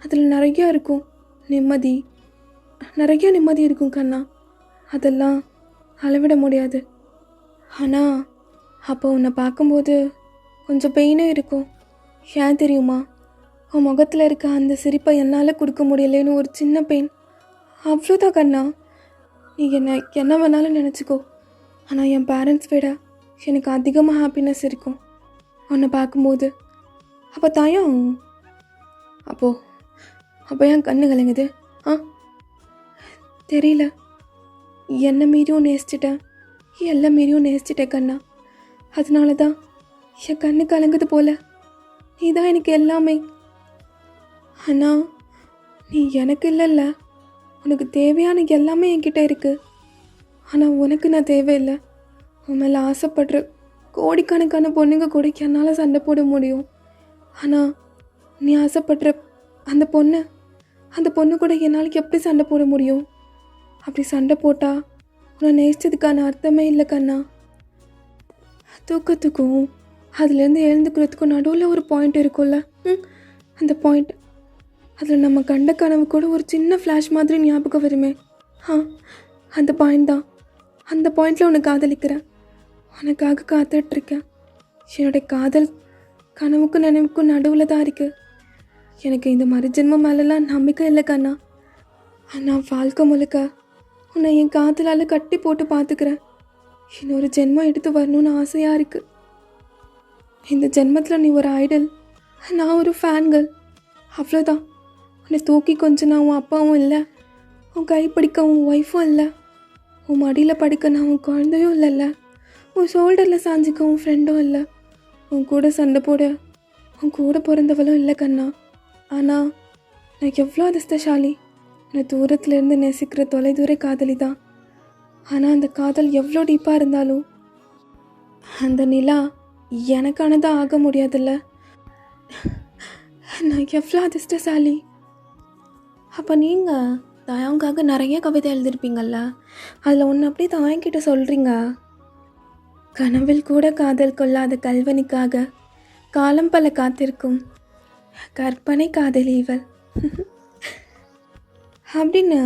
அதில் நிறையா இருக்கும் நிம்மதி, நிறைய நிம்மதி இருக்கும் கண்ணா. அதெல்லாம் அளவிட முடியாது. ஆனால் அப்போ உன்னை பார்க்கும்போது கொஞ்சம் பெயினே இருக்கும். ஏன் தெரியுமா? உன் முகத்தில் இருக்க அந்த சிரிப்பை என்னால் கொடுக்க முடியலேன்னு ஒரு சின்ன பெயின். அவ்வளோதான் கண்ணா. நீ என்ன வேணாலும் நினச்சிக்கோ. ஆனால் என் பேரண்ட்ஸ் விட எனக்கு அதிகமாக ஹாப்பினஸ் இருக்கும் உன்னை பார்க்கும்போது. அப்போ தாயம் அப்போ என் கண்ணு கலங்குது. தெரியல, என்னை மீறியும் நேசிச்சிட்டேன், எல்லாம் மீறியும் நேசிச்சிட்டேன் கண்ணா. அதனால தான் என் கண்ணு கலங்குது போல. நீ தான் எனக்கு எல்லாமே. ஆனால் நீ எனக்கு இல்லைல்ல. உனக்கு தேவையான எல்லாமே என்கிட்ட இருக்குது. ஆனால் உனக்கு நான் தேவையில்லை. உன் மேலே ஆசைப்படுற கோடிக்கணக்கான பொண்ணுங்க கூட என்னால் சண்டை போட முடியும். ஆனால் நீ ஆசைப்படுற அந்த பொண்ணு கூட என்னால் எப்படி சண்டை போட முடியும்? அப்படி சண்டை போட்டால் உன்னை நேசித்ததுக்கான அர்த்தமே இல்லை கண்ணா. தூக்கத்துக்கும் அதுலேருந்து எழுந்துக்கிறதுக்கும் நடுவில் ஒரு பாயிண்ட் இருக்கும்ல, அந்த பாயிண்ட், அதில் நம்ம கண்ட கனவு கூட ஒரு சின்ன ஃப்ளாஷ் மாதிரி ஞாபகம் வருமே. அந்த பாயிண்ட் தான். அந்த பாயிண்டில் உன்னை காதலிக்கிறேன். உனக்காக காத்துட்ருக்கேன். என்னுடைய காதல் கனவுக்கும் நினைவுக்கும் நடுவில் தான் இருக்குது. எனக்கு இந்த மாதிரி ஜென்மம் மேலெலாம் நம்பிக்கை இல்லை கண்ணா. நான் வாழ்க்கை முழுக்க உன்னை என் காதலால் கட்டி போட்டு பார்த்துக்கிறேன். இன்னொரு ஜென்மம் எடுத்து வரணும்னு ஆசையாக இருக்குது. இந்த ஜென்மத்தில் நீ ஒரு ஐடல், நான் ஒரு ஃபேன்கள். அவ்வளோதான். உன்னை தூக்கி கொஞ்சம் நான் உன் அப்பாவும் இல்லை, உன் கை பிடிக்க உன் ஒய்ஃபும் இல்லை, உன் மடியில் படுக்க நான் உன் குழந்தையும் இல்லைல்ல, உன் ஷோல்டரில் சாஞ்சிக்க உன் ஃப்ரெண்டும் இல்லை, உன் கூட சண்டை போட உன் கூட பிறந்தவளும் இல்லை கண்ணா. ஆனால் நான் எவ்வளோ அதிர்ஷ்டசாலி. நான் தூரத்துலேருந்து நேசிக்கிற தொலைதூர காதலி தான். ஆனால் அந்த காதல் எவ்வளோ டீப்பாக இருந்தாலும் அந்த நிலா எனக்கானதாக ஆக முடியாதுல்ல. நான் எவ்வளோ அதிர்ஷ்டசாலி. அப்போ நீங்கள் தாயாங்காக நிறைய கவிதை எழுதியிருப்பீங்கள்ல, அதில் ஒன்று அப்படியே தாயங்கிட்ட சொல்கிறீங்க. கனவில் கூட காதல் கொள்ளாத கல்வனிக்காக காலம் பல காத்திருக்கும் கற்பனை காதலி இவள் அப்படின்னு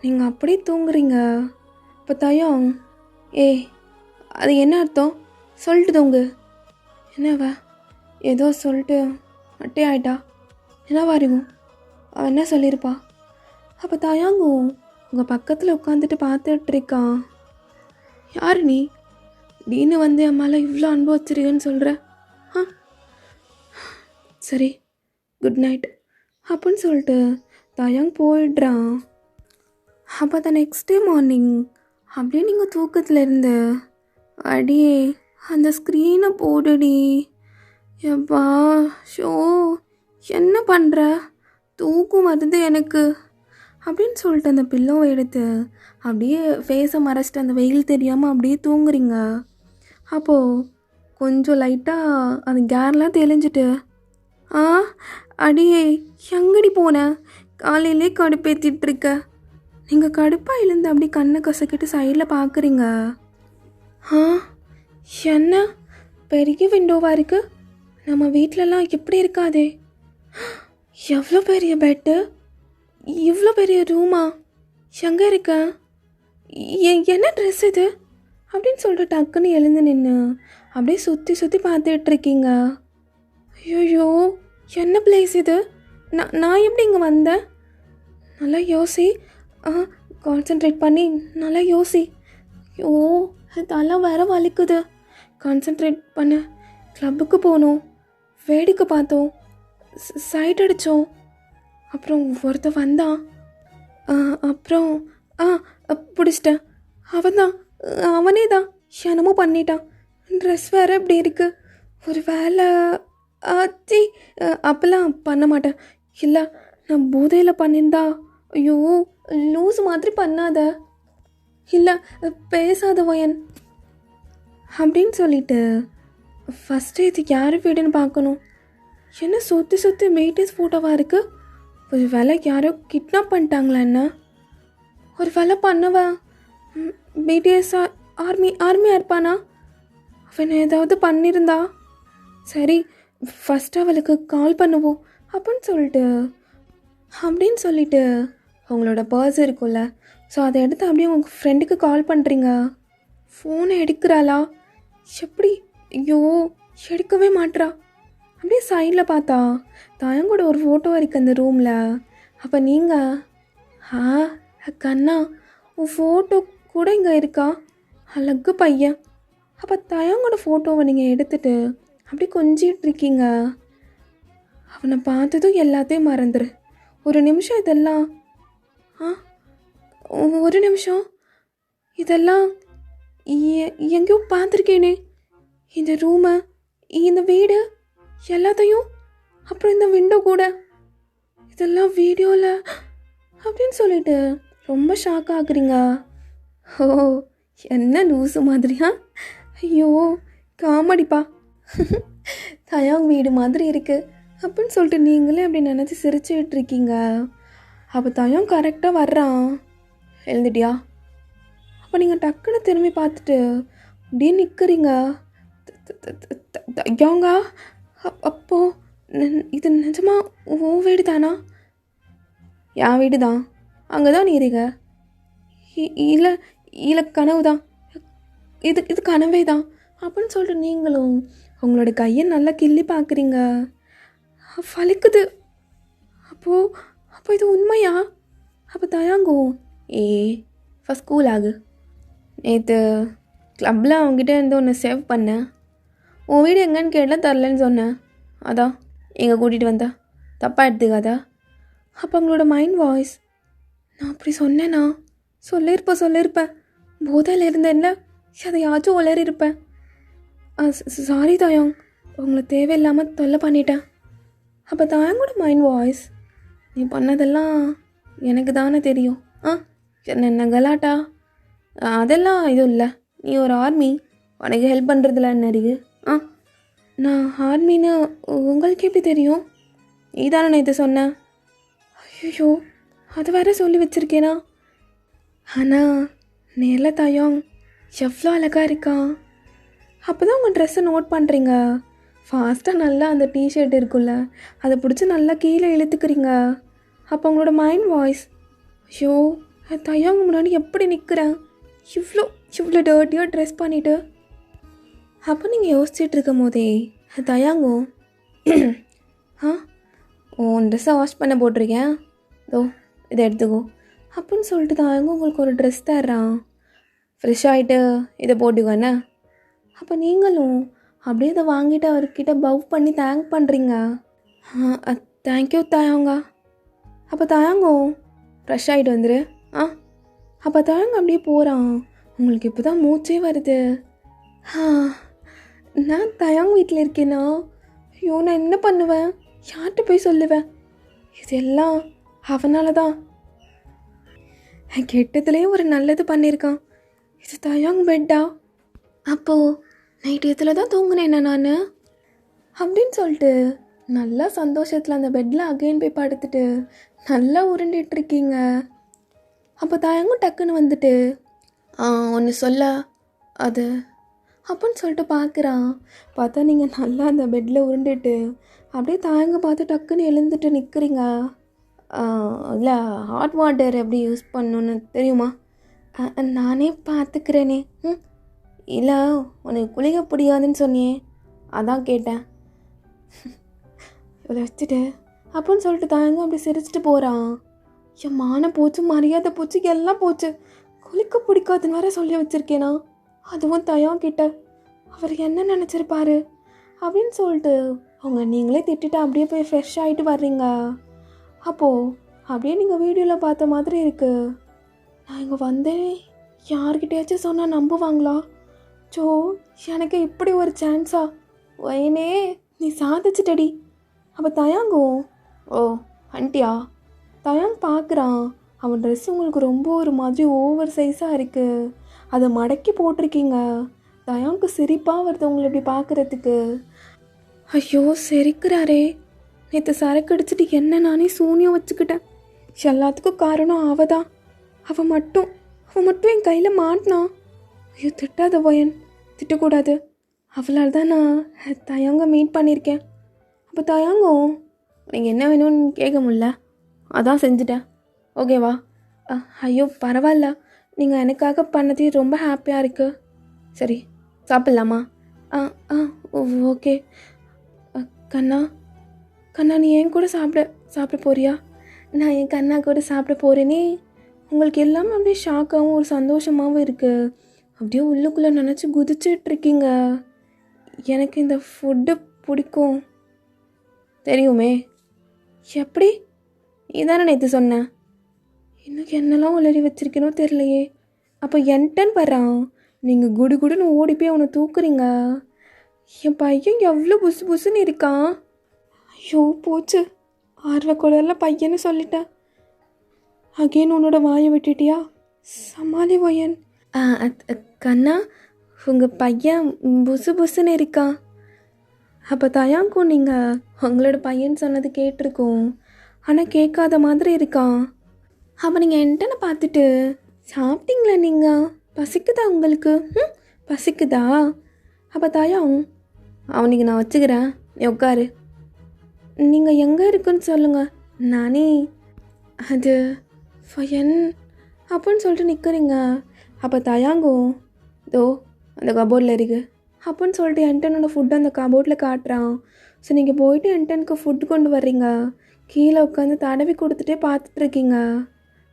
நீங்கள் அப்படியே தூங்குறீங்க. இப்போ தாயம், அது என்ன அர்த்தம்? சொல்லிட்டு தூங்கு. என்னவா ஏதோ சொல்லிட்டு மட்டே ஆயிட்டா? என்னவா இருக்கும்? அவன் என்ன சொல்லியிருப்பா? அப்போ தாயாங்கும் உங்கள் பக்கத்தில் உட்காந்துட்டு பார்த்துட்ருக்கான். யார் நீ? டீனு வந்து என் மேலே இவ்வளோ அன்பு வச்சிருக்கேன்னு சொல்கிற? சரி, குட் நைட் அப்படின்னு சொல்லிட்டு தாயாங் போயிடுறான். அப்போ தான் நெக்ஸ்ட் டே மார்னிங் அப்படியே நீங்கள் தூக்கத்தில் இருந்து அடியே அந்த ஸ்க்ரீனை போடுடி. எப்பா ஷோ என்ன பண்ணுற? தூக்கம் வருது எனக்கு அப்படின்னு சொல்லிட்டு அந்த பில்லோவை எடுத்து அப்படியே ஃபேஸை மறைச்சிட்டு அந்த வெயில் தெரியாமல் அப்படியே தூங்குறீங்க. அப்போது கொஞ்சம் லைட்டாக அந்த கேர்லாம் தெளிஞ்சிட்டு, அடியே எங்கடி போன? காலையிலே கடுப்பேற்றிட்டுருக்க. நீங்கள் கடுப்பாக இருந்து அப்படி கண்ணை கசக்கிட்டு சைடில் பார்க்குறீங்க. என்ன பெரிய விண்டோவாக இருக்குது? நம்ம வீட்டிலலாம் எப்படி இருக்காதே. எவ்வளோ பெரிய பெட்டு, இவ்வளோ பெரிய ரூமா? எங்கே இருக்க? என்ன ட்ரெஸ் இது அப்படின்னு சொல்லிட்டு டக்குன்னு எழுந்து நின்று அப்படியே சுற்றி சுற்றி பார்த்துட்ருக்கீங்க. ஐயோ என்ன பிளேஸ் இது? நான் எப்படி இங்கே வந்தேன்? நல்லா யோசி, கான்சென்ட்ரேட் பண்ணி நல்லா யோசி. ஐயோ அதெல்லாம் வேற வலிக்குது. கான்சென்ட்ரேட் பண்ண. கிளப்புக்கு போனோம், வேடிக்கை பார்த்தோம், சைட் அடித்தோம், அப்புறம் ஒருத்த வந்தான், அப்புறம் பிடிச்சிட்டேன். அவனே தான் என்னமோ பண்ணிட்டான். ட்ரெஸ் வேறு இப்படி இருக்குது. ஒரு வேலை ஆச்சி அப்போல்லாம் பண்ண மாட்டேன். இல்லை நான் போதையில் பண்ணியிருந்தா ஐயோ, லூஸ் மாதிரி பண்ணாத, இல்லை பேசாத வயன் அப்படின்னு சொல்லிட்டு ஃபஸ்ட்டு இது யார் வீடுன்னு பார்க்கணும். என்ன சுற்றி சுற்றி பிடிஎஸ் ஃபோட்டோவாக இருக்குது? ஒரு வேலை யாரோ கிட்னாப் பண்ணிட்டாங்களா என்ன? ஒரு வேலை பண்ணவா பிடிஎஸ் ஆர்மியாக இருப்பானா? அவன் ஏதாவது பண்ணியிருந்தா சரி, ஃபஸ்ட்டு அவளுக்கு கால் பண்ணுவோம் அப்படின்னு சொல்லிட்டு அவங்களோட பர்ஸ் இருக்கும்ல, ஸோ அதை எடுத்து அப்படியே உங்கள் ஃப்ரெண்டுக்கு கால் பண்ணுறீங்க. ஃபோனை எடுக்கிறாளா? எப்படி? ஐயோ, எடுக்கவே மாட்றா. அப்படியே சைடில் பார்த்தா தாயங்கூட ஒரு ஃபோட்டோ இருக்குது அந்த ரூமில். அப்போ நீங்கள் கண்ணா, உன் ஃபோட்டோ கூட இங்கே இருக்கா? அழகு பையன். அப்போ தாயங்கூட ஃபோட்டோவை நீங்கள் எடுத்துகிட்டு அப்படியே கொஞ்சிட்டு இருக்கீங்க. அவனை பார்த்ததும் எல்லாத்தையும் மறந்துரு. ஒரு நிமிஷம் இதெல்லாம் ஒரு நிமிஷம் இதெல்லாம் எங்கேயோ பார்த்துருக்கேனே. இந்த ரூமை, இந்த வீடு எல்லாத்தையும், அப்புறம் இந்த விண்டோ கூட, இதெல்லாம் வீடியோவில் அப்படின்னு சொல்லிட்டு ரொம்ப ஷாக் ஆகுறீங்க. ஓ, என்ன லூசு மாதிரியா? ஐயோ, காமெடிப்பா. தயாங் வீடு மாதிரி இருக்குது அப்படின்னு சொல்லிட்டு நீங்களே அப்படி நினச்சி சிரிச்சுக்கிட்டு இருக்கீங்க. அப்போ தயாங் கரெக்டாக வர்றான். எழுந்துட்டியா? அப்போ நீங்கள் டக்குன்னு திரும்பி பார்த்துட்டு அப்படியே நிற்கிறீங்க. தயாங்கா, அப்போது இது நிஜமா உன் வீடு தானா? என் வீடு தான். அங்கே தான் நீ இருக்க. இல்லை இல்லை, கனவு தான். இது கனவே தான் அப்படின்னு சொல்லிட்டு நீங்களும் உங்களோட கையை நல்லா கிள்ளி பார்க்குறீங்க. வலிக்குது. அப்போ இது உண்மையா? அப்போ தயாங்கோ, ஃபஸ்ட் ஸ்கூல் ஆகு. நேற்று கிளப்பில் அவங்ககிட்ட இருந்து ஒன்று சேவ் பண்ணேன். உன் வீடு எங்கன்னு கேட்டால் தரலன்னு சொன்னேன். அதான் எங்கே கூட்டிகிட்டு வந்தா, தப்பாக எடுத்துக்காதா? அப்போ அவங்களோட மைண்ட் வாய்ஸ், நான் அப்படி சொன்னேன்னா? சொல்லியிருப்பேன். போதையில் இருந்தேன்ல, எதையாச்சும் உளறியிருப்பேன். சாரி தயாங், உங்களை தேவையில்லாமல் தொல்லை பண்ணிட்டேன். அப்போ தயாங்கோட மைண்ட் வாய்ஸ், நீ பண்ணதெல்லாம் எனக்கு தானே தெரியும். என்ன கலாட்டா? அதெல்லாம் இதுவும் இல்லை. நீ ஒரு ஆர்மி, உனக்கு ஹெல்ப் பண்ணுறதுல என்ன இருக்குது? நான் ஆர்மின்னு உங்களுக்கு எப்படி தெரியும்? நீ தானே நான் இதை சொன்னேன். ஐயோ, அது வேற சொல்லி வச்சுருக்கேனா? ஆனால் நேரில் தயாங் எவ்வளோ அழகாக இருக்கான். அப்போ தான் உங்கள் ட்ரெஸ்ஸை நோட் பண்ணுறீங்க. ஃபாஸ்ட்டாக நல்லா அந்த டிஷர்ட் இருக்குல்ல, அதை பிடிச்சி நல்லா கீழே இழுத்துக்கிறீங்க. அப்போ உங்களோட மைண்ட் வாய்ஸ், ஐயோ, தயாங்க முன்னாடி எப்படி நிற்கிறேன், இவ்வளோ டர்ட்டியாக ட்ரெஸ் பண்ணிவிட்டு. அப்போ நீங்கள் யோசிச்சுட்டு இருக்கும் போதே தயாங்கோ, உன் ட்ரெஸ்ஸை வாஷ் பண்ண போட்டிருக்கேன், இதை எடுத்துக்கோ அப்படின்னு சொல்லிட்டு தயாங்கோ உங்களுக்கு ஒரு ட்ரெஸ் தர்றான். ஃப்ரெஷ் ஆகிட்டு இதை போட்டுக்கோண்ணே. அப்போ நீங்களும் அப்படியே இதை வாங்கிட்டு அவர்கிட்ட பவ் பண்ணி தேங்க் பண்ணுறீங்க. தேங்க்யூ தயாங்கா. அப்போ தயாங்கோ ஃப்ரெஷ் ஆகிட்டு வந்துரு. அப்போ தயாங்க அப்படியே போகிறான். உங்களுக்கு இப்போ தான் மூச்சே வருது. நான் தயாங் வீட்டில் இருக்கேன்னா, ஐயோ, நான் என்ன பண்ணுவேன்? யார்கிட்ட போய் சொல்லுவேன்? இதெல்லாம் அவனால தான். கெட்டதுலேயே ஒரு நல்லது பண்ணியிருக்கான். இது தயாங் பெட்டா? அப்போது நைட்டு இதில் தான் தூங்கினேண்ணா நான் அப்படின்னு சொல்லிட்டு நல்லா சந்தோஷத்தில் அந்த பெட்டில் அகைன் போய் படுத்துட்டு நல்லா உருண்டிகிட்ருக்கீங்க. அப்போ தயாங்கும் டக்குன்னு வந்துட்டு ஒன்று சொல்ல அது அப்படின்னு சொல்லிட்டு பார்க்குறான். பார்த்தா நீங்கள் நல்லா அந்த பெட்டில் உருண்டுட்டு அப்படியே தயாங்க பார்த்து டக்குன்னு எழுந்துட்டு நிற்கிறீங்க. இல்லை, ஹாட் வாட்டர் எப்படி யூஸ் பண்ணணுன்னு தெரியுமா? நானே பார்த்துக்கிறேனே. இல்லை, உனக்கு குளிக்க பிடிக்காதுன்னு சொன்னியே, அதான் கேட்டேன். இவ்வளோ வச்சுட்டு அப்படின்னு சொல்லிட்டு தாங்க அப்படி சிரிச்சிட்டு போகிறான். என் மானம் போச்சு, மரியாதை போச்சு, எல்லாம் போச்சு. குளிக்க பிடிக்காதுன்னு வேற சொல்லி வச்சுருக்கேனா, அதுவும் தயாங்கிட்ட. அவர் என்ன நினச்சிருப்பாரு அப்படின்னு சொல்லிட்டு அவங்க நீங்களே திட்டுட்டு அப்படியே போய் ஃப்ரெஷ் ஆகிட்டு வர்றீங்க. அப்போது அப்படியே நீங்கள் வீடியோவில் பார்த்த மாதிரி இருக்குது. நான் இங்கே வந்தேன், யார்கிட்டயாச்சும் சொன்னால் நம்புவாங்களா? எனக்கு இப்படி ஒரு சான்ஸா? வயனே, நீ சாதிச்சிட்டடி. அப்போ தயாங்கோ, ஆண்டியா, தயாங் பார்க்குறான். அவன் ட்ரெஸ் உங்களுக்கு ரொம்ப ஒரு மாதிரி ஓவர் சைஸாக இருக்குது, அதை மடக்கி போட்டிருக்கீங்க. தயாங்க்கு சிரிப்பாக வருது உங்களை இப்படி பார்க்குறதுக்கு. ஐயோ சிரிக்கிறாரே, நேற்று சரக்கு அடிச்சிட்டு என்ன நானே சூனியம் வச்சுக்கிட்டேன். எல்லாத்துக்கும் காரணம் அவள் மட்டும் என் கையில் மாட்டினான். ஐயோ திட்டாத போயன், திட்டக்கூடாது. அவளால் தான் நான் தயாங்க மீட் பண்ணியிருக்கேன். அப்போ தயாங்கும் நீங்கள் என்ன வேணும்னு கேட்க முடியல, அதான் செஞ்சுட்டேன். ஓகேவா? ஐயோ பரவாயில்ல, நீங்கள் எனக்காக பண்ணது ரொம்ப ஹாப்பியாக இருக்குது. சரி சாப்பிட்லாமா? ஆ ஆ ஓகே. கண்ணா நீ என் கூட சாப்பிட போறியா? நான் என் கண்ணா கூட சாப்பிட போகிறேனே. உங்களுக்கு எல்லாமே அப்படியே ஷாக்காகவும் ஒரு சந்தோஷமாகவும் இருக்குது. அப்படியே உள்ளுக்குள்ளே நினச்சி குதிச்சிட்ருக்கீங்க. எனக்கு இந்த ஃபுட்டு பிடிக்கும் தெரியுமே. எப்படி? இதானே நேற்று சொன்னேன். இன்னும் என்னெல்லாம் உளறி வச்சிருக்கணும் தெரியலையே. அப்போ என்டன் வர்றான், நீங்கள் குடுன்னு ஓடி போய் அவனை தூக்குறீங்க. என் பையன் எவ்வளோ புசுன்னு இருக்கான். ஐயோ போச்சு, ஆர்வக்குழலாம் பையன்னு சொல்லிட்டேன். அகெயின் உன்னோட வாயை விட்டுட்டியா? சமாளி பையன். கண்ணா உங்கள் பையன் புசுன்னு இருக்கான். அப்போ தயாங்கும் நீங்கள் உங்களோட பையன் சொன்னது கேட்டிருக்கோம், ஆனால் கேட்காத மாதிரி இருக்கான். அப்போ நீங்கள் என்கிட்ட பார்த்துட்டு சாப்பிட்டீங்களா? நீங்கள் பசிக்குதா உங்களுக்கு? பசிக்குதா? அப்போ தயாங் அவனுக்கு நான் வச்சுக்கிறேன், நீ உட்காரு. நீங்கள் எங்கே இருக்குன்னு சொல்லுங்கள், நானே. அது ஃபயன் அப்படின்னு சொல்லிட்டு நிற்கிறீங்க. அப்போ தயாங்கும் இதோ அந்த கபோர்டில் இருக்குது அப்படின்னு சொல்லிட்டு என்டனோட ஃபுட்டு அந்த கபோர்டில் காட்டுறான். ஸோ நீங்கள் போயிட்டு என்டனுக்கு ஃபுட்டு கொண்டு வர்றீங்க, கீழே உட்காந்து தடவி கொடுத்துட்டே பார்த்துட்ருக்கீங்க.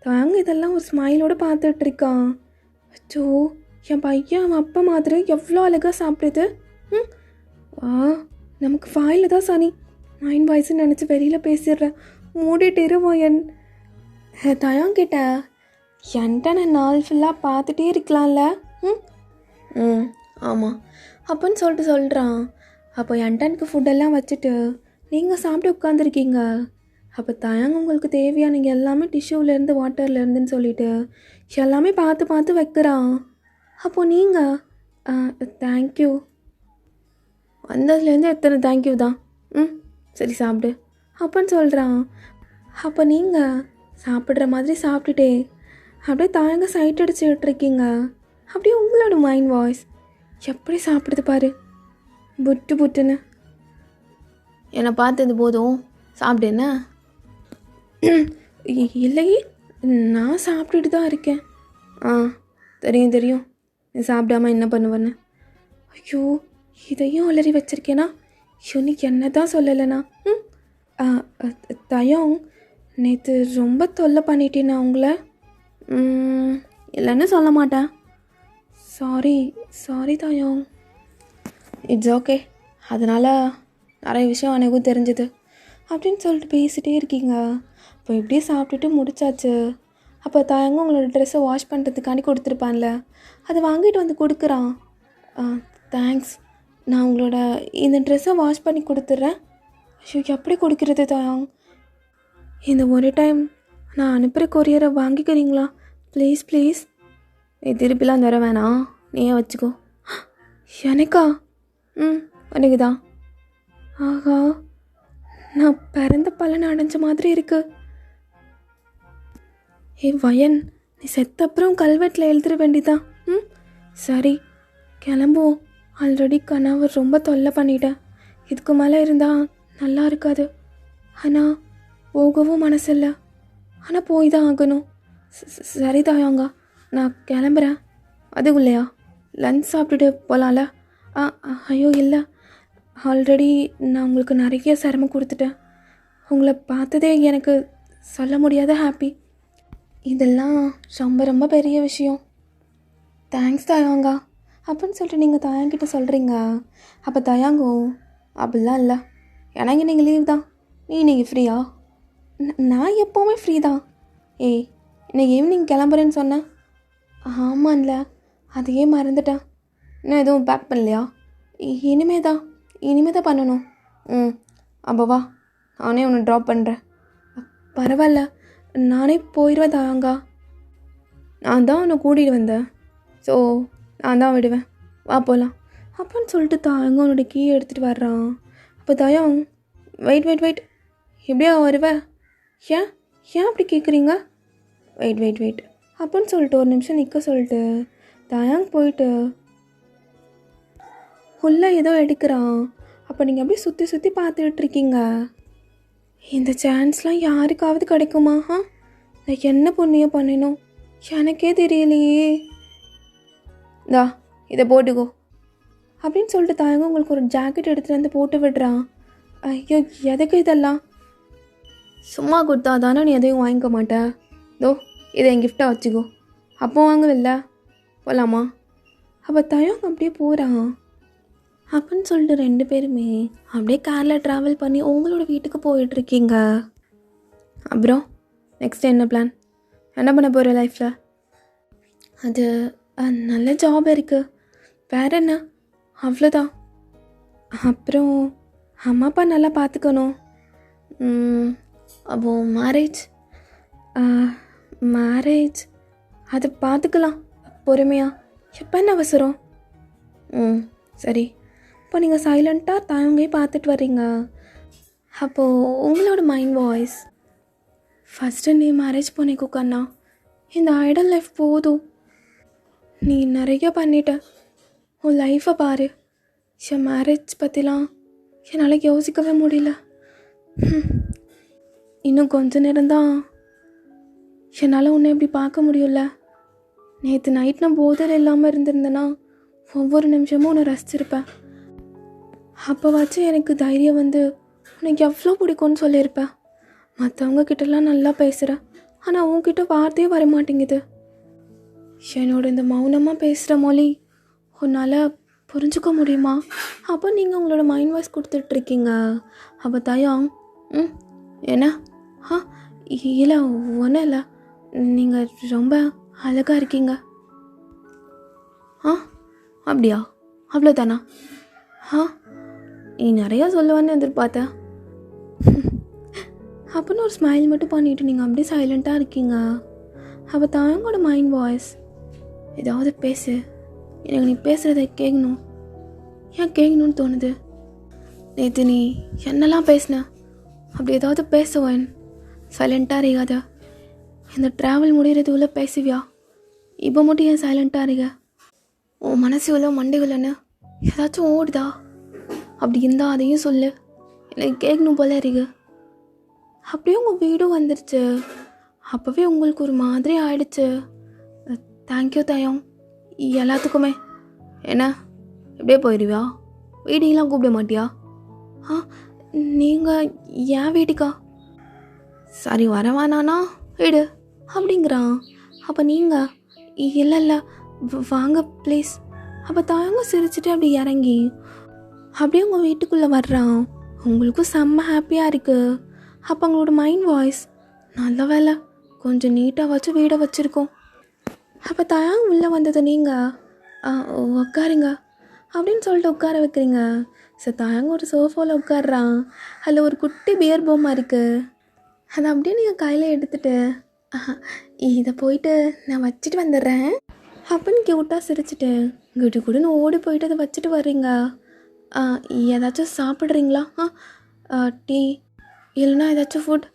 தயாங் இதெல்லாம் ஒரு ஸ்மைலோடு பார்த்துட்ருக்கான். அச்சோ என் பையன் அவன் அப்பா மாதிரி எவ்வளோ அழகாக சாப்பிடுது. நமக்கு வாயில் தான் சனி, மைண்ட் வாய்ஸ்ன்னு நினச்சி வெளியில் பேசிடுறேன். மூடிட்டு வாயன். தயாங்கிட்ட என்கிட்ட நான் நாள் ஃபுல்லாக பார்த்துட்டே இருக்கலாம்ல. ஆமாம் அப்படின்னு சொல்லிட்டு சொல்கிறான். அப்போ என்டனுக்கு ஃபுட்டெல்லாம் வச்சுட்டு நீங்கள் சாப்பிட்டு உட்காந்துருக்கீங்க. அப்போ தயாங்க உங்களுக்கு தேவையான எல்லாமே டிஷ்யூலேருந்து வாட்டர்லேருந்துன்னு சொல்லிட்டு எல்லாமே பார்த்து வைக்கிறான். அப்போது நீங்கள் தேங்க்யூ வந்ததுலேருந்து எத்தனை தேங்க்யூ தான். சரி சாப்பிடு அப்படின்னு சொல்கிறான். அப்போ நீங்கள் சாப்பிட்ற மாதிரி சாப்பிட்டுட்டே அப்படியே தாயங்க சைட் அடிச்சுட்ருக்கீங்க. அப்படியே உங்களோட மைண்ட் வாய்ஸ் எப்படி சாப்பிடுது பாரு, புட்டுன்னு. என்னை பார்த்தது போதும் சாப்பிடு. என்ன? இல்லையே, நான் சாப்பிட்டுட்டு தான் இருக்கேன். தெரியும் நீ சாப்பிடாம என்ன பண்ணுவேன்னு. ஐயோ இதையும் அலறி வச்சிருக்கேனா? இன்னைக்கு என்ன தான் சொல்லலைண்ணா. தயம் நேற்று ரொம்ப தொல்லை பண்ணிட்டேண்ணா உங்களை. இல்லைன்னு சொல்ல மாட்டேன். சாரி தயம். இட்ஸ் ஓகே, அதனால் நிறைய விஷயம் எனக்கும் தெரிஞ்சுது அப்படின்னு சொல்லிட்டு பேசிகிட்டே இருக்கீங்க. இப்போ இப்படியே சாப்பிட்டுட்டு முடிச்சாச்சு. அப்போ தயங்க உங்களோட ட்ரெஸ்ஸை வாஷ் பண்ணுறதுக்காண்டி கொடுத்துருப்பான்ல, அதை வாங்கிட்டு வந்து கொடுக்குறான். தேங்க்ஸ், நான் உங்களோட இந்த ட்ரெஸ்ஸை வாஷ் பண்ணி கொடுத்துட்றேன். ஐயோ எப்படி கொடுக்குறது தயாங்? இந்த ஒரு டைம் நான் அனுப்புகிற கொரியரை வாங்கிக்கிறீங்களா? ப்ளீஸ். நீ திருப்பிலாம் தர வேணாம், நீயே வச்சுக்கோ. எனக்கா? எனக்கு தான். ஆஹா, நான் பிறந்த பலன் அடைஞ்ச மாதிரி இருக்கு. வயன், நீ செத்த அப்புறம் கல்வெட்டில் எழுதுற வேண்டிதான். சரி கிளம்புவோம். ஆல்ரெடி கனவு ரொம்ப தொல்லை பண்ணிட்டேன், இதுக்கு மேலே இருந்தால் நல்லா இருக்காது. ஆனால் போகவும் மனசில்லை, ஆனால் போய் தான் ஆகணும். சரி தாயாங்க, நான் கிளம்புறேன். அதுக்குள்ளையா லன்ச் சாப்பிட்டுட்டு போகலாம்ல? ஐயோ இல்லை, ஆல்ரெடி நான் உங்களுக்கு நிறைய சிரமம் கொடுத்துட்டேன். உங்களை பார்த்ததே எனக்கு சொல்ல முடியாத ஹாப்பி. இதெல்லாம் ரொம்ப பெரிய விஷயம். தேங்க்ஸ் தயாங்க அப்படின்னு சொல்லிட்டு நீங்கள் தயாங்கிட்ட சொல்கிறீங்க. அப்போ தயாங்கும் அப்படிலாம் இல்லை, எனக்கு நீங்கள் லீவ் தான், நீ நீங்கள் ஃப்ரீயா? நான் எப்போவுமே ஃப்ரீ தான். இன்னைக்கு ஈவினிங் கிளம்புறேன்னு சொன்னேன். ஆமாம்ல, அதையே மறந்துட்டேன். இன்னும் எதுவும் பேக் பண்ணலையா? இனிமே தான் பண்ணணும். அப்போ வா, நானே ஒன்று ட்ராப் பண்ணுறேன். பரவாயில்ல, நானே போயிடுவேன் தாயாங்கா. நான் தான் அவனை கூட்டிகிட்டு வந்தேன், ஸோ நான் தான் விடுவேன், வா போகலாம் அப்படின்னு சொல்லிட்டு தாயாங்க அவனோட கீயை எடுத்துகிட்டு வர்றான். அப்போ தாயாங், வெயிட் வெயிட் வெயிட், எப்படியா வருவேன்? ஏன் ஏன் அப்படி கேட்குறீங்க? வெயிட் வெயிட் வெயிட் அப்படின்னு சொல்லிட்டு ஒரு நிமிஷம் நிற்க சொல்லிட்டு தாயாங் போயிட்டு உள்ளே ஏதோ எடுக்கிறான். அப்போ நீங்கள் அப்படியே சுற்றி சுற்றி பார்த்துட்ருக்கீங்க. இந்த சான்ஸ்லாம் யாருக்காவது கிடைக்குமா? நான் என்ன புண்ணியம் பண்ணினோம் எனக்கே தெரியலையே. தா இதை போட்டுக்கோ அப்படின்னு சொல்லிட்டு தாயங்க உங்களுக்கு ஒரு ஜாக்கெட் எடுத்துகிட்டு வந்து போட்டு விடுறான். ஐயோ, எதுக்கு இதெல்லாம்? சும்மா கொடுத்தா தானே நீ எதையும் வாங்கிக்க மாட்டேன். தோ இதை என் கிஃப்டாக வச்சுக்கோ. அப்போ வாங்கவில்ல, போகலாமா? அப்போ தயங்க அப்படியே போகிறான். அப்படின்னு சொல்லிட்டு 2 பேருமே அப்படியே காரில் ட்ராவல் பண்ணி உங்களோட வீட்டுக்கு போயிட்டுருக்கீங்க. அப்புறம் நெக்ஸ்ட் என்ன பிளான்? என்ன பண்ண போகிற லைஃப்பில்? அது நல்ல ஜாப் இருக்குது, வேறு என்ன, அவ்வளோதான். அப்புறம் அம்மா அப்பா நல்லா பார்த்துக்கணும். அப்போ மேரேஜ் அது பார்த்துக்கலாம் பொறுமையா, எப்போ என்ன அவசரம்? சரி. இப்போ நீங்கள் சைலண்ட்டாக தாயங்கே பார்த்துட்டு வர்றீங்க. அப்போது உங்களோட மைண்ட் வாய்ஸ், ஃபஸ்ட்டு நீ மேரேஜ் பண்ணிக்கோ கண்ணா, இந்த ஐடல் லைஃப் போதும், நீ நிறைய பண்ணிட்ட, உன் லைஃப்பை பாரு. என் மேரேஜ் பற்றிலாம் என்னால் யோசிக்கவே முடியல. இன்னும் கொஞ்ச நேரம்தான் என்னால் உன்னை இப்படி பார்க்க முடியல. நேற்று நைட் நான் போதையில் இல்லாமல் இருந்திருந்தேன்னா ஒவ்வொரு நிமிஷமும் உன்னை ரசிச்சிருப்பேன். அப்போவாச்சும் எனக்கு தைரியம் வந்து உனக்கு எவ்வளோ பிடிக்கும்னு சொல்லியிருப்பேன். மற்றவங்க கிட்டலாம் நல்லா பேசுகிறேன், ஆனால் உன்கிட்ட வார்த்தையே வர மாட்டேங்குது. என்னோட இந்த மௌனமாக பேசுகிற மொழி உன்னால் புரிஞ்சுக்க முடியுமா? அப்போ நீங்கள் உங்களோட மைண்ட் வாய்ஸ் கொடுத்துட்ருக்கீங்க. அப்போ தயம், என்ன? இல்லை ஒன்றும் இல்லை, நீங்கள் ரொம்ப அழகாக இருக்கீங்க. அப்படியா? அவ்வளோதானா? நீ நிறையா சொல்லுவான்னு எதிர்பார்த்தேன். அப்படின்னு ஒரு ஸ்மைல் மட்டும் பண்ணிவிட்டு நீங்கள் அப்படியே சைலண்ட்டாக இருக்கீங்க. அப்போ தாயங்கோட மைண்ட் வாய்ஸ், ஏதாவது பேசு, எனக்கு நீ பேசுகிறத கேட்கணும். ஏன் கேட்கணும்னு தோணுது? நேற்று நீ என்னெல்லாம் பேசின, அப்படி ஏதாவது பேசுவேன். சைலண்ட்டாக இருக்காத. இந்த ட்ராவல் முடிகிறதுக்குள்ளே பேசுவியா? இப்போ மட்டும் ஏன் சைலண்ட்டாக இருக்க? உன் மனசுக்குள்ளே மண்டைக்குள்ளன்னு ஏதாச்சும் ஓடுதா? அப்படி இருந்தால் அதையும் சொல்லு, எனக்கு கேட்கணும் போல இருக்கு. அப்படியே உங்கள் வீடும் வந்துடுச்சு. அப்போவே உங்களுக்கு ஒரு மாதிரி ஆயிடுச்சு. தேங்க்யூ தயம் எல்லாத்துக்குமே. என்ன எப்படியே போயிடுவியா? வீடிங்கெலாம் கூப்பிட மாட்டியா? நீங்கள் ஏன் வீட்டுக்கா? சரி வரவானானா வீடு அப்படிங்கிறான். அப்போ நீங்கள் இல்லை இல்லை வாங்க ப்ளீஸ். அப்போ தாயங்க சிரிச்சுட்டு அப்படி இறங்கி அப்படியே உங்கள் வீட்டுக்குள்ளே வர்றான். உங்களுக்கும் செம்ம ஹாப்பியாக இருக்குது. அப்போ அவங்களோட மைண்ட் வாய்ஸ், நல்ல வேலை கொஞ்சம் நீட்டாக வச்சு வீடை வச்சுருக்கோம். அப்போ தாயாங்க உள்ளே வந்தது நீங்கள் உட்காருங்க அப்படின்னு சொல்லிட்டு உட்கார வைக்கிறீங்க. ஸோ தாயாங்க ஒரு சோஃபாவில் உட்காடுறான். அதில் ஒரு குட்டி பியர் பொம்மை இருக்குது. அதை அப்படியே நீங்கள் கையில் எடுத்துகிட்டு இதை போயிட்டு நான் வச்சுட்டு வந்துடுறேன் அப்படின்னு கியூட்டாக சிரிச்சிட்டு குடு குடுன்னு ஓடி போயிட்டு அதை வச்சுட்டு வர்றீங்க. ஏதாச்சும் சாப்பிட்றீங்களா? டீ இல்லைன்னா ஏதாச்சும் ஃபுட்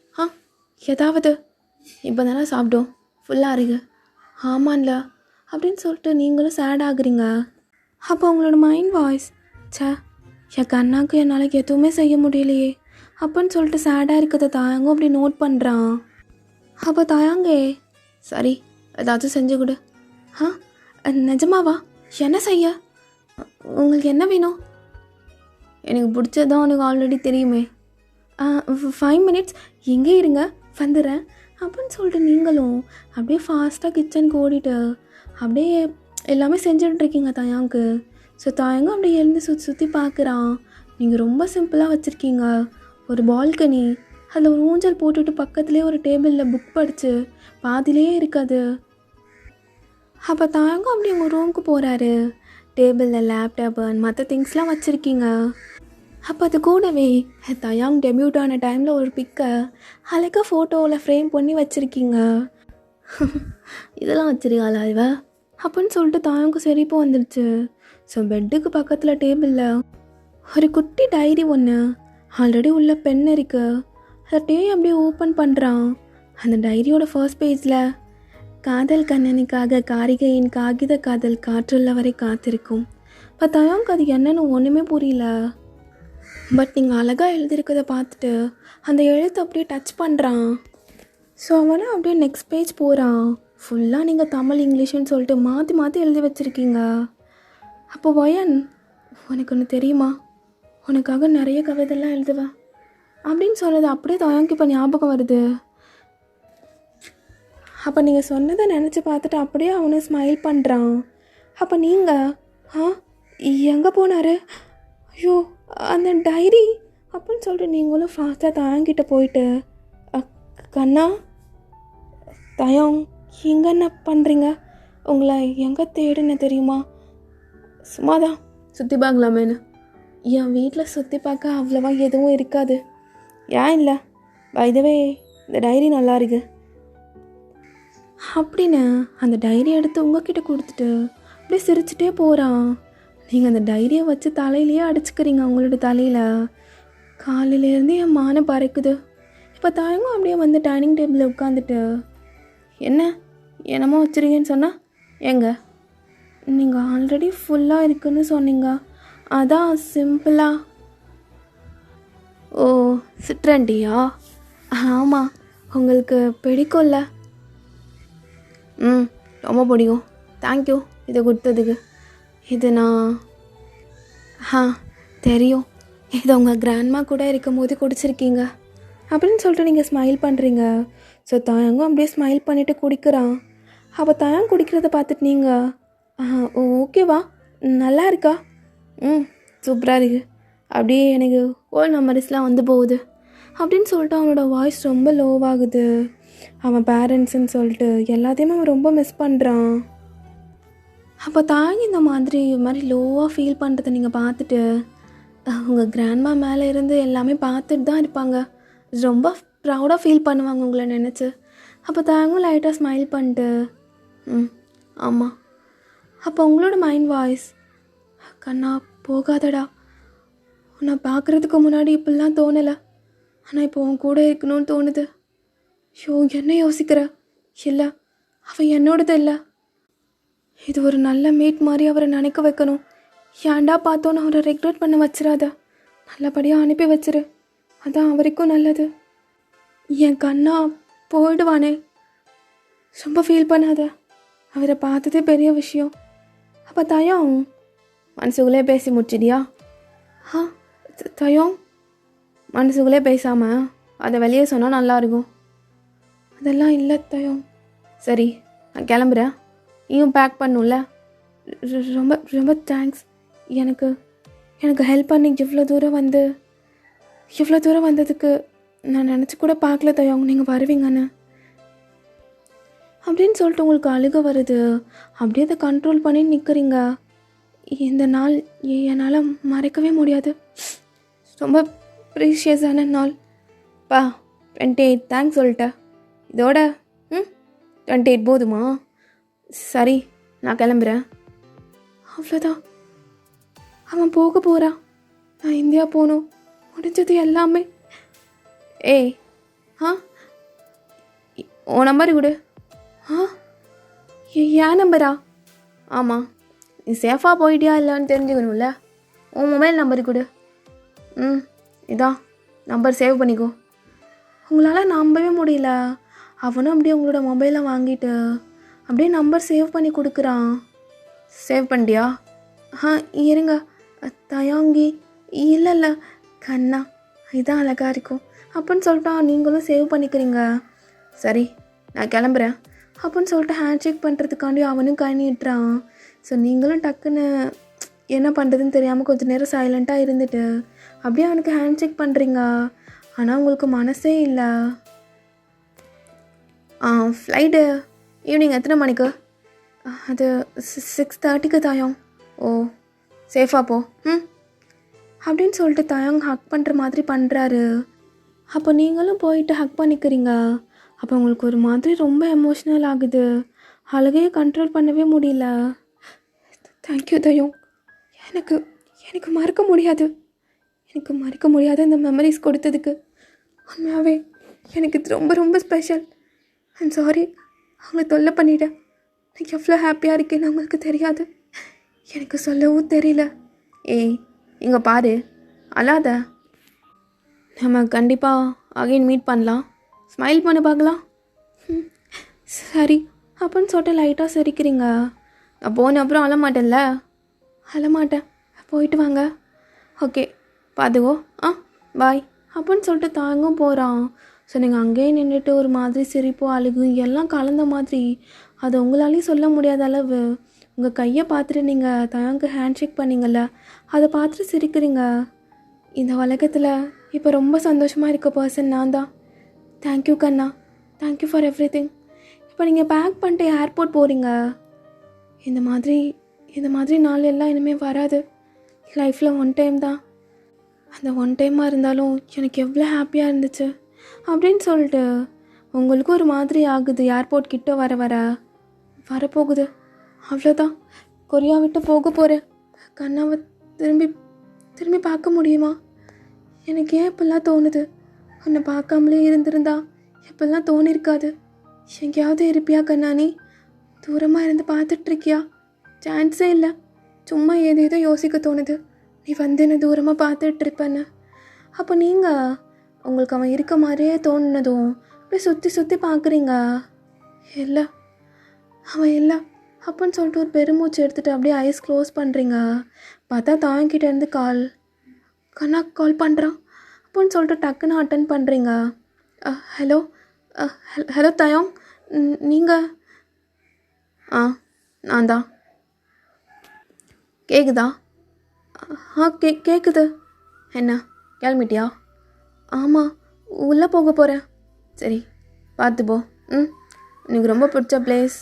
ஏதாவது? இப்போ தானே சாப்பிட்டோம், ஃபுல்லாக இருக்கு. ஆமாம்ல அப்படின்னு சொல்லிட்டு நீங்களும் சேட் ஆகுறீங்க. அப்போ உங்களோட மைண்ட் வாய்ஸ், என் கண்ணாக்கு என்னால் எதுவுமே செய்ய முடியலையே அப்படின்னு சொல்லிட்டு சேடாக இருக்கிறத தாயாங்க அப்படி நோட் பண்ணுறான். அப்போ தாயாங்கே, சரி ஏதாச்சும் செஞ்சு கொடு. நிஜமாவா? என்ன செய்ய? உங்களுக்கு என்ன வேணும்? எனக்கு பிடிச்சதான் உனக்கு ஆல்ரெடி தெரியுமே. 5 minutes எங்கே இருங்க வந்துடுறேன் அப்படின்னு சொல்லிட்டு நீங்களும் அப்படியே ஃபாஸ்ட்டாக கிச்சனுக்கு ஓடிட்டு அப்படியே எல்லாமே செஞ்சுட்ருக்கீங்க தாயாங்க்கு. ஸோ தாயங்க அப்படியே எழுந்து சுற்றி சுற்றி பார்க்குறான். நீங்கள் ரொம்ப சிம்பிளாக வச்சுருக்கீங்க. ஒரு பால்கனி, அதில் ஒரு ஊஞ்சல் போட்டுட்டு பக்கத்துலேயே ஒரு டேபிளில் புக் படித்து பாதிலேயே இருக்காது. அப்போ தாயங்க அப்படி உங்கள் ரூமுக்கு போகிறாரு. டேபிளில் லேப்டாப்பு மற்ற திங்ஸ்லாம் வச்சுருக்கீங்க. அப்போ அது கூடவே தயாங் டெபியூட் ஆன டைமில் ஒரு பிக்கை அழகாக ஃபோட்டோவில் ஃப்ரேம் பண்ணி வச்சுருக்கீங்க. இதெல்லாம் வச்சிருக்காளா இவ அப்படின்னு சொல்லிட்டு தாயாங்கு சிரிப்பு வந்துடுச்சு. ஸோ பெட்டுக்கு பக்கத்தில் டேபிளில் ஒரு குட்டி டைரி ஒன்று ஆல்ரெடி உள்ள பென் இருக்கு. அதை அப்படியே ஓப்பன் பண்ணுறான். அந்த டைரியோட ஃபர்ஸ்ட் பேஜில் காதல் கண்ணனுக்காக காரிகையின் காகித காதல் காற்றுள்ள வரை காத்திருக்கும். இப்போ தயாங்கு அது என்னன்னு ஒன்றுமே புரியல. பட் நீங்கள் அழகாக எழுதியிருக்கதை பார்த்துட்டு அந்த எழுத்து அப்படியே டச் பண்ணுறான். ஸோ அவனை அப்படியே நெக்ஸ்ட் பேஜ் போகிறான். ஃபுல்லாக நீங்கள் தமிழ் இங்கிலீஷ்னு சொல்லிட்டு மாற்றி மாற்றி எழுதி வச்சுருக்கீங்க. அப்போ வயன், உனக்கு ஒன்று தெரியுமா, உனக்காக நிறைய கவிதைலாம் எழுதுவேன் அப்படின்னு சொன்னது அப்படியே தயாங்கு இப்போ ஞாபகம் வருது. அப்போ நீங்கள் சொன்னதை நினச்சி பார்த்துட்டு அப்படியே அவனை ஸ்மைல் பண்ணுறான். அப்போ நீங்கள் எங்கே போனார், ஐயோ அந்த டைரி அப்படின்னு சொல்லிட்டு நீங்களும் ஃபாஸ்ட்டாக தயாங்கிட்ட போயிட்டு கண்ணா தயாங் எங்கே என்ன பண்ணுறீங்க, உங்களை எங்கே தேடுன்னு தெரியுமா, சும்மாதான் சுற்றி பார்க்கலாமேன்னு. என் வீட்டில் சுற்றி பார்க்க அவ்வளோவா எதுவும் இருக்காது. ஏன் இல்லை, வைதவே இந்த டைரி நல்லா இருக்கு அப்படின்னு அந்த டைரி எடுத்து உங்ககிட்ட கொடுத்துட்டு அப்படியே சிரிச்சுட்டே போகிறான். நீங்கள் அந்த டைரியை வச்சு தலையிலேயே அடிச்சுக்கிறீங்க உங்களோட தலையில். காலையிலேருந்து என் மானம் பறக்குது. இப்போ தாயங்கும் அப்படியே வந்து டைனிங் டேபிளில் உட்காந்துட்டு என்னமோ வச்சுருக்கேன்னு சொன்னால் எங்க நீங்கள் ஆல்ரெடி ஃபுல்லாக இருக்குன்னு சொன்னீங்க, அதான் சிம்பிளாக. ஓ சிட்ரண்டியா, ஆமாம் உங்களுக்கு பிடிக்கும்ல. ரொம்ப பிடிக்கும், தேங்க்யூ இதை கொடுத்ததுக்கு. இது நான் தெரியும், இதை உங்கள் கிராண்ட்மா கூட இருக்கும் போது குடிச்சிருக்கீங்க அப்படின்னு சொல்லிட்டு நீங்கள் ஸ்மைல் பண்ணுறீங்க. ஸோ தாயங்கும் அப்படியே ஸ்மைல் பண்ணிவிட்டு குடிக்கிறான். அப்போ தாயங் குடிக்கிறத பார்த்துட்டு நீங்கள் ஓகேவா, நல்லா இருக்கா, சூப்பராக இருக்குது, அப்படியே எனக்கு ஓல்ட் மெமரிஸ்லாம் வந்து போகுது அப்படின்னு சொல்லிட்டு அவனோட வாய்ஸ் ரொம்ப லோவாகுது. அவன் பேரண்ட்ஸுன்னு சொல்லிட்டு எல்லாத்தையுமே அவன் ரொம்ப மிஸ் பண்ணுறான். அப்போ தாங்க இந்த மாதிரி லோவாக ஃபீல் பண்ணுறதை நீங்கள் பார்த்துட்டு உங்கள் கிராண்ட்மா மேலே இருந்து எல்லாமே பார்த்துட்டு தான் இருப்பாங்க. ரொம்ப ப்ரௌடாக ஃபீல் பண்ணுவாங்க உங்களை நினச்சி. அப்போ தாங்களும் லைட்டாக ஸ்மைல் பண்ணிட்டு ஆமாம். அப்போ உங்களோட மைண்ட் வாய்ஸ், கண்ணா போகாதடா, உன்னை பார்க்குறதுக்கு முன்னாடி இப்படிலாம் தோணலை, ஆனால் இப்போ உன் கூட இருக்கணும்னு தோணுது. ஷோ என்ன யோசிக்கிற, இல்லை அவன் என்னோடது இல்லை, இது ஒரு நல்ல மீட் மாதிரி அவரை நினைக்க வைக்கணும். ஏன்டா பார்த்தோன்னு அவரை ரெக்ரெட் பண்ண வச்சிடாத, நல்லபடியாக அனுப்பி வச்சிரு, அதான் அவருக்கும் நல்லது. என் கண்ணா போயிடுவானே, ரொம்ப ஃபீல் பண்ணாத, அவரை பார்த்ததே பெரிய விஷயம். அப்போ தயம் மனசுக்குள்ளே பேசி முடிச்சிடியா? தயம் மனசுக்குள்ளே பேசாமல் அதை வெளியே சொன்னால் நல்லாயிருக்கும். அதெல்லாம் இல்லை தயம். சரி நான் கிளம்புறேன், நீயும் பேக் பண்ணும்ல. ரொம்ப ரொம்ப தேங்க்ஸ், எனக்கு ஹெல்ப் பண்ணி இவ்வளோ தூரம் வந்ததுக்கு நான் நினச்சி கூட பார்க்கல தயம் நீங்கள் வருவீங்கன்னு அப்படின்னு சொல்லிட்டு உங்களுக்கு அழுக வருது. அப்படியே அதை கண்ட்ரோல் பண்ணி நிற்கிறீங்க. இந்த நாள் என்னால் மறைக்கவே முடியாது, ரொம்ப ப்ரீஷியஸான நாள். 28 தேங்க்ஸ் சொல்லிட்டேன், இதோட 28 போதுமா? சரி நான் கிளம்புறேன். அவ்வளோதான், அவன் போக போகிறான். நான் இந்தியா போகணும், முடிஞ்சது எல்லாமே. ஏய் உன் நம்பர் கொடு. ஏன் நம்பரா? ஆமாம், நீ சேஃபாக போயிட்டியா இல்லைன்னு தெரிஞ்சுக்கணும்ல, உன் மொபைல் நம்பர் கொடு. இதான் நம்பர் சேவ் பண்ணிக்கோ. உங்களால் நம்பவே முடியல, அவனும் அப்படியே உங்களோட மொபைலை வாங்கிட்டு அப்படியே நம்பர் சேவ் பண்ணி கொடுக்குறான். சேவ் பண்ணிட்டியா? இருங்க தயாங்கி, இல்லை கண்ணா இதான் அழகாக இருக்கும் அப்படின்னு சொல்லிட்டா நீங்களும் சேவ் பண்ணிக்கிறீங்க. சரி நான் கிளம்புறேன் அப்படின்னு சொல்லிட்டு ஹேண்ட் ஷேக் பண்ணுறதுக்காண்டி அவனும் கை நீட்டுறான். ஸோ நீங்களும் டக்குன்னு என்ன பண்ணுறதுன்னு தெரியாமல் கொஞ்சம் நேரம் சைலண்ட்டாக இருந்துட்டு அப்படியே அவனுக்கு ஹேண்ட் ஷேக் பண்ணுறீங்க. ஆனால் உங்களுக்கு மனசே இல்லை. ஃப்ளைட்டு ஈவினிங் எத்தனை மணிக்கு? அது 6:30க்கு தாயம். ஓ சேஃபாக போ. அப்படின்னு சொல்லிட்டு தயங் ஹக் பண்ணுற மாதிரி பண்ணுறாரு. அப்போ நீங்களும் போயிட்டு ஹக் பண்ணிக்கிறீங்க. அப்போ உங்களுக்கு ஒரு மாதிரி ரொம்ப எமோஷ்னல் ஆகுது. அழுகையை கண்ட்ரோல் பண்ணவே முடியல. தேங்க்யூ தயம். எனக்கு எனக்கு மறக்க முடியாது. எனக்கு மறக்க முடியாத இந்த மெமரிஸ் கொடுத்ததுக்கு உண்மையாகவே எனக்கு இது ரொம்ப ரொம்ப ஸ்பெஷல். ஐம் சாரி, அவங்கள தொல்லை பண்ணிட்டேன். எனக்கு எவ்வளோ ஹாப்பியாக இருக்கேன்னு அவங்களுக்கு தெரியாது. எனக்கு சொல்லவும் தெரியல. ஏய் இங்கே பாரு, அழாத. நம்ம கண்டிப்பாக அகைன் மீட் பண்ணலாம். ஸ்மைல் பண்ணி பார்க்கலாம். சரி அப்படின்னு சொல்லிட்டு லைட்டாக சிரிக்கிறீங்க. நான் போன அப்புறம் அழமாட்டேன்ல? அழமாட்டேன், போயிட்டு வாங்க. ஓகே பார்த்துக்கோ. பாய் அப்படின்னு சொல்லிட்டு தாங்கும் போகிறான். ஸோ நீங்கள் அங்கேயே நின்றுட்டு ஒரு மாதிரி சிரிப்போ அழுகு எல்லாம் கலந்த மாதிரி, அது உங்களாலேயும் சொல்ல முடியாத அளவு உங்கள் கையை பார்த்துட்டு நீங்கள் தயங்கு ஹேண்ட்ஷேக் பண்ணிங்கள்ல, அதை பார்த்துட்டு சிரிக்கிறீங்க. இந்த உலகத்தில் இப்போ ரொம்ப சந்தோஷமாக இருக்க பர்சன் நான் தான். தேங்க்யூ கண்ணா, தேங்க்யூ ஃபார் எவ்ரி திங். இப்போ நீங்கள் பேக் பண்ணிட்டு ஏர்போர்ட் போகிறீங்க. இந்த மாதிரி நாள் எல்லாம் இனிமேல் வராது. லைஃப்பில் ஒன் டைம் தான். அந்த ஒன் டைமாக இருந்தாலும் எனக்கு எவ்வளோ ஹாப்பியாக இருந்துச்சு அப்படின்னு சொல்லிட்டு உங்களுக்கு ஒரு மாதிரி ஆகுது. ஏர்போர்ட் கிட்ட வரப்போகுது. அவ்வளோதான், கொரியா விட்டு போக போகிறேன். கண்ணாவை திரும்பி பார்க்க முடியுமா? எனக்கு ஏன் இப்பெல்லாம் தோணுது? உன்னை பார்க்காமலே இருந்திருந்தா இப்பெல்லாம் தோணிருக்காது. எங்கேயாவது இருப்பியா கண்ணாணி? தூரமாக இருந்து பார்த்துட்ருக்கியா? சான்ஸே இல்லை. சும்மா ஏதேதோ யோசிக்க தோணுது. நீ வந்து என்ன தூரமாக பார்த்துட்ருப்பேன்னு. அப்போ நீங்கள் உங்களுக்கு அவன் இருக்க மாதிரியே தோணுனதும் அப்படியே சுற்றி பார்க்குறீங்க. இல்லை, அவன் இல்லை அப்படின்னு சொல்லிட்டு ஒரு பெருமூச்சு எடுத்துகிட்டு அப்படியே ஐஸ் க்ளோஸ் பண்ணுறீங்க. பார்த்தா தாங்கிட்டேருந்து கண்ணா கால் பண்ணுறான் அப்படின்னு சொல்லிட்டு டக்குன்னு அட்டன் பண்ணுறீங்க. ஹலோ ஹலோ தயம், நீங்கள்? நான் தான். கேட்குதா? கேட்குது. என்ன கிளம்பிட்டியா? ஆமாம், உள்ளே போக போகிறேன். சரி பார்த்து போ. எனக்கு ரொம்ப பிடிச்ச பிளேஸ்.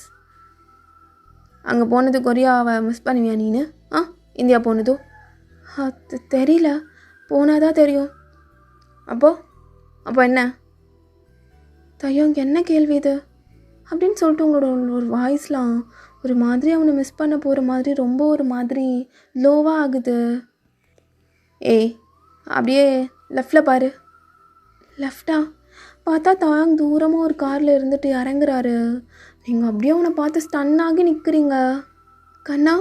அங்கே போனது கொரியாவை மிஸ் பண்ணுவியா நீனு? இந்தியா போனதும் தெரியல, போனாதான் தெரியும். அப்போ என்ன தயம், என்ன கேள்வி இது அப்படின்னு சொல்லிட்டு உங்களோட ஒரு வாய்ஸ்லாம் ஒரு மாதிரி அவனை மிஸ் பண்ண போகிற மாதிரி ரொம்ப ஒரு மாதிரி லோவாக ஆகுது. ஏய் அப்படியே லெஃப்டில் பாரு. லெஃப்டா? பார்த்தா தாங் தூரமாக ஒரு காரில் இருந்துட்டு இறங்குறாரு. நீங்கள் அப்படியே அவனை பார்த்து ஸ்டன் ஆகி நிற்கிறீங்க. கண்ணா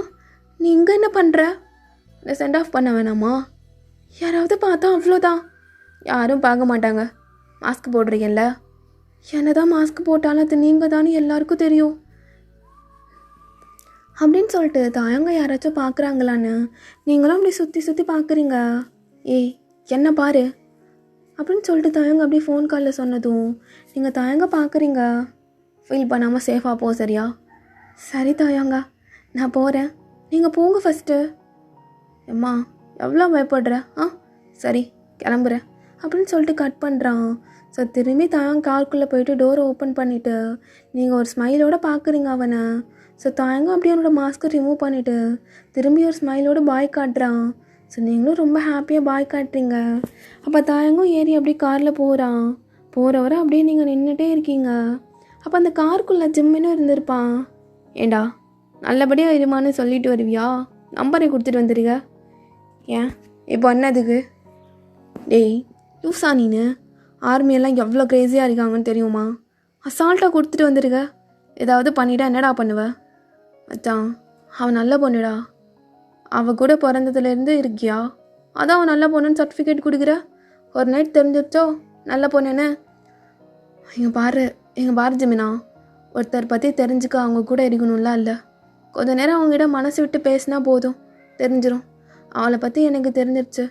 நீ இங்கே என்ன பண்ணுற? என்னை சென்ட் ஆஃப் பண்ண வேணாமா? யாராவது பார்த்தா அவ்வளோதான். யாரும் பார்க்க மாட்டாங்க. மாஸ்க் போடுறீங்கல்ல? என்ன தான் மாஸ்க் போட்டாலும் அது நீங்கள் தானே எல்லாருக்கும் தெரியும் அப்படின்னு சொல்லிட்டு தாயங்க யாராச்சும் பார்க்குறாங்களான்னு நீங்களும் அப்படி சுற்றி பார்க்குறீங்க. ஏய் என்ன பாரு அப்படின்னு சொல்லிட்டு தாயங்க அப்படியே ஃபோன் காலில் சொன்னதும் நீங்கள் தாயங்க பார்க்குறீங்க. ஃபீல் பண்ணாமல் சேஃபாக போ, சரியா? சரி தாயங்க, நான் போகிறேன். நீங்கள் போங்க ஃபஸ்ட்டு. அம்மா எவ்வளோ பயப்படுற? சரி கிளம்புறேன் அப்படின்னு சொல்லிட்டு கட் பண்ணுறான். ஸோ திரும்பி தாயங்க காருக்குள்ளே போயிட்டு டோரை ஓப்பன் பண்ணிவிட்டு நீங்கள் ஒரு ஸ்மைலோடு பார்க்குறீங்க அவனை. ஸோ தாயங்க அப்படியே அவனோட மாஸ்க்கை ரிமூவ் பண்ணிவிட்டு திரும்பி ஒரு ஸ்மைலோடு பாய் காட்டுறான். ஸோ நீங்களும் ரொம்ப ஹாப்பியாக பாய் காட்டுறீங்க. அப்போ தாயங்கும் ஏறி அப்படியே காரில் போகிறவரை அப்படியே நீங்கள் நின்றுட்டே இருக்கீங்க. அப்போ அந்த காருக்குள்ளே ஜிம்மினும் இருந்திருப்பான். ஏண்டா நல்லபடியாக இருமான்னு சொல்லிட்டு வருவியா? நம்பரை கொடுத்துட்டு வந்துடுங்க. ஏன் இப்போ என்னதுக்கு? டேய் லூசா நீனு? ஆர்மியெல்லாம் எவ்வளோ க்ரேஸியாக இருக்காங்கன்னு தெரியுமா? அசால்ட்டாக கொடுத்துட்டு வந்துடுங்க. ஏதாவது பண்ணிட்டா என்னடா பண்ணுவ? மச்சான் அவன் நல்ல பொண்ணுடா. அவள் கூட பிறந்ததுலேருந்து இருக்கியா? அதான் அவன் நல்ல பொண்ணுன்னு சர்டிஃபிகேட் கொடுக்குற. ஒரு நைட் தெரிஞ்சிருச்சோ நல்ல பொண்ணுன்னு. எங்கள் பாரு ஜிமினா, ஒருத்தர் பற்றி தெரிஞ்சுக்க அவங்க கூட இருக்கணும்லாம் இல்லை. கொஞ்ச நேரம் அவங்ககிட்ட மனசு விட்டு பேசினா போதும், தெரிஞ்சிடும். அவளை பற்றி எனக்கு தெரிஞ்சிருச்சு.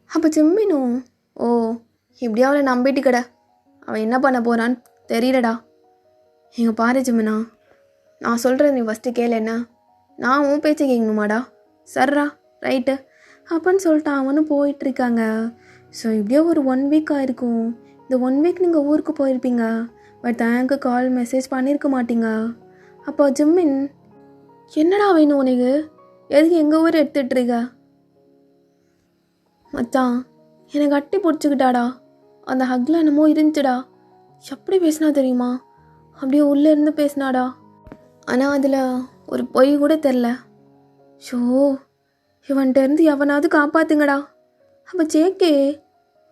அப்போ ஜிம்மினும் ஓ இப்படியா அவளை நம்பிட்டு கடை, அவள் என்ன பண்ண போகிறான்னு தெரியலடா. எங்கள் பாரு ஜிமினா, நான் சொல்கிறது நீ ஃபஸ்ட்டு கேளு. என்ன நான் உன் பேச்சு கேட்கணுமாடா? சர்ரா ரைட்டு அப்படின்னு சொல்லிட்டு அவனும் போயிட்டுருக்காங்க. ஸோ இப்படியோ ஒரு 1 வீக் ஆகிருக்கும். இந்த 1 வீக் நீங்கள் ஊருக்கு போயிருப்பீங்க. பட் தேங்க்கு கால் மெசேஜ் பண்ணியிருக்க மாட்டீங்க. அப்போ ஜிம்மின் என்னடா வேணும் உனக்கு? எதுக்கு எங்கள் ஊர் எடுத்துகிட்ருக்க? மச்சான் எனக்கு கட்டி பிடிச்சிக்கிட்டாடா. அந்த ஹக்கில் என்னமோ இருந்துச்சுடா. எப்படி பேசினா தெரியுமா? அப்படியே உள்ளே இருந்து பேசினாடா. ஆனால் அதில் ஒரு பொய் கூட தெரில. ஷோ, இவன்கிட்ட இருந்து எவனாவது காப்பாற்றுங்கடா. அப்போ ஜேகே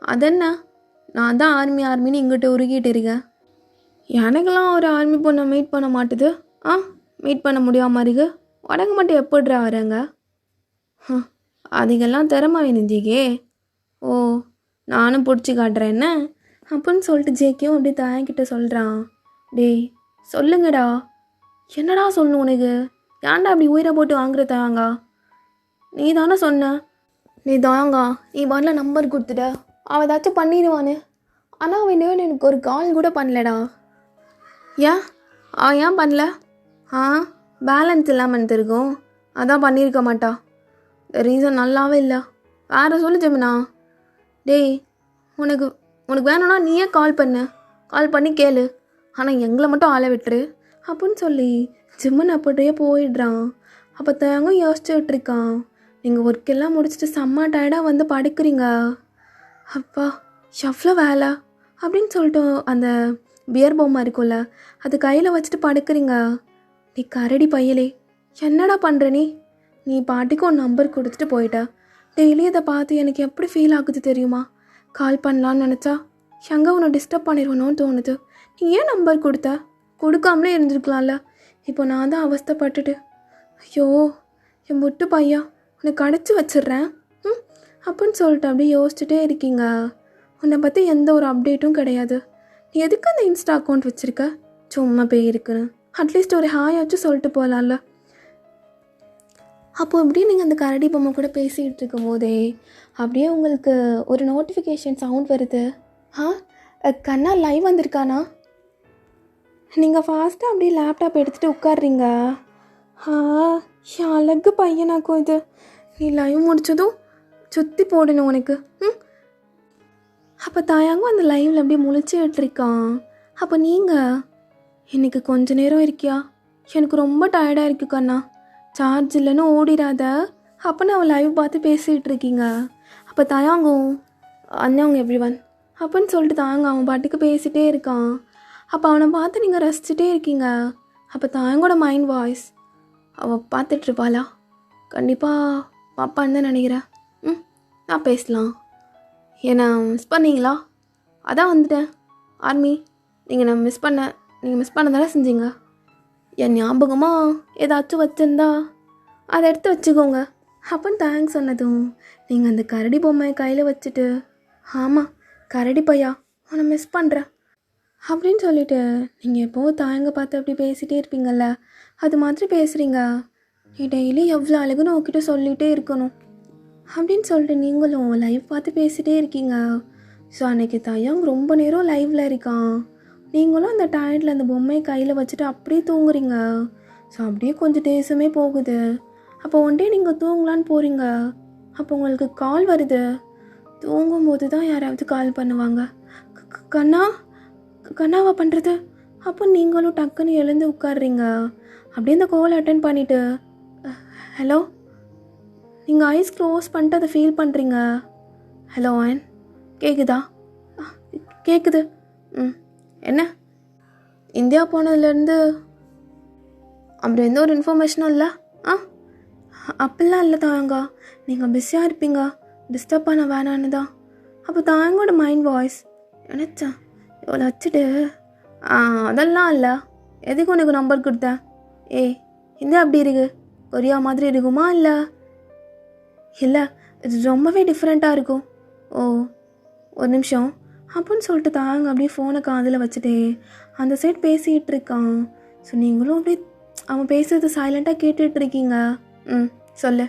அதென்ன, நான் தான் ஆர்மின்னு இங்கிட்ட உருகிட்டு இருக்கேன். எனக்கெல்லாம் ஒரு ஆர்மி பொண்ணை மீட் பண்ண மாட்டுது. மீட் பண்ண முடியாமல் இருக்கு. உடங்க மட்டும் எப்படிரா வரேங்க? அதுக்கெல்லாம் திறமை வேணும் ஜேகே. ஓ, நானும் பிடிச்சி காட்டுறேன் என்ன அப்படின்னு சொல்லிட்டு ஜேகேவும் அப்படி தாயங்கிட்ட சொல்கிறான். டேய் சொல்லுங்கடா. என்னடா சொல்லணும் உனக்கு? ஏன்டா அப்படி உயிரை போட்டு வாங்குற தாயாங்கா? நீ தானே சொன்ன. நீ தாயாங்கா நீ பாட்டில் நம்பர் கொடுத்துட்ட, அவன் ஏதாச்சும் பண்ணிடுவானு. ஆனால் அவன் இன்னும் எனக்கு ஒரு கால் கூட பண்ணலடா. ஏன் அவன் ஏன் பண்ணல? பேலன்ஸ் இல்லாமல் இருந்திருக்கும், அதான் பண்ணியிருக்க மாட்டா. இந்த ரீசன் நல்லாவே இல்லை. வேறு சொல்லு ஜெமினா. டேய் உனக்கு வேணும்னா நீயே கால் பண்ணி கேளு. ஆனால் எங்களை மட்டும் ஆளை விட்டுரு அப்படின்னு சொல்லி ஜிம்மன் அப்படியே போயிடுறான். அப்போ தேங்க யோசிச்சுட்ருக்கான். நீங்கள் ஒர்க்கெல்லாம் முடிச்சுட்டு செம்ம டயர்டாக வந்து படுக்கிறீங்க. அப்பா எவ்வளோ வேலை அப்படின்னு சொல்லிட்டு அந்த பியர் பொம்மை இருக்கும்ல, அது கையில் வச்சுட்டு படுக்கிறீங்க. நீ கரடி பையலே, என்னடா பண்ணுற நீ பாட்டுக்கு ஒரு நம்பர் கொடுத்துட்டு போயிட்ட. டெய்லி அதை பார்த்து எனக்கு எப்படி ஃபீல் ஆகுது தெரியுமா? கால் பண்ணலான்னு நினச்சா எங்கே உன்னை டிஸ்டர்ப் பண்ணிடுவணும்னு தோணுது. நீ ஏன் நம்பர் கொடுக்காமலே இருந்திருக்கலாம்ல. இப்போ நான் தான் அவஸ்தைப்பட்டுட்டு, ஐயோ என் முட்டு பையா உன்னை கடிச்சு வச்சிட்றேன் அப்படின்னு சொல்லிட்டு அப்படியே யோசிச்சுட்டே இருக்கீங்க. உன்னை பற்றி எந்த ஒரு அப்டேட்டும் கிடையாது. நீ எதுக்கு அந்த இன்ஸ்டா அக்கௌண்ட் வச்சுருக்க? சும்மா இருக்குன்னு அட்லீஸ்ட் ஒரு ஹாயாச்சும் சொல்லிட்டு போகலாம்ல. அப்போது அப்படியே நீங்கள் அந்த கரடி பொம்மை கூட பேசிகிட்டு இருக்கும் போதே அப்படியே உங்களுக்கு ஒரு நோட்டிஃபிகேஷன் சவுண்ட் வருது. கண்ணா லைவ் வந்திருக்கானா? நீங்கள் ஃபாஸ்ட்டாக அப்படியே லேப்டாப் எடுத்துகிட்டு உட்காடுறீங்க. அழகு பையனாக்கும் இது. நீ லைவ் முடிச்சதும் சுற்றி போடணும் உனக்கு. அப்போ தாயாங்கும் அந்த லைவில் அப்படியே முழிச்சுட்டு இருக்கான். அப்போ நீங்கள் எனக்கு கொஞ்ச நேரம் இருக்கியா? எனக்கு ரொம்ப டயர்டாக இருக்கு கண்ணா, சார்ஜ் இல்லைன்னு ஓடிடாத அப்போன்னு அவன் லைவ் பார்த்து பேசிகிட்டு இருக்கீங்க. அப்போ தாயாங்கும் அண்ணாங்க எவ்ரிவன் அப்படின்னு சொல்லிட்டு தாங்க அவன் பாட்டுக்கு பேசிகிட்டே இருக்கான். அப்போ அவனை பார்த்து நீங்கள் ரசிச்சுட்டே இருக்கீங்க. அப்போ தாயங்கோட மைண்ட் வாய்ஸ், அவள் பார்த்துட்ருப்பாளா? கண்டிப்பாக பாப்பான்னு தான் நினைக்கிறேன். நான் பேசலாம். என்னை மிஸ் பண்ணீங்களா? அதான் வந்துட்டேன் ஆர்மி. நீங்கள் மிஸ் பண்ண தானே செஞ்சீங்க. என் ஞாபகமாக ஏதாச்சும் வச்சுருந்தா அதை எடுத்து வச்சுக்கோங்க அப்படின்னு தேங்க்ஸ் சொன்னதும் நீங்கள் அந்த கரடி பொம்மையை கையில் வச்சுட்டு, ஆமாம் கரடி பையா உன்னை மிஸ் பண்ணுறேன் அப்படின்னு சொல்லிவிட்டு நீங்கள் எப்போவும் தாயங்க பார்த்து அப்படி பேசிகிட்டே இருப்பீங்கள்ல, அது மாதிரி பேசுகிறீங்க. நீ டெய்லி எவ்வளோ அழகுன்னு உங்ககிட்ட சொல்லிகிட்டே இருக்கணும் அப்படின்னு சொல்லிட்டு நீங்களும் லைவ் பார்த்து பேசிகிட்டே இருக்கீங்க. ஸோ அன்றைக்கி தாயாங் ரொம்ப நேரம் லைவில் இருக்கான். நீங்களும் அந்த டயர்டில் அந்த பொம்மையை கையில் வச்சுட்டு அப்படியே தூங்குறீங்க. ஸோ அப்படியே கொஞ்சம் டேஸுமே போகுது. அப்போ ஒன் டே நீங்கள் தூங்கலான்னு போகிறீங்க. அப்போ உங்களுக்கு கால் வருது. தூங்கும்போது தான் யாராவது கால் பண்ணுவாங்க. கண்ணாவா பண்ணுறது? அப்போ நீங்களும் டக்குன்னு எழுந்து உட்காடுறீங்க. அப்படியே இந்த கால் அட்டென்ட் பண்ணிவிட்டு, ஹலோ, நீங்கள் ஐஸ் க்ளோஸ் பண்ணிட்டு அதை ஃபீல் பண்ணுறீங்க. ஹலோ ஆன், கேட்குதா? கேட்குது. என்ன இந்தியா போனதுலேருந்து அப்படி எந்த ஒரு இன்ஃபர்மேஷனும் இல்லை? அப்படிலாம் இல்லை தாயங்க, நீங்கள் பிஸியாக இருப்பீங்க, டிஸ்டர்ப் பண்ண வேணான்னு தான். அப்போ தாயங்கோட மைண்ட் வாய்ஸ், நினச்சேன் இவ்வளோ வச்சுட்டு அதெல்லாம் இல்லை, எதுக்கு உனக்கு நம்பர் கொடுத்தேன்? இந்தியா அப்படி இருக்கு, கொரியா மாதிரி இருக்குமா? இல்லை இது ரொம்பவே டிஃப்ரெண்ட்டாக இருக்கும். ஓ ஒரு நிமிஷம் அப்படின்னு சொல்லிட்டு தாங்க அப்படியே ஃபோனை காதில் வச்சுட்டு அந்த சைட் பேசிகிட்டு இருக்கான். ஸோ நீங்களும் அப்படியே அவன் பேசுறது சைலண்ட்டாக கேட்டுட்ருக்கீங்க. சொல்லு,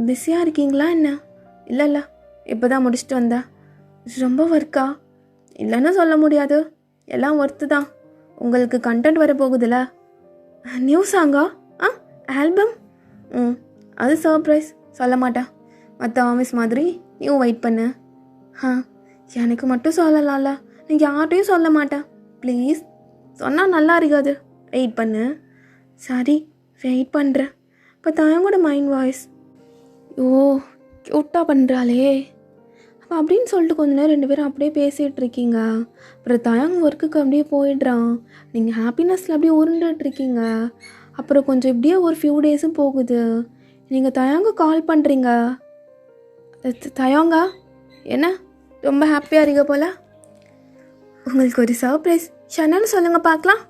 பிஸியாக இருக்கீங்களா என்ன? இல்லை இப்போ தான் முடிச்சுட்டு வந்தேன். ரொம்ப ஒர்க்கா? இல்லைன்னு சொல்ல முடியாது, எல்லாம் ஒர்த்து தான். உங்களுக்கு கண்டென்ட் வர போகுதுல்ல, நியூ சாங்கா? ஆல்பம்? அது சர்ப்ரைஸ், சொல்ல மாட்டேன். மற்ற ஆஃபீஸ் மாதிரி நியூ வெயிட் பண்ணு. எனக்கு மட்டும் சொல்லலாம்ல, நீங்கள் யார்ட்டையும் சொல்ல மாட்டேன் ப்ளீஸ். சொன்னால் நல்லா இருக்காது, வெயிட் பண்ணு. சரி வெயிட் பண்ணுறேன். இப்போ தாயங்கூட மைண்ட் வாய்ஸ், ஓ க்யூட்டாக பண்ணுறாளே. அப்போ அப்படின்னு சொல்லிட்டு கொஞ்ச நேரம் 2 பேரும் அப்படியே பேசிகிட்டு இருக்கீங்க. அப்புறம் தயாங் ஒர்க்குக்கு அப்படியே போயிடுறான். நீங்கள் ஹாப்பினஸில் அப்படியே உருண்டுட்ருக்கீங்க. அப்புறம் கொஞ்சம் இப்படியே ஒரு ஃபியூ டேஸும் போகுது. நீங்கள் தயாங்க கால் பண்ணுறீங்க. தயாங்கா என்ன ரொம்ப ஹாப்பியாக இருக்க போல்? உங்களுக்கு ஒரு சர்ப்ரைஸ். என்னன்னு சொல்லுங்கள் பார்க்கலாம்.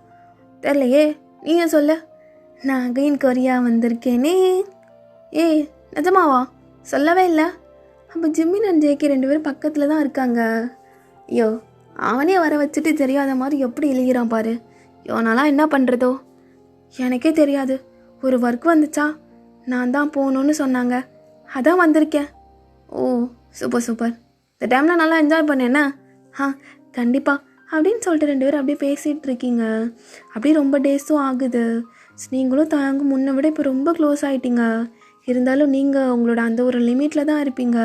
தெரிலையே, நீங்கள் சொல்லு. நான் அகைன் கொரியா வந்திருக்கேனே. ஏய் நிஜமாவா? சொல்லவே இல்லை. அப்போ ஜிம்மின் அண்ட் ஜேகே 2 பேரும் பக்கத்தில் தான் இருக்காங்க. ஐயோ அவனே வர வச்சுட்டு தெரியாத மாதிரி எப்படி இழுகிறான் பாரு. இவனாலாம் என்ன பண்ணுறதோ எனக்கே தெரியாது. ஒரு ஒர்க் வந்துச்சா, நான் தான் போகணுன்னு சொன்னாங்க, அதான் வந்திருக்கேன். ஓ சூப்பர் சூப்பர். இந்த டைமில் நல்லா என்ஜாய் பண்ணேன்னா? கண்டிப்பாக அப்படின்னு சொல்லிட்டு 2 பேரும் அப்படியே பேசிகிட்டு இருக்கீங்க. அப்படியே ரொம்ப டேஸும் ஆகுது. நீங்களும் தயாங்கும் முன்னை விட இப்போ ரொம்ப க்ளோஸ் ஆகிட்டீங்க. இருந்தாலும் நீங்கள் உங்களோட அந்த ஒரு லிமிட்டில் தான் இருப்பீங்க.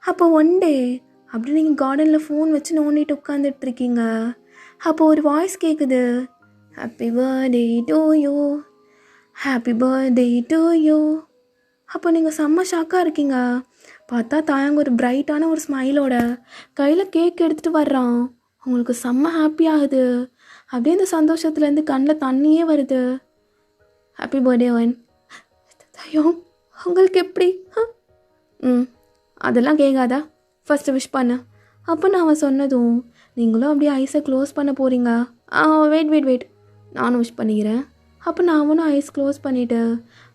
அப்போ ஒன் டே அப்படி நீங்கள் கார்டனில் ஃபோன் வச்சு நோண்டிட்டு உட்காந்துட்ருக்கீங்க. அப்போ ஒரு வாய்ஸ் கேட்குது. Happy birthday to you, happy birthday to you. அப்போ நீங்கள் செம்ம ஷாக்காக இருக்கீங்க. பார்த்தா தாயாங்க ஒரு பிரைட்டான ஒரு ஸ்மைலோட கையில் கேக் எடுத்துகிட்டு வர்றான். உங்களுக்கு செம்ம ஹாப்பி ஆகுது. அப்படியே இந்த சந்தோஷத்துலேருந்து கண்ணில் தண்ணியே வருது. Happy birthday one. தயம் உங்களுக்கு எப்படி? அதெல்லாம் கேட்காதா, ஃபஸ்ட்டு விஷ் பண்ண. அப்போ நான் அவன் சொன்னதும் நீங்களும் அப்படியே ஐஸை க்ளோஸ் பண்ண போகிறீங்க. வெயிட் நானும் விஷ் பண்ணிக்கிறேன். அப்போ நான் அவனும் ஐஸ் க்ளோஸ் பண்ணிவிட்டு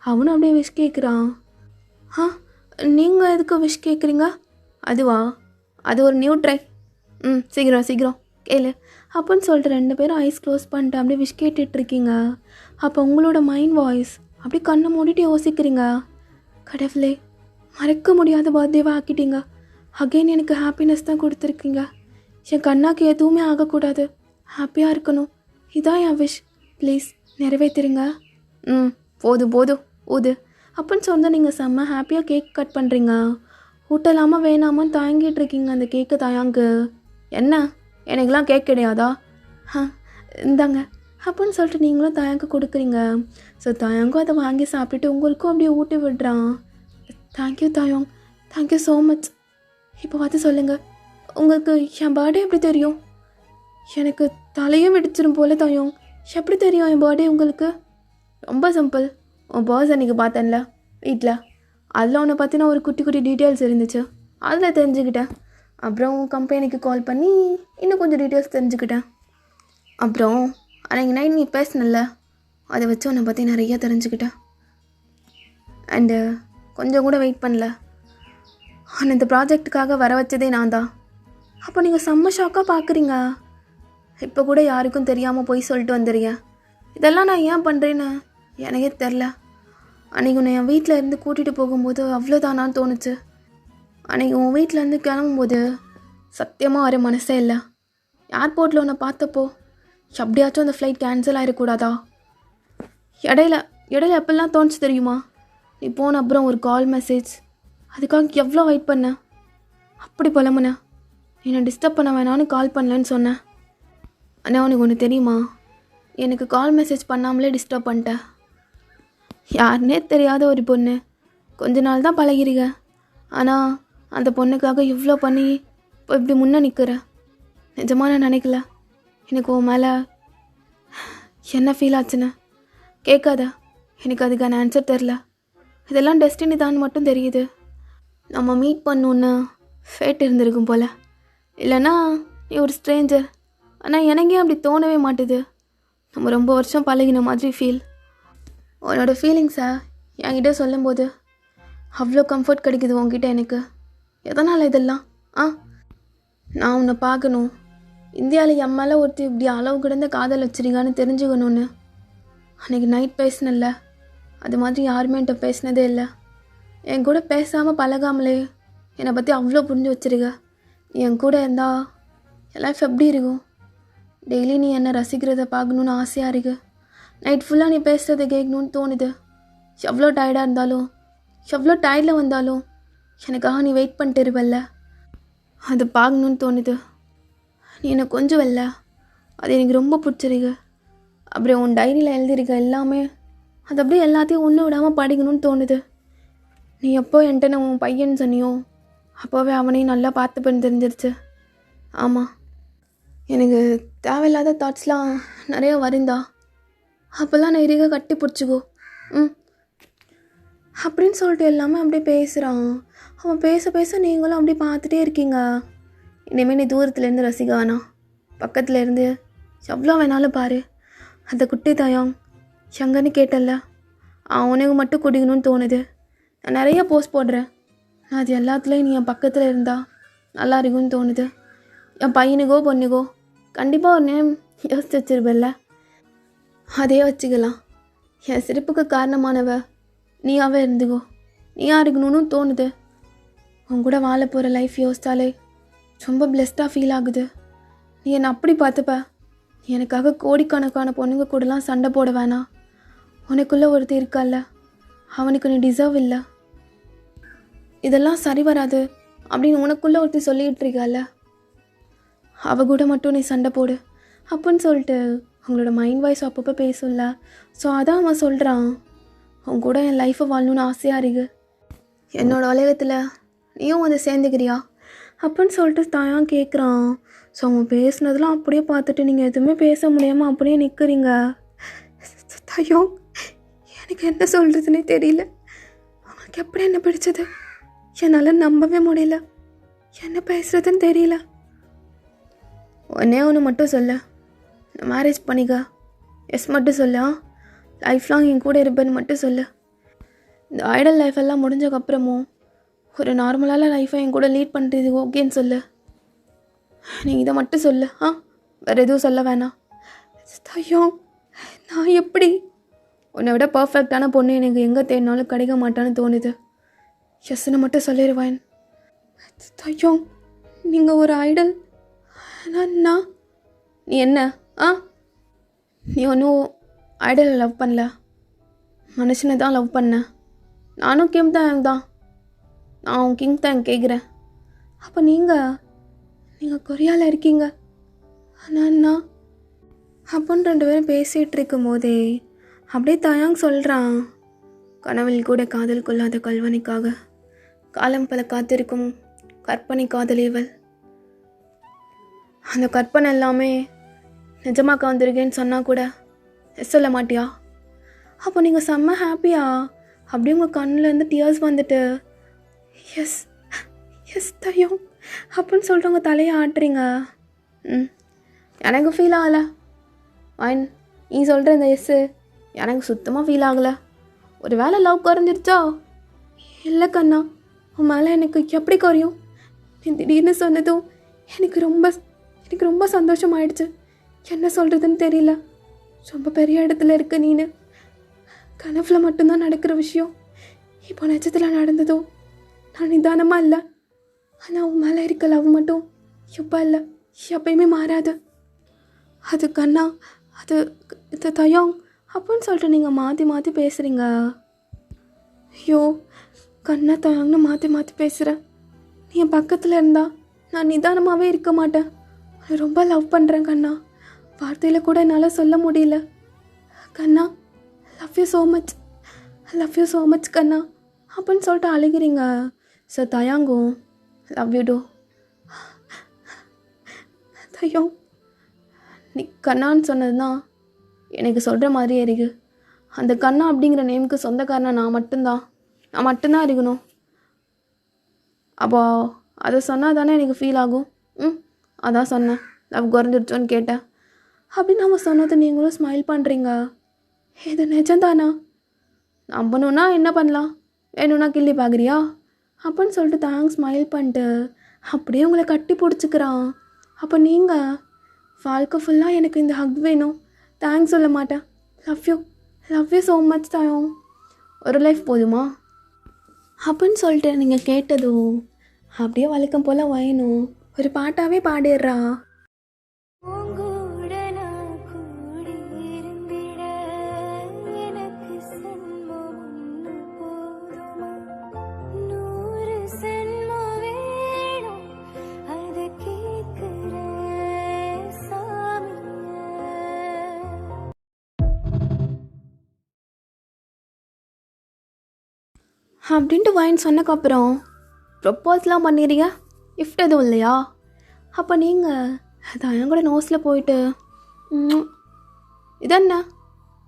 அவனும் அப்படியே விஷ் கேட்குறான். நீங்கள் எதுக்கு விஷ் கேட்குறீங்க? அதுவா, அது ஒரு நியூ ட்ரை. சீக்கிரம் கேளு அப்படின்னு சொல்லிட்டு 2 பேரும் ஐஸ் க்ளோஸ் பண்ணிட்டு அப்படியே விஷ் கேட்டுட்ருக்கீங்க. அப்போ உங்களோட மைண்ட் வாய்ஸ் அப்படி கண்ணை மூடிட்டு யோசிக்கிறீங்க. கடவுளே, மறக்க முடியாத பர்த்டேவாக ஆக்கிட்டீங்க. அகெயின் எனக்கு ஹாப்பினஸ் தான் கொடுத்துருக்கீங்க. என் கண்ணாக்கு எதுவுமே ஆகக்கூடாது, ஹாப்பியாக இருக்கணும். இதான் என் விஷ், ப்ளீஸ் நிறைவேற்றிருங்க. போதும் ஊது அப்படின்னு சொன்னால் நீங்கள் செம்ம ஹாப்பியாக கேக் கட் பண்ணுறீங்க. ஊட்டலாமா வேணாமான்னு தயங்கிட்டு இருக்கீங்க அந்த கேக்கு தயாங்கு. என்ன எனக்கெலாம் கேக் கிடையாதா? இந்தாங்க அப்படின்னு சொல்லிட்டு நீங்களும் தயாங்கு கொடுக்குறீங்க. ஸோ தயாங்கும் அதை வாங்கி சாப்பிட்டுட்டு உங்களுக்கும் அப்படியே ஊட்டி விடுறான். தேங்க்யூ தயாங், தேங்க்யூ ஸோ மச். இப்போ பார்த்து சொல்லுங்கள், உங்களுக்கு என் பர்த்டே எப்படி தெரியும்? எனக்கு தலையும் வெடிச்சிடும் போல தயாங். எப்படி தெரியும் என் பர்த்டே உங்களுக்கு? ரொம்ப சிம்பிள். உன் பர்ஸ் அன்றைக்கி பார்த்தேன்ல வீட்டில், அதில் உன்னை பற்றின ஒரு குட்டி டீட்டெயில்ஸ் இருந்துச்சு, அதில் தெரிஞ்சுக்கிட்டேன். அப்புறம் கம்பெனிக்கு கால் பண்ணி இன்னும் கொஞ்சம் டீட்டெயில்ஸ் தெரிஞ்சுக்கிட்டேன். அப்புறம் அன்றைக்கி நைட் நீ பேசினல்ல, அதை வச்சு உன்னை பற்றி நிறைய தெரிஞ்சுக்கிட்டேன். அண்டு கொஞ்சம் கூட வெயிட் பண்ணல, ஆனால் இந்த ப்ராஜெக்டுக்காக வர வச்சதே நான் தான். அப்போ நீங்கள் செம்ம ஷாக்காக பார்க்குறீங்க. இப்போ கூட யாருக்கும் தெரியாமல் போய் சொல்லிட்டு வந்துடுங்க. இதெல்லாம் நான் ஏன் பண்ணுறேன்னு எனக்கே தெரில. அன்றைக்கி உன்னை என் வீட்டில் இருந்து கூட்டிகிட்டு போகும்போது அவ்வளோதானான்னு தோணுச்சு. அன்றைக்கி உன் வீட்டிலேருந்து கிளம்பும்போது சத்தியமாக வர மனசே இல்லை. ஏர்போர்ட்டில் உன்னை பார்த்தப்போ எப்படியாச்சும் அந்த ஃப்ளைட் கேன்சல் ஆகிடக்கூடாதா? இடையில எப்படிலாம் தோணுச்சு தெரியுமா? நீ போன அப்புறம் ஒரு கால் மெசேஜ், அதுக்காக எவ்வளோ வெயிட் பண்ண. அப்படி புலம்புன, என்னை டிஸ்டர்ப் பண்ண வேணான்னு கால் பண்ணலன்னு சொன்னேன். ஆனால் உனக்கு ஒன்று தெரியுமா, எனக்கு கால் மெசேஜ் பண்ணாமலே டிஸ்டர்ப் பண்ணிட்டேன். யாருன்னே தெரியாத ஒரு பொண்ணு, கொஞ்ச நாள் தான் பழகிறீங்க, ஆனால் அந்த பொண்ணுக்காக இவ்வளோ பண்ணி இப்போ இப்படி முன்னே நிற்கிற. நிஜமாக நான் நினைக்கல எனக்கு உன் மேலே என்ன ஃபீல் ஆச்சுன்னு. கேட்காத, எனக்கு அதுக்கான ஆன்சர் தெரில. இதெல்லாம் டெஸ்டினி தான் மட்டும் தெரியுது. நம்ம மீட் பண்ணணுன்னு ஃபேட் இருந்திருக்கும் போல். இல்லைன்னா நீ ஒரு ஸ்ட்ரேஞ்சர். ஆனால் எனக்கே அப்படி தோணவே மாட்டுது. நம்ம ரொம்ப வருஷம் பழகின மாதிரி ஃபீல். உன்னோட ஃபீலிங்ஸை என்கிட்ட சொல்லும்போது அவ்வளோ கம்ஃபர்ட் கிடைக்குது உன்கிட்ட எனக்கு. எதனால் இதெல்லாம்? நான் உன்னை பார்க்கணும். இந்தியாவில் என் மேலே ஒருத்தி இப்படி அளவு கிடந்த காதல் வச்சுருக்கான்னு தெரிஞ்சுக்கணுன்னு. அன்றைக்கி நைட் பேசினல்ல, அது மாதிரி யாருமே என்கிட்ட பேசினதே இல்லை. என் கூட பேசாமல் பழகாமலே என்னை பற்றி அவ்வளோ புரிஞ்சு வச்சுருக்க. நீ என் கூட இருந்தால் என் லைஃப் எப்படி இருக்கும்? டெய்லி நீ என்னை ரசிக்கிறத பார்க்கணுன்னு ஆசையாக இருக்கு. நைட் ஃபுல்லாக நீ பேசுகிறத கேட்கணுன்னு தோணுது. எவ்வளோ டயர்டாக இருந்தாலும், எவ்வளோ டயர்டில் வந்தாலும் எனக்காக நீ வெயிட் பண்ணிட்டு இருப்பல்ல, அது பார்க்கணுன்னு தோணுது. நீ என்னை கொஞ்சம் வரல, அது எனக்கு ரொம்ப பிடிச்சிருக்கு. அப்புறம் உன் டைரியில் எழுதியிருக்க எல்லாமே, அது அப்படியே எல்லாத்தையும் ஒன்று விடாமல் படிக்கணும்னு தோணுது. நீ எப்போ என்கிட்ட நான் உன் பையன் சொன்னியோ அப்போவே அவனையும் நல்லா பார்த்துப்பேன்னு தெரிஞ்சிருச்சு. ஆமாம், எனக்கு தேவையில்லாத தாட்ஸ்லாம் நிறைய வருந்தா. அப்போல்லாம் நான் இறுக கட்டி பிடிச்சிக்கோ. ம் அப்படின்னு சொல்லிட்டு எல்லாமே அப்படியே பேசுகிறான். அவன் பேச பேச நீங்களும் அப்படியே பார்த்துட்டே இருக்கீங்க. இனிமேல் நீ தூரத்துலேருந்து ரசிக்க வேணாம், பக்கத்தில் இருந்து எவ்வளோ வேணாலும் பாரு. அந்த குட்டி தாயம் எங்கன்னு கேட்டல, அவனுக்கு மட்டும் குடிக்கணும்னு தோணுது. நான் நிறைய போஸ்ட் போடுறேன், நான் அது எல்லாத்துலேயும் நீ என் பக்கத்தில் இருந்தால் நல்லா இருக்கும்னு தோணுது. என் பையனுக்கோ பொண்ணுக்கோ கண்டிப்பாக ஒரு நேம் யோசிச்சு வச்சிருப்பல்ல, அதே வச்சுக்கலாம். என் சிரிப்புக்கு காரணமானவ நீயாவே இருந்துக்கோ. நீயா இருக்கணும்னு தோணுது. உன் கூட வாழ போகிற லைஃப் யோசித்தாலே ரொம்ப பிளெஸ்டாக ஃபீல் ஆகுது. நீ என்னை அப்படி பார்த்துப்ப. நீ எனக்காக கோடிக்கணக்கான பொண்ணுங்க கூடலாம் சண்டை போட வேணாம். உனக்குள்ளே ஒருத்தர் இருக்கால, அவனுக்கு நீ டிசர்வ் இல்லை. இதெல்லாம் சரி வராது அப்படின்னு உனக்குள்ளே ஒருத்தர் சொல்லிகிட்டு இருக்கால, அவ கூட மட்டும் நீ சண்டை போடு அப்படின்னு சொல்லிட்டு அவங்களோட மைண்ட் வாய்ஸ் அப்பப்போ பேசும்ல. ஸோ அதான் அவன் சொல்கிறான், அவன் கூட என் லைஃப்பை வாழணும்னு ஆசையாக இருக்கு, என்னோடய உலகத்தில் நீயும் வந்து சேர்ந்துக்கிறியா அப்படின்னு சொல்லிட்டு தாயான் கேட்குறான். ஸோ அவன் பேசுனதெல்லாம் அப்படியே பார்த்துட்டு நீங்கள் எதுவுமே பேச முடியாமல் அப்படியே நிற்கிறீங்க. தாயோ, எனக்கு என்ன சொல்கிறதுனே தெரியல. அவனுக்கு எப்படி என்ன பிடிச்சது என்னால் நம்பவே முடியல. என்ன பேசுகிறதுன்னு தெரியல. ஒன்றே ஒன்று மட்டும் சொல்ல, நான் மேரேஜ் பண்ணிக்க. எஸ் மட்டும் சொல்ல, லைஃப் லாங் என் கூட இருப்பேன்னு மட்டும் சொல்லு. இந்த ஐடல் லைஃப் எல்லாம் முடிஞ்சக்கப்புறமும் ஒரு நார்மலான லைஃப்பை என் கூட லீட் பண்ணுறது ஓகேன்னு சொல்லு. நீ இதை மட்டும் சொல்லு. வேறு எதுவும் சொல்ல வேணாம். ஐயோ, நான் எப்படி? உன்னை விட பர்ஃபெக்டான பொண்ணு எனக்கு எங்கே தேடினாலும் கிடைக்க மாட்டான்னு தோணுது. எஸ்ன்னு மட்டும் சொல்லிடுவேன். ஐயோ, நீங்கள் ஒரு ஐடல். நான் நீ என்ன நீ ஒன்றும் ஐடலை லவ் பண்ணல, மனுஷனை தான் லவ் பண்ண. நானும் கிம் தான் தான், நான் உன் கிங் தான் கேட்குறேன். அப்போ நீங்கள் கொரியாவில் இருக்கீங்க, நான் அப்படின்னு 2 பேரும் பேசிகிட்டு இருக்கும் போதே அப்படியே தாயாங் சொல்கிறான், கனவில் கூட காதல் கொள்ளாத கல்வனைக்காக காலம் பல காத்திருக்கும் கற்பனை காதலிவள். அந்த கற்பனை எல்லாமே நிஜமாக்க வந்திருக்கேன்னு சொன்னால் கூட சொல்ல மாட்டியா? அப்போ நீங்கள் செம்ம ஹாப்பியா? அப்படியே உங்கள் கண்ணிலேருந்து டியர்ஸ் வந்துட்டு எஸ் எஸ் தையோ அப்படின்னு சொல்லிட்டு உங்கள் தலையை ஆட்டுறீங்க. எனக்கு ஃபீல் ஆகலை. வைன், நீ சொல்கிற இந்த எஸ்ஸு எனக்கு சுத்தமாக ஃபீல் ஆகலை. ஒரு வேளை லவ் குறைஞ்சிருச்சா? இல்லை கண்ணா, உன் மேலே எனக்கு எப்படி குறையும்? நீ திடீர்னு சொன்னதும் எனக்கு ரொம்ப சந்தோஷமாயிடுச்சு. என்ன சொல்கிறதுன்னு தெரியல. ரொம்ப பெரிய இடத்துல இருக்க நீனு. கனவுல மட்டும்தான் நடக்கிற விஷயம் இப்போ நிஜத்தில் நடந்ததோ. நான் நிதானமாக இல்லை, ஆனால் உன் மேலே இருக்க லவ் மட்டும் எப்போ இல்லை, எப்பயுமே மாறாது. அது கண்ணா, இது தயம் அப்படின்னு சொல்லிட்டு நீங்கள் மாற்றி மாற்றி பேசுகிறீங்க. ஐயோ கண்ணா, தயம்னு மாற்றி மாற்றி பேசுகிறேன். நீ என் பக்கத்தில் இருந்தா நான் நிதானமாகவே இருக்க மாட்டேன். நான் ரொம்ப லவ் பண்ணுறேன் கண்ணா, வார்த்தையில் கூட என்னால் சொல்ல முடியல. கண்ணா, love you so much, love you so much கண்ணா அப்படின்னு சொல்லிட்டு அழுகிறீங்க. ஸோ தயாங்கும் லவ் யூ டூ. தயம், நீ கண்ணான்னு சொன்னது தான் எனக்கு சொல்கிற மாதிரியே இருக்கு. அந்த கண்ணா அப்படிங்கிற நேமுக்கு சொந்தக்காரனா நான் மட்டும்தான் இருக்கணும். அப்போ அதை சொன்னால் தானே எனக்கு ஃபீல் ஆகும். அதான் சொன்னேன், லவ் குறைஞ்சிருச்சோன்னு கேட்டேன். அப்படின்னு நம்ம சொன்னது நீங்களும் ஸ்மைல் பண்ணுறீங்க. இது நிஜம்தானா? நம்பணுன்னா என்ன பண்ணலாம், வேணும்னா கிள்ளி பார்க்குறியா அப்படின்னு சொல்லிட்டு தாங்க ஸ்மைல் பண்ணிட்டு அப்படியே உங்களை கட்டி பிடிச்சிக்கிறான். அப்போ நீங்கள் வாழ்க்கை ஃபுல்லாக எனக்கு இந்த ஹக் வேணும், தேங்க்ஸ் சொல்ல மாட்டேன், லவ் யூ ஸோ மச் தாயம், ஒரு லைஃப் போதுமா அப்படின்னு சொல்லிட்டு நீங்கள் கேட்டதும் அப்படியே வழக்கம் போல் வேணும் ஒரு பாட்டாகவே பாடிடுறா. உங்கூட நான் கூடி இருந்திட எனக்கு சென்மம் ஒன்று போதுமா? 100 சென்மம் வேணும், அதை கேட்கிற சாமிய. அப்படின்ட்டு வாயின்னு சொன்னக்கப்புறம் ப்ரொப்போஸ்லாம் பண்ணிடுறீங்க, கிஃப்ட் எதுவும் இல்லையா? அப்போ நீங்கள் தயம் கூட நோஸில் போயிட்டு இதென்ன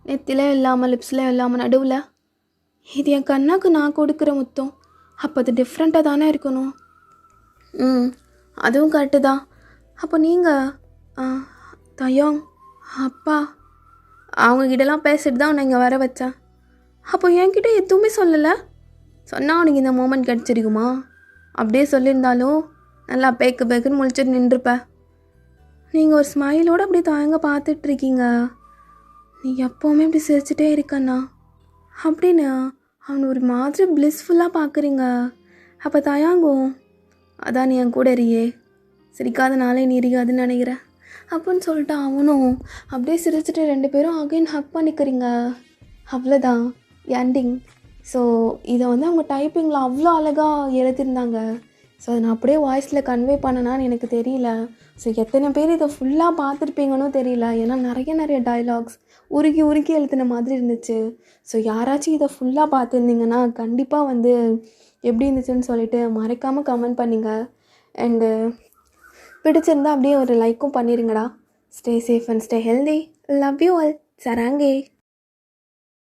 நெத்திலே இல்லாமல் லிப்ஸில் இல்லாமல் நடுவில், இது என் கண்ணாக்கு நான் கொடுக்குற முத்தம், அப்போ அது டிஃப்ரெண்ட்டாக தானே இருக்கணும். அதுவும் கரெக்டு தான். அப்போ நீங்கள் தயம் அப்பா அவங்கக்கிட்டலாம் பேசிட்டு தான் உன்னை இங்கே வர வச்சேன். அப்போ என்கிட்ட எதுவுமே சொல்லலை. சொன்னால் அவனுக்கு இந்த மூமெண்ட் கிடச்சிருக்குமா? அப்படியே சொல்லியிருந்தாலும் நல்லா பேக்குன்னு முழிச்சிட்டு நின்றுப்ப. நீங்கள் ஒரு ஸ்மைலோடு அப்படியே தயங்க பார்த்துட்ருக்கீங்க. நீ எப்போவுமே இப்படி சிரிச்சிட்டே இருக்கண்ணா அப்படின்னு அவனை ஒரு மாதிரி பிளிஸ்ஃபுல்லாக பார்க்குறீங்க. அப்போ தயாங்கும், அதான் நீ என் கூட இருக்கியே, சிரிக்காத நாளே நீ இருக்காதுன்னு நினைக்கிறேன் அப்படின்னு சொல்லிட்டு அவனும் அப்படியே சிரிச்சிட்டு 2 பேரும் அகைன் ஹக் பண்ணிக்கிறீங்க. அவ்வளோதான் எண்டிங். ஸோ இதை வந்து அவங்க டைப்பிங்கில் அவ்வளோ அழகாக எழுதியிருந்தாங்க. ஸோ அதை நான் அப்படியே வாய்ஸில் கன்வே பண்ணனான்னு எனக்கு தெரியல. ஸோ எத்தனை பேர் இதை ஃபுல்லாக பார்த்துருப்பீங்கன்னு தெரியல. ஏன்னா நிறைய டைலாக்ஸ் உருக்கி எழுதின மாதிரி இருந்துச்சு. ஸோ யாராச்சும் இதை ஃபுல்லாக பார்த்துருந்தீங்கன்னா கண்டிப்பாக வந்து எப்படி இருந்துச்சுன்னு சொல்லிட்டு மறக்காமல் கமெண்ட் பண்ணிங்க. அண்டு பிடிச்சிருந்தா அப்படியே ஒரு லைக்கும் பண்ணிடுங்கடா. Stay safe and stay healthy. Love you all. சராங்கே.